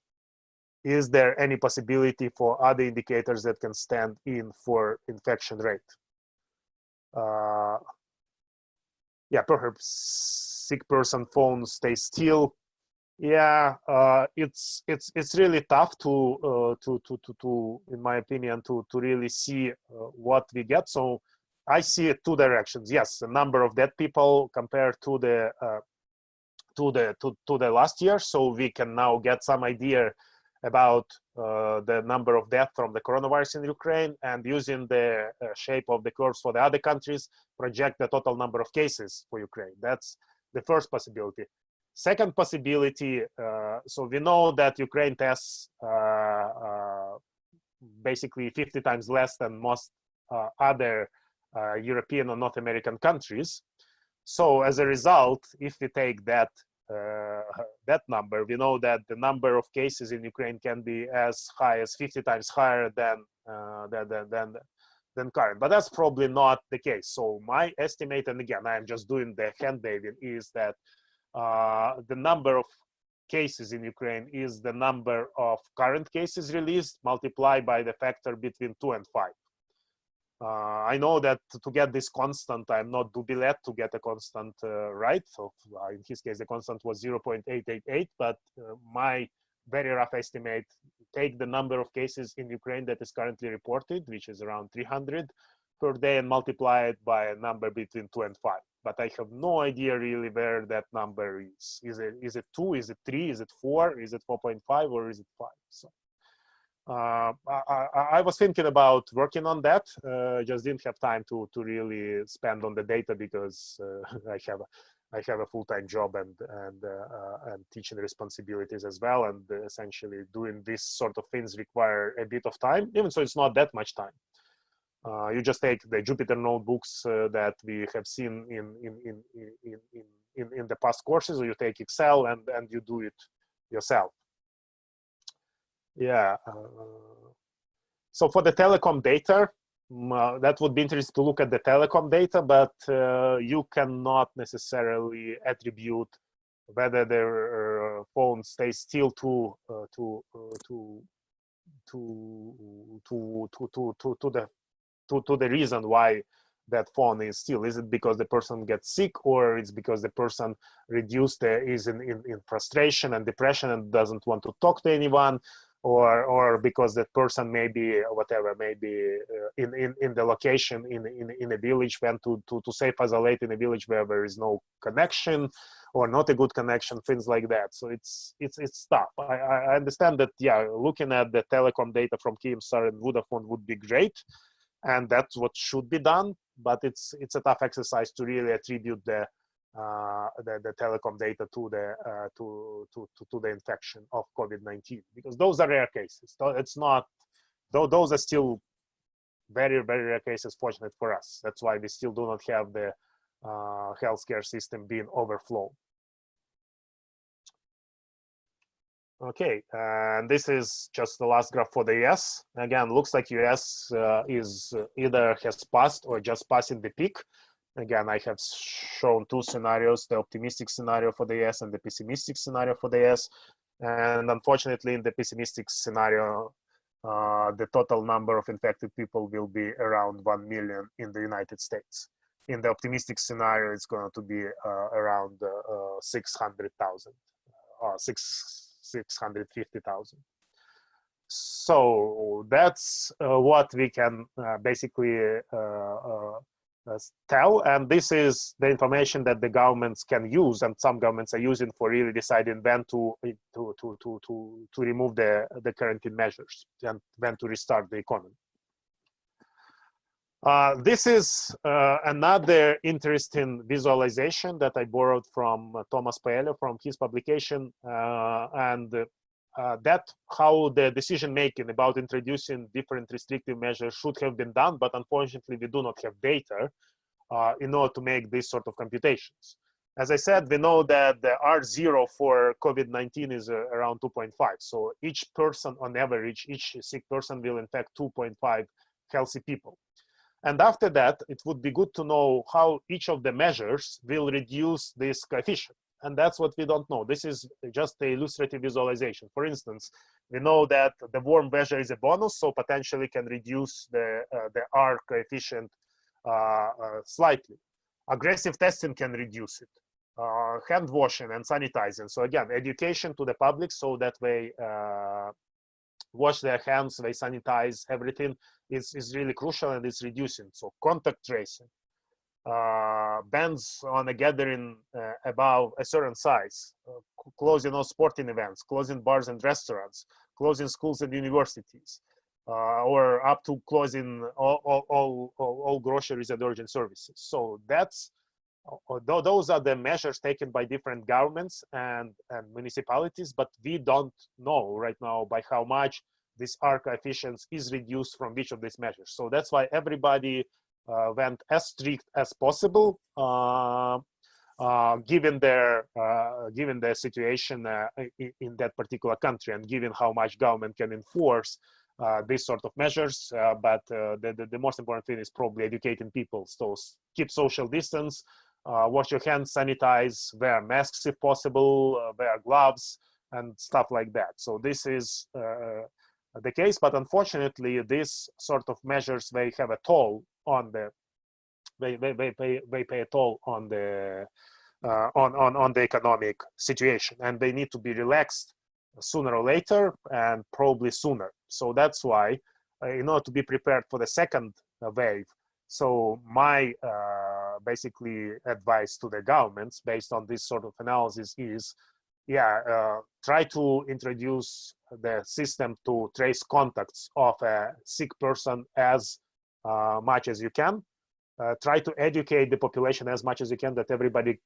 is there any possibility for other indicators that can stand in for infection rate? Yeah, perhaps sick person phone stays still. Yeah, it's really tough to in my opinion, to really see what we get. So I see it two directions. Yes, the number of dead people compared to the last year, so we can now get some idea about the number of deaths from the coronavirus in Ukraine, and using the shape of the curves for the other countries, project the total number of cases for Ukraine. That's the first possibility. Second possibility, so we know that Ukraine tests basically 50 times less than most other European or North American countries. So as a result, if we take that number, we know that the number of cases in Ukraine can be as high as 50 times higher than current, but that's probably not the case. So my estimate, and again, I'm just doing the hand waving, is that the number of cases in Ukraine is the number of current cases released multiplied by the factor between 2 and 5. I know that to get this constant, I'm not Dubilet to get a constant right. So in his case, the constant was 0.888, but my very rough estimate, take the number of cases in Ukraine that is currently reported, which is around 300 per day, and multiply it by a number between 2 and 5. But I have no idea really where that number is. Is it 2? Is it 3? Is it 4? Is it 4.5? Or is it 5? So I was thinking about working on that. Just didn't have time to really spend on the data, because I have I have a full-time job and teaching responsibilities as well, and essentially doing this sort of things require a bit of time, even so it's not that much time. You just take the Jupyter notebooks that we have seen in the past courses, or you take Excel and you do it yourself. Yeah. So for the telecom data, that would be interesting to look at the telecom data, but you cannot necessarily attribute whether their phone stays still to the reason why that phone is still. Is it because the person gets sick, or it's because the person is in frustration and depression and doesn't want to talk to anyone, or because that person maybe in the location in a village went to safe isolate in a village where there is no connection or not a good connection, things like that. So it's tough. I understand that, yeah, looking at the telecom data from Kyivstar and Vodafone would be great, and that's what should be done, but it's a tough exercise to really attribute the telecom data to the infection of COVID-19, because those are rare cases. It's not, those are still very, very rare cases, fortunate for us. That's why we still do not have the healthcare system being overflow. Okay, and this is just the last graph for the US. Again, looks like US is either has passed or just passing the peak. Again, I have shown two scenarios, the optimistic scenario for the US and the pessimistic scenario for the US. And unfortunately, in the pessimistic scenario, the total number of infected people will be around 1 million in the United States. In the optimistic scenario, it's going to be around 600,000, 650,000. So that's what we can basically tell, and this is the information that the governments can use, and some governments are using for really deciding when to remove the quarantine measures and when to restart the economy. This is another interesting visualization that I borrowed from Thomas Paella from his publication, and that how the decision making about introducing different restrictive measures should have been done, but unfortunately we do not have data in order to make these sort of computations. As I said, we know that the R0 for COVID-19 is around 2.5. So each person on average, each sick person will infect 2.5 healthy people. And after that, it would be good to know how each of the measures will reduce this coefficient. And that's what we don't know. This is just the illustrative visualization. For instance, we know that the warm measure is a bonus, so potentially can reduce the R coefficient slightly. Aggressive testing can reduce it. Hand washing and sanitizing. So again, education to the public, so that they wash their hands, they sanitize, everything is really crucial, and it's reducing. So contact tracing. Bans on a gathering above a certain size, closing all sporting events, closing bars and restaurants, closing schools and universities, or up to closing all groceries and urgent services. So that's those are the measures taken by different governments and municipalities, but we don't know right now by how much this R coefficient is reduced from each of these measures. So that's why everybody went as strict as possible, given the situation in that particular country, and given how much government can enforce these sort of measures. But the most important thing is probably educating people. So keep social distance, wash your hands, sanitize, wear masks if possible, wear gloves, and stuff like that. So this is the case, but unfortunately, these sort of measures, they have a toll on the they pay a toll on the economic situation, and they need to be relaxed sooner or later, and probably sooner. So that's why, in order to be prepared for the second wave, so my basically advice to the governments based on this sort of analysis is, try to introduce the system to trace contacts of a sick person as much as you can. Try to educate the population as much as you can, that everybody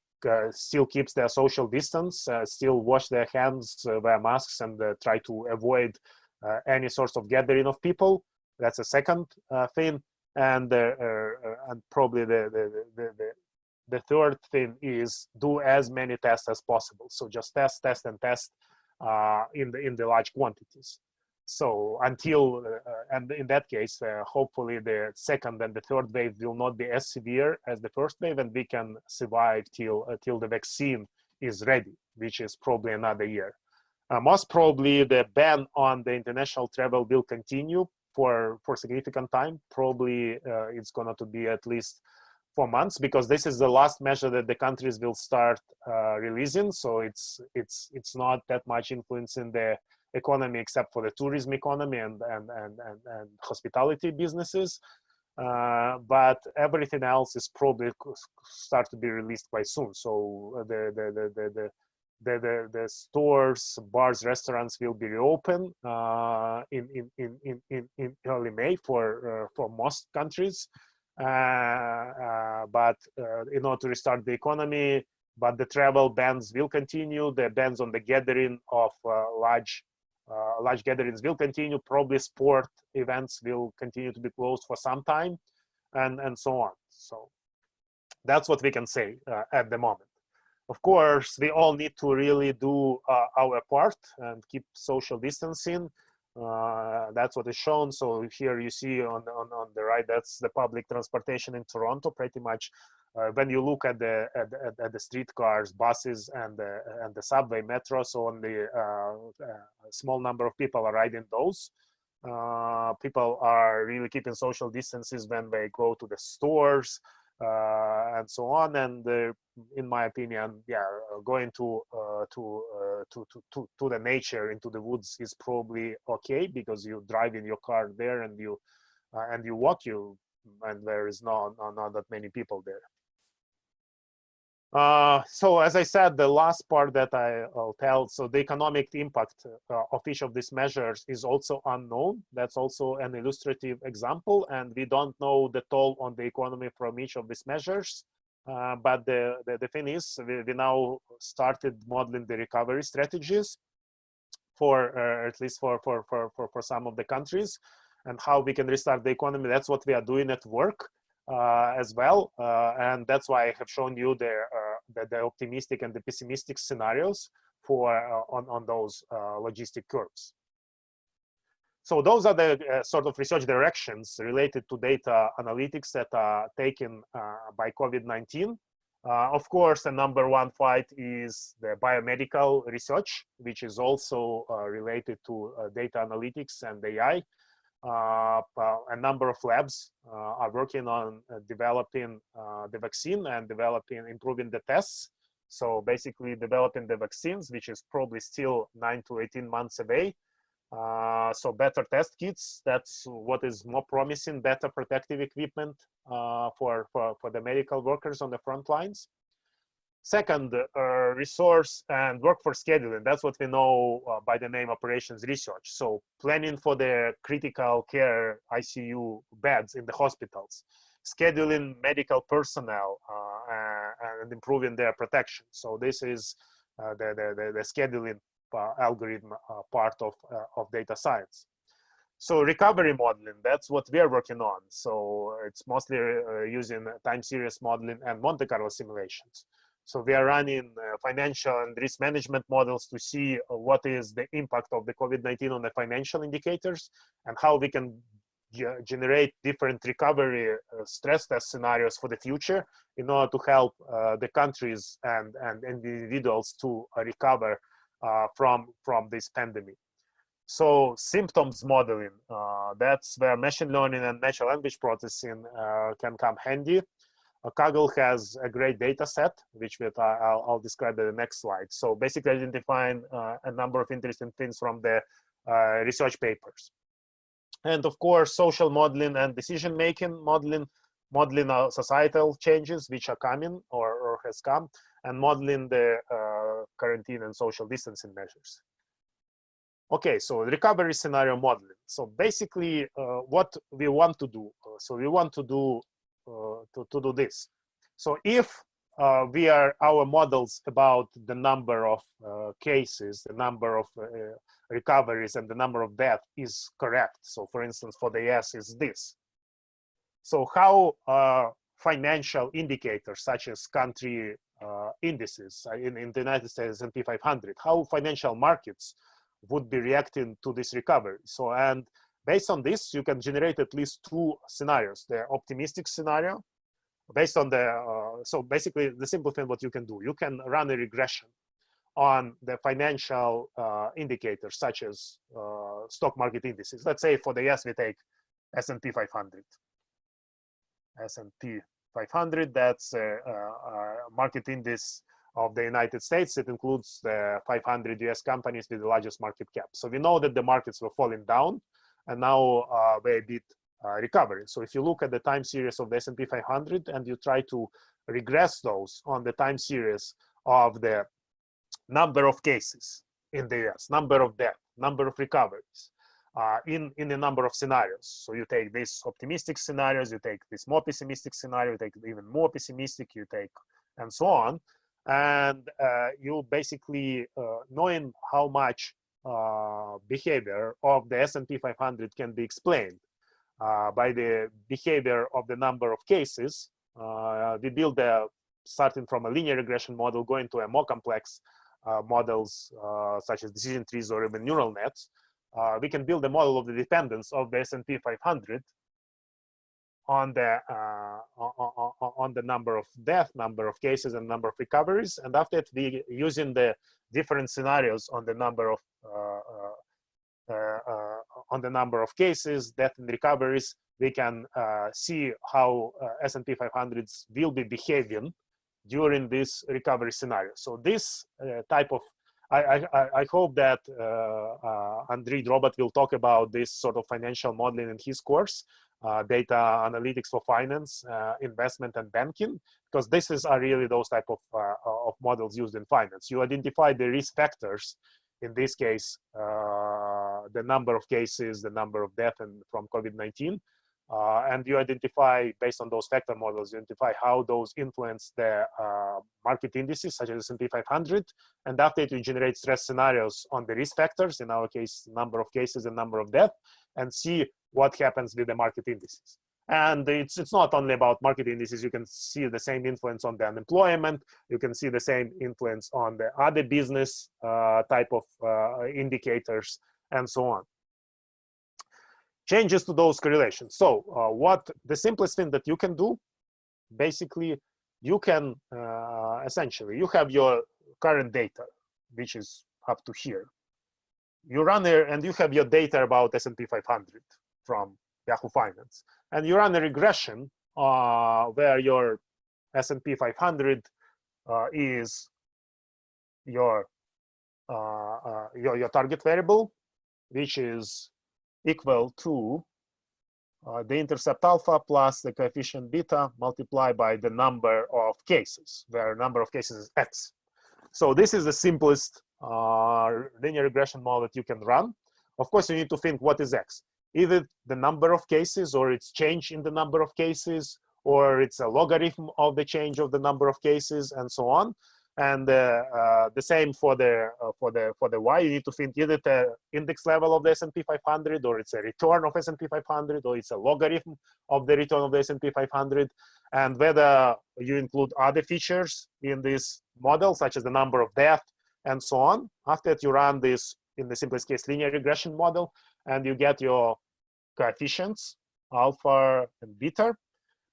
still keeps their social distance, still wash their hands, wear masks, and try to avoid any sort of gathering of people. That's a second thing, and probably the third thing is do as many tests as possible. So just test in the large quantities. So until and in that case, hopefully the second and the third wave will not be as severe as the first wave, and we can survive till the vaccine is ready, which is probably another year. Most probably the ban on the international travel will continue for significant time. Probably it's going to be at least 4 months, because this is the last measure that the countries will start releasing. So it's not that much influencing the economy except for the tourism economy and hospitality businesses. But everything else is probably start to be released quite soon. So the stores, bars, restaurants will be reopened in early May for most countries. But in order to restart the economy, but the travel bans will continue. The bans on the gathering of large gatherings will continue. Probably sport events will continue to be closed for some time, and so on. So that's what we can say at the moment. Of course, we all need to really do our part and keep social distancing. That's what is shown. So here you see on the right, that's the public transportation in Toronto. Pretty much, when you look at the streetcars, buses, and the subway, metro, so only a small number of people are riding those. People are really keeping social distances when they go to the stores and so on. And in my opinion, yeah, going to the nature, into the woods, is probably okay, because you drive in your car there and you walk, and there is not that many people there. So as I said, the last part that I'll tell, so the economic impact of each of these measures is also unknown. That's also an illustrative example, and we don't know the toll on the economy from each of these measures. But the thing is, we now started modeling the recovery strategies for at least for some of the countries, and how we can restart the economy. That's what we are doing at work as well, and that's why I have shown you the optimistic and the pessimistic scenarios for on those logistic curves. So those are the sort of research directions related to data analytics that are taken by COVID-19. Of course, the number one fight is the biomedical research, which is also related to data analytics and AI. A number of labs are working on developing the vaccine and improving the tests. So basically developing the vaccines, which is probably still 9 to 18 months away. So better test kits, that's what is more promising, better protective equipment for the medical workers on the front lines. Second, resource and workforce scheduling. That's what we know by the name operations research. So planning for the critical care ICU beds in the hospitals, scheduling medical personnel and improving their protection. So this is the scheduling algorithm part of data science. So recovery modeling, that's what we are working on. So it's mostly using time series modeling and Monte Carlo simulations. So we are running financial and risk management models to see what is the impact of the COVID-19 on the financial indicators, and how we can generate different recovery stress test scenarios for the future in order to help the countries and individuals to recover from this pandemic. So symptoms modeling, that's where machine learning and natural language processing can come handy. Kaggle has a great data set, which I'll describe in the next slide. So basically identifying a number of interesting things from the research papers. And of course, social modeling and decision-making modeling societal changes which are coming or has come, and modeling the quarantine and social distancing measures. Okay, so recovery scenario modeling. So basically what we want to do, so we want to do to do this. So if our models about the number of cases, the number of recoveries, and the number of deaths is correct. So for instance, for the US is this. So how financial indicators such as country indices in the United States, S&P 500, how financial markets would be reacting to this recovery. So, and based on this, you can generate at least two scenarios. The optimistic scenario, based on the, so basically the simple thing what you can do, you can run a regression on the financial indicators such as stock market indices. Let's say for the US, we take S&P 500. S&P 500, that's a market index of the United States. It includes the 500 US companies with the largest market cap. So we know that the markets were falling down and now we're a bit recovering. So if you look at the time series of the S&P 500 and you try to regress those on the time series of the number of cases in the US, number of deaths, number of recoveries, in a number of scenarios. So you take this optimistic scenarios, you take this more pessimistic scenario, you take even more pessimistic, you take, and so on. And you basically, knowing how much behavior of the S&P 500 can be explained by the behavior of the number of cases, we build starting from a linear regression model, going to a more complex models such as decision trees or even neural nets. We can build a model of the dependence of the S&P 500 on the number of deaths, number of cases, and number of recoveries. And after that, we using the different scenarios on the number of cases, death and recoveries, we can see how S&P 500s will be behaving during this recovery scenario. So this type of I hope that Andriy Drobat will talk about this sort of financial modeling in his course, data analytics for finance, investment, and banking, because this are really those type of models used in finance. You identify the risk factors, in this case, the number of cases, the number of deaths from COVID-19, and you identify, based on those factor models, you identify how those influence the market indices, such as S&P 500, and after it, you generate stress scenarios on the risk factors, in our case, number of cases and number of deaths, and see what happens with the market indices. And it's not only about market indices, you can see the same influence on the unemployment, you can see the same influence on the other business type of indicators, and so on. Changes to those correlations. So what the simplest thing that you can do, basically, you can essentially, you have your current data, which is up to here. You run there and you have your data about S&P 500 from Yahoo Finance. And you run a regression where your S&P 500 is your target variable, which is equal to the intercept alpha plus the coefficient beta multiplied by the number of cases, where number of cases is x. So this is the simplest linear regression model that you can run. Of course, you need to think what is x. Either the number of cases, or it's change in the number of cases, or it's a logarithm of the change of the number of cases, and so on. And the same for the y. You need to think either the index level of the S&P 500, or it's a return of S&P 500, or it's a logarithm of the return of the S&P 500, and whether you include other features in this model, such as the number of deaths and so on. After that, you run this, in the simplest case, linear regression model, and you get your coefficients, alpha and beta.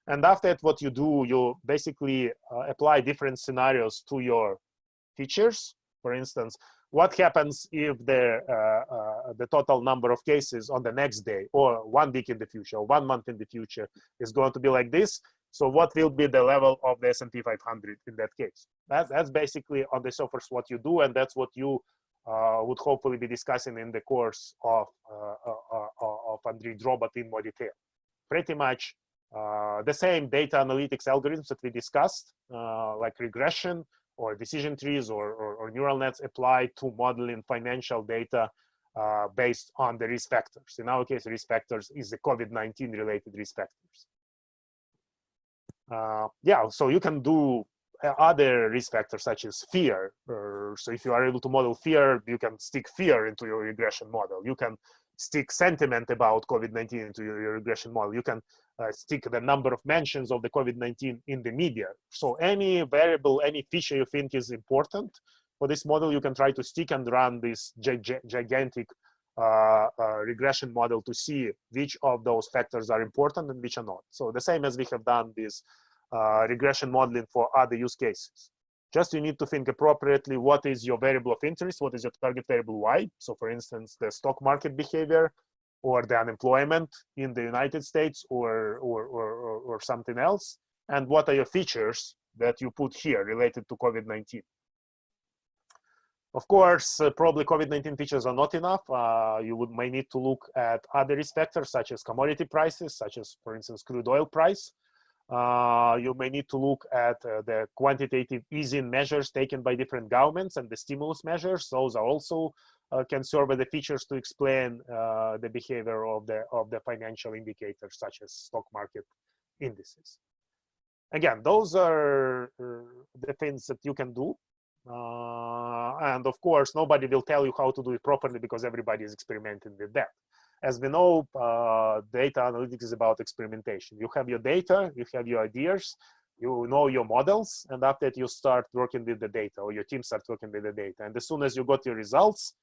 And after that, what you do, you basically apply different scenarios to your features. For instance, what happens if the total number of cases on the next day, or 1 week in the future, or 1 month in the future, is going to be like this? So what will be the level of the S&P 500 in that case? That's basically on the surface what you do, and that's what you would hopefully be discussing in the course of Andriy Drobat in more detail. Pretty much the same data analytics algorithms that we discussed, like regression or decision trees or neural nets, apply to modeling financial data based on the risk factors. In our case, risk factors is the COVID-19 related risk factors. Yeah, so you can do other risk factors such as fear. So if you are able to model fear, you can stick fear into your regression model. You can stick sentiment about COVID-19 into your regression model. You can stick the number of mentions of the COVID-19 in the media. So any variable, any feature you think is important for this model, you can try to stick and run this gigantic regression model to see which of those factors are important and which are not. So the same as we have done this regression modeling for other use cases. Just you need to think appropriately what is your variable of interest, what is your target variable Y. So for instance, the stock market behavior or the unemployment in the United States or something else. And what are your features that you put here related to COVID-19? Of course, probably COVID-19 features are not enough. You may need to look at other risk factors such as commodity prices, such as, for instance, crude oil price. You may need to look at the quantitative easing measures taken by different governments and the stimulus measures. Those are also can serve as the features to explain the behavior of the financial indicators such as stock market indices. Again, those are the things that you can do. And of course, nobody will tell you how to do it properly because everybody is experimenting with that. As we know, data analytics is about experimentation. You have your data, you have your ideas, you know your models, and after that you start working with the data, or your team starts working with the data. And as soon as you got your results,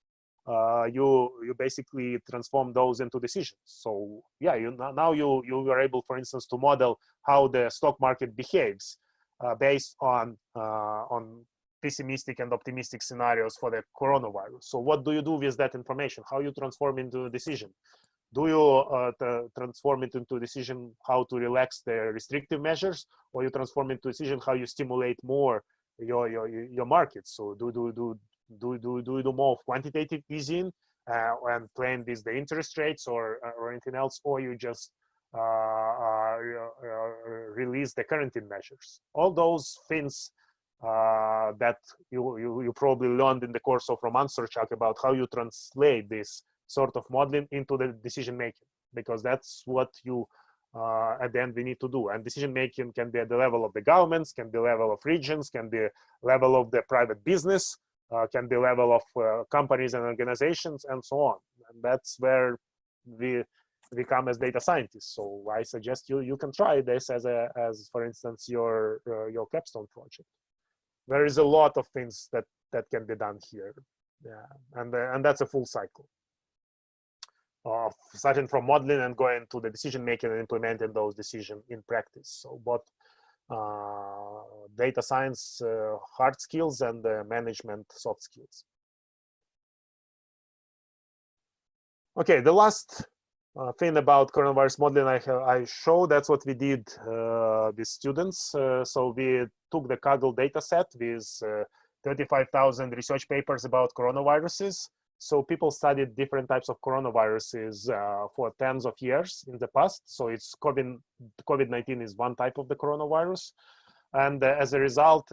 you basically transform those into decisions. So yeah, now you are able, for instance, to model how the stock market behaves based on pessimistic and optimistic scenarios for the coronavirus. So what do you do with that information? How you transform into a decision? Do you transform it into a decision how to relax the restrictive measures, or you transform it into a decision how you stimulate more your markets? So do you do more of quantitative easing and playing with the interest rates or anything else, or you just release the quarantine measures? All those things that you probably learned in the course of Roman Sorchak about how you translate this sort of modeling into the decision making, because that's what you at the end we need to do. And decision making can be at the level of the governments, can be level of regions, can be level of the private business, can be level of companies and organizations, and so on. And that's where we come as data scientists. So I suggest you can try this as for instance your capstone project. There is a lot of things that can be done here, yeah, and that's a full cycle of starting from modeling and going to the decision making and implementing those decisions in practice. So both data science hard skills and management soft skills. Okay, the last thing about coronavirus modeling I show, that's what we did with students. So we took the Kaggle data set with 35,000 research papers about coronaviruses. So people studied different types of coronaviruses for tens of years in the past. So it's COVID-19 is one type of the coronavirus. And as a result,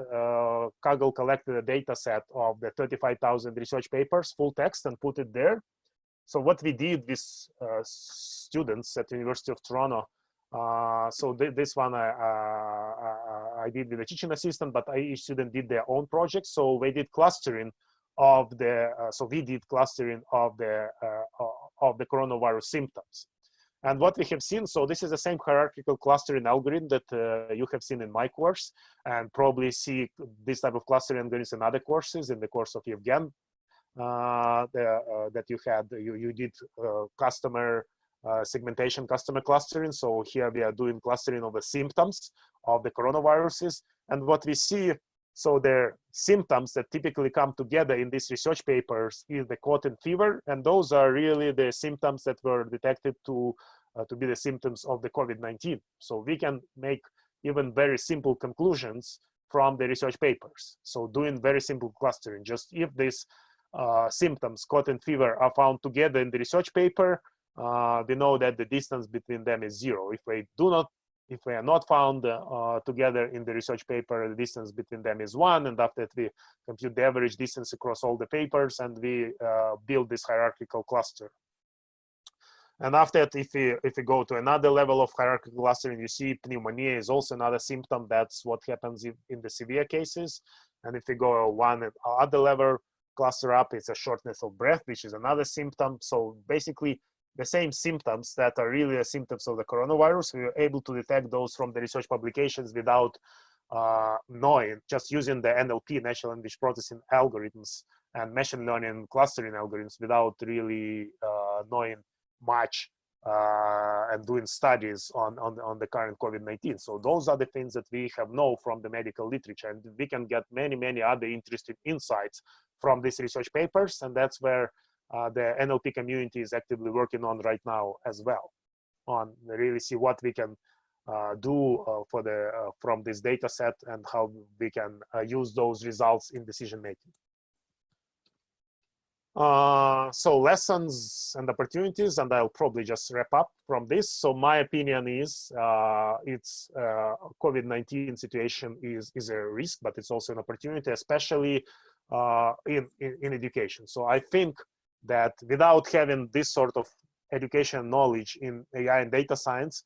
Kaggle collected a data set of the 35,000 research papers, full text, and put it there. So what we did with students at the University of Toronto, so this one I did with a teaching assistant, but each student did their own project. So we did clustering of the, of the coronavirus symptoms. And what we have seen, so this is the same hierarchical clustering algorithm that you have seen in my course, and probably see this type of clustering algorithms in other courses, in the course of Evgen. That you did customer segmentation, customer clustering. So here we are doing clustering of the symptoms of the coronaviruses. And what we see, so the symptoms that typically come together in these research papers is the cold and fever. And those are really the symptoms that were detected to be the symptoms of the COVID-19. So we can make even very simple conclusions from the research papers. So doing very simple clustering, just if this symptoms, cold and fever, are found together in the research paper, we know that the distance between them is 0. If they are not found together in the research paper, the distance between them is 1, and after that we compute the average distance across all the papers, and we build this hierarchical cluster. And after that, if we go to another level of hierarchical clustering, you see pneumonia is also another symptom. That's what happens in the severe cases. And if we go one other level cluster up, it's a shortness of breath, which is another symptom. So basically the same symptoms that are really the symptoms of the coronavirus, we were able to detect those from the research publications without knowing, just using the NLP, natural language processing algorithms, and machine learning clustering algorithms without really knowing much and doing studies on the current COVID-19. So those are the things that we have known from the medical literature, and we can get many other interesting insights from these research papers, and that's where the NLP community is actively working on right now as well, on really see what we can do from this data set and how we can use those results in decision making. So lessons and opportunities, and I'll probably just wrap up from this. So my opinion is it's COVID-19 situation is a risk, but it's also an opportunity, especially in education. So I think that without having this sort of education knowledge in AI and data science,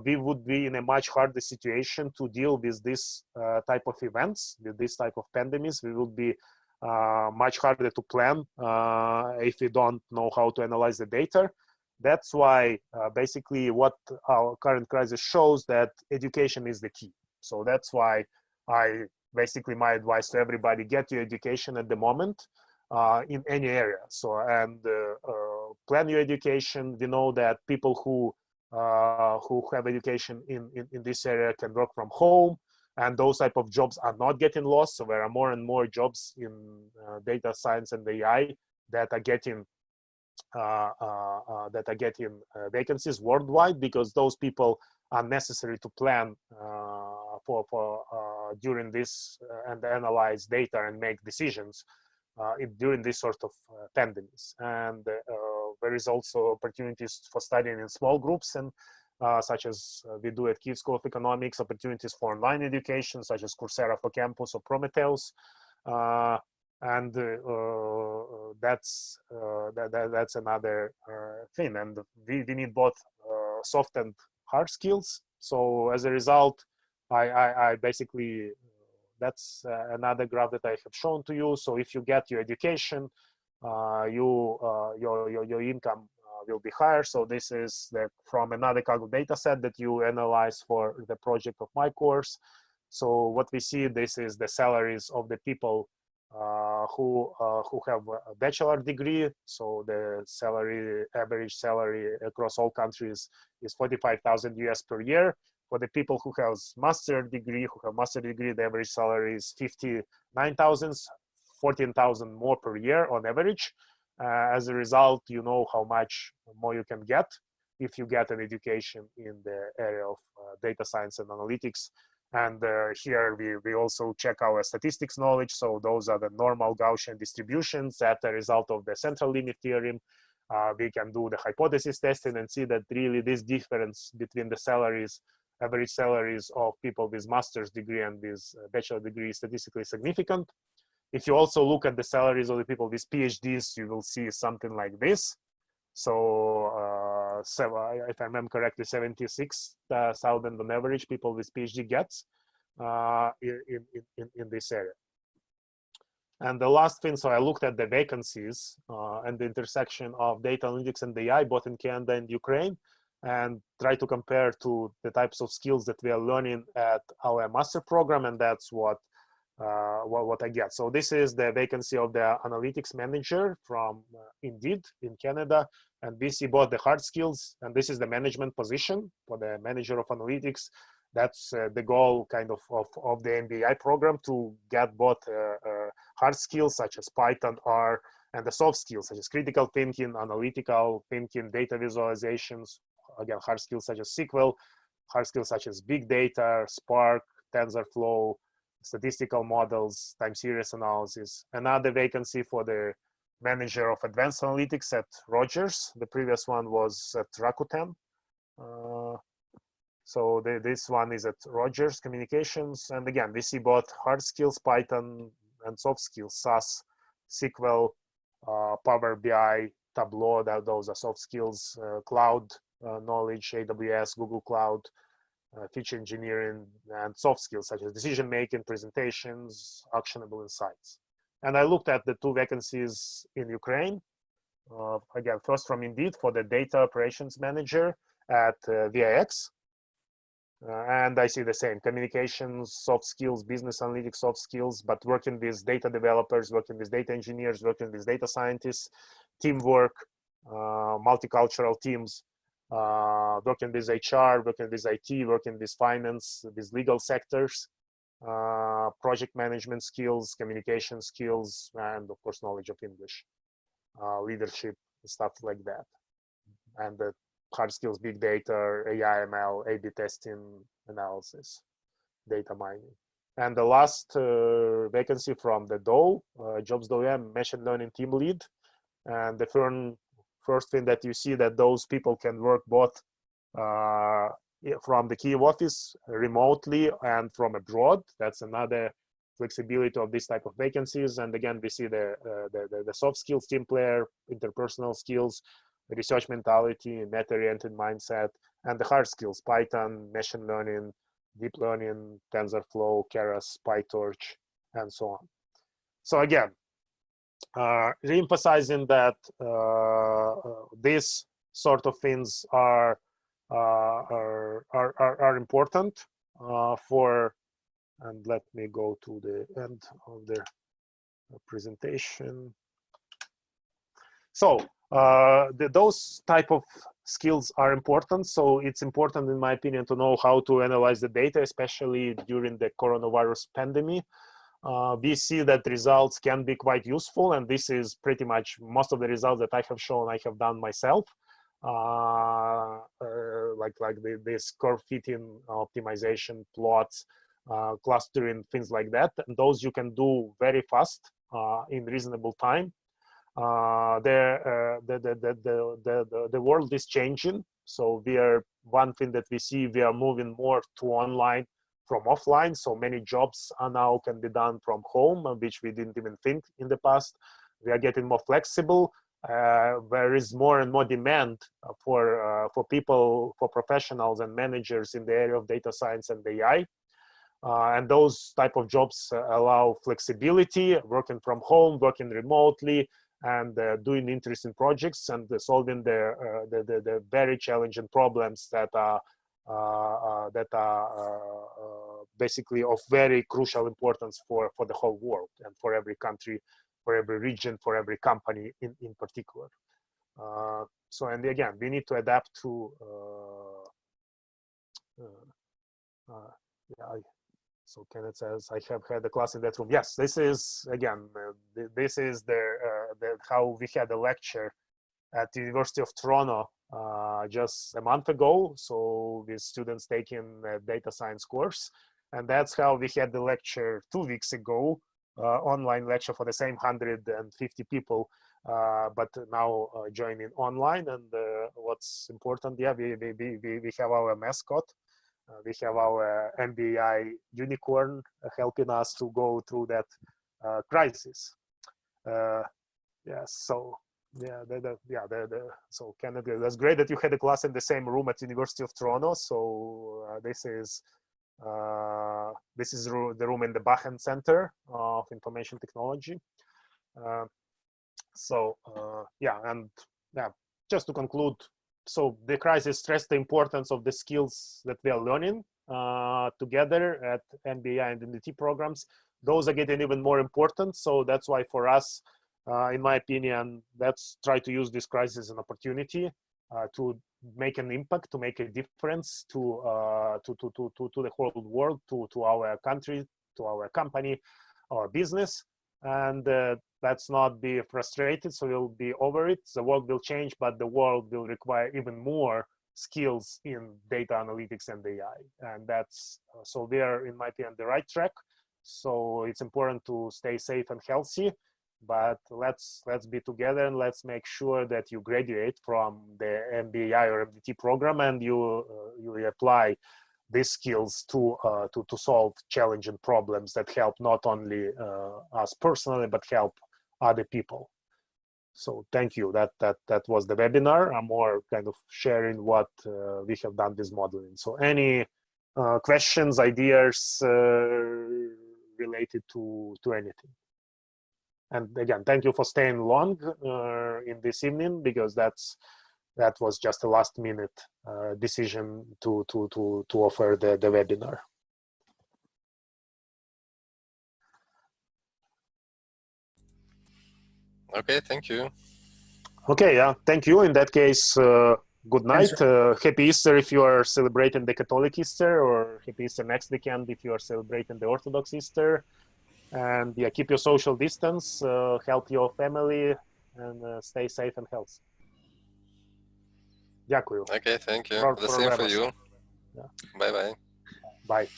we would be in a much harder situation to deal with this type of events, with this type of pandemics. We would be much harder to plan if we don't know how to analyze the data. That's why basically what our current crisis shows, that education is the key. So that's why basically my advice to everybody: get your education at the moment in any area. So and plan your education. We know that people who have education in this area can work from home, and those type of jobs are not getting lost. So there are more and more jobs in data science and AI that are getting vacancies worldwide, because those people are necessary to plan for during this and analyze data and make decisions during this sort of pandemics. And there is also opportunities for studying in small groups, and such as we do at Kyiv School of Economics, opportunities for online education, such as Coursera for Campus or Prometheus. And that's another thing. And we need both soft and hard skills. So as a result, I basically, that's another graph that I have shown to you. So if you get your education, your income will be higher. So this is from another Kaggle data set that you analyze for the project of my course. So what we see, this is the salaries of the people who have a bachelor degree. So the average salary across all countries is 45,000 US per year. For the people who have master degree, the average salary is 59,000, 14,000 more per year on average. As a result, you know how much more you can get if you get an education in the area of data science and analytics. And here we also check our statistics knowledge. So those are the normal Gaussian distributions as a result of the central limit theorem. We can do the hypothesis testing and see that really this difference between the salaries, average salaries of people with master's degree and with bachelor degree is statistically significant. If you also look at the salaries of the people with PhDs, you will see something like this. So if I remember correctly, 76,000 on average people with PhD gets in this area. And the last thing, so I looked at the vacancies and the intersection of data analytics and AI, both in Canada and Ukraine, and try to compare to the types of skills that we are learning at our master program, and that's what I get. So this is the vacancy of the analytics manager from Indeed in Canada, and we see both the hard skills, and this is the management position for the manager of analytics. That's the goal kind of the MBAI program, to get both hard skills such as Python, R, and the soft skills such as critical thinking, analytical thinking, data visualizations, again, hard skills such as SQL, hard skills such as big data, Spark, TensorFlow, statistical models, time series analysis. Another vacancy for the manager of advanced analytics at Rogers. The previous one was at Rakuten. So this one is at Rogers Communications. And again, we see both hard skills, Python, and soft skills, SAS, SQL, Power BI, Tableau, those are soft skills, cloud knowledge, AWS, Google Cloud, feature engineering, and soft skills such as decision making, presentations, actionable insights. And I looked at the 2 vacancies in Ukraine. Again, first from Indeed for the data operations manager at VIX. And I see the same communications, soft skills, business analytics, soft skills, but working with data developers, working with data engineers, working with data scientists, teamwork, multicultural teams, working with HR, working with IT, working with finance, with legal sectors, project management skills, communication skills, and of course, knowledge of English, leadership, stuff like that. And the hard skills, big data, AI, ML, A/B testing, analysis, data mining. And the last vacancy from the DOE, Jobs DOE, machine learning team lead. And the first thing that you see that those people can work both from the Kyiv office remotely and from abroad. That's another flexibility of this type of vacancies. And again, we see the soft skills, team player, interpersonal skills, research mentality, meta-oriented mindset, and the hard skills, Python, machine learning, deep learning, TensorFlow, Keras, PyTorch, and so on. So again, re-emphasizing that these sort of things are important for, and let me go to the end of the presentation. So those type of skills are important. So it's important, in my opinion, to know how to analyze the data, especially during the coronavirus pandemic. We see that results can be quite useful, and this is pretty much most of the results that I have shown I have done myself, like this curve fitting optimization plots, clustering, things like that. And those you can do very fast in reasonable time. The world is changing, so one thing that we see, we are moving more to online from offline. So many jobs now can be done from home, which we didn't even think in the past. We are getting more flexible. There is more and more demand for people, for professionals and managers in the area of data science and AI. And those type of jobs allow flexibility, working from home, working remotely, and doing interesting projects and solving the very challenging problems that are basically of very crucial importance for the whole world and for every country, for every region, for every company in particular. So, and again, we need to adapt to so Kenneth says, I have had a class in that room. Yes, this is, again, this is how we had a lecture at the University of Toronto just a month ago. So with students taking a data science course. And that's how we had the lecture 2 weeks ago, online lecture for the same 150 people, but now joining online. And what's important, yeah, we have our mascot. We have our MBAI unicorn helping us to go through that crisis. Yeah, so yeah, so Canada. That's great that you had a class in the same room at University of Toronto. So this is the room in the Bachen Center of Information Technology. Yeah, and yeah, just to conclude. So the crisis stressed the importance of the skills that we are learning together at MBAI and MDT programs. Those are getting even more important. So that's why for us, in my opinion, let's try to use this crisis as an opportunity to make an impact, to make a difference to the whole world, to our country, to our company, our business. And let's not be frustrated, so we'll be over it. The world will change, but the world will require even more skills in data analytics and AI. And that's, so we are, in my opinion, on the right track. So it's important to stay safe and healthy, but let's be together and let's make sure that you graduate from the MBAI or MDT program and you apply these skills to solve challenging problems that help not only us personally, but help other people. So thank you. That was the webinar. I'm more kind of sharing what we have done this modeling. So any questions, ideas related to anything? And again, thank you for staying long in this evening, because that was just a last minute decision to offer the webinar. Okay, thank you. Okay, yeah, thank you. In that case, good night. Happy Easter if you are celebrating the Catholic Easter, or happy Easter next weekend if you are celebrating the Orthodox Easter. And yeah, keep your social distance, help your family, and stay safe and healthy. Дякую. Okay, thank you. For The same for Remus. you. Yeah. Bye-bye. Bye.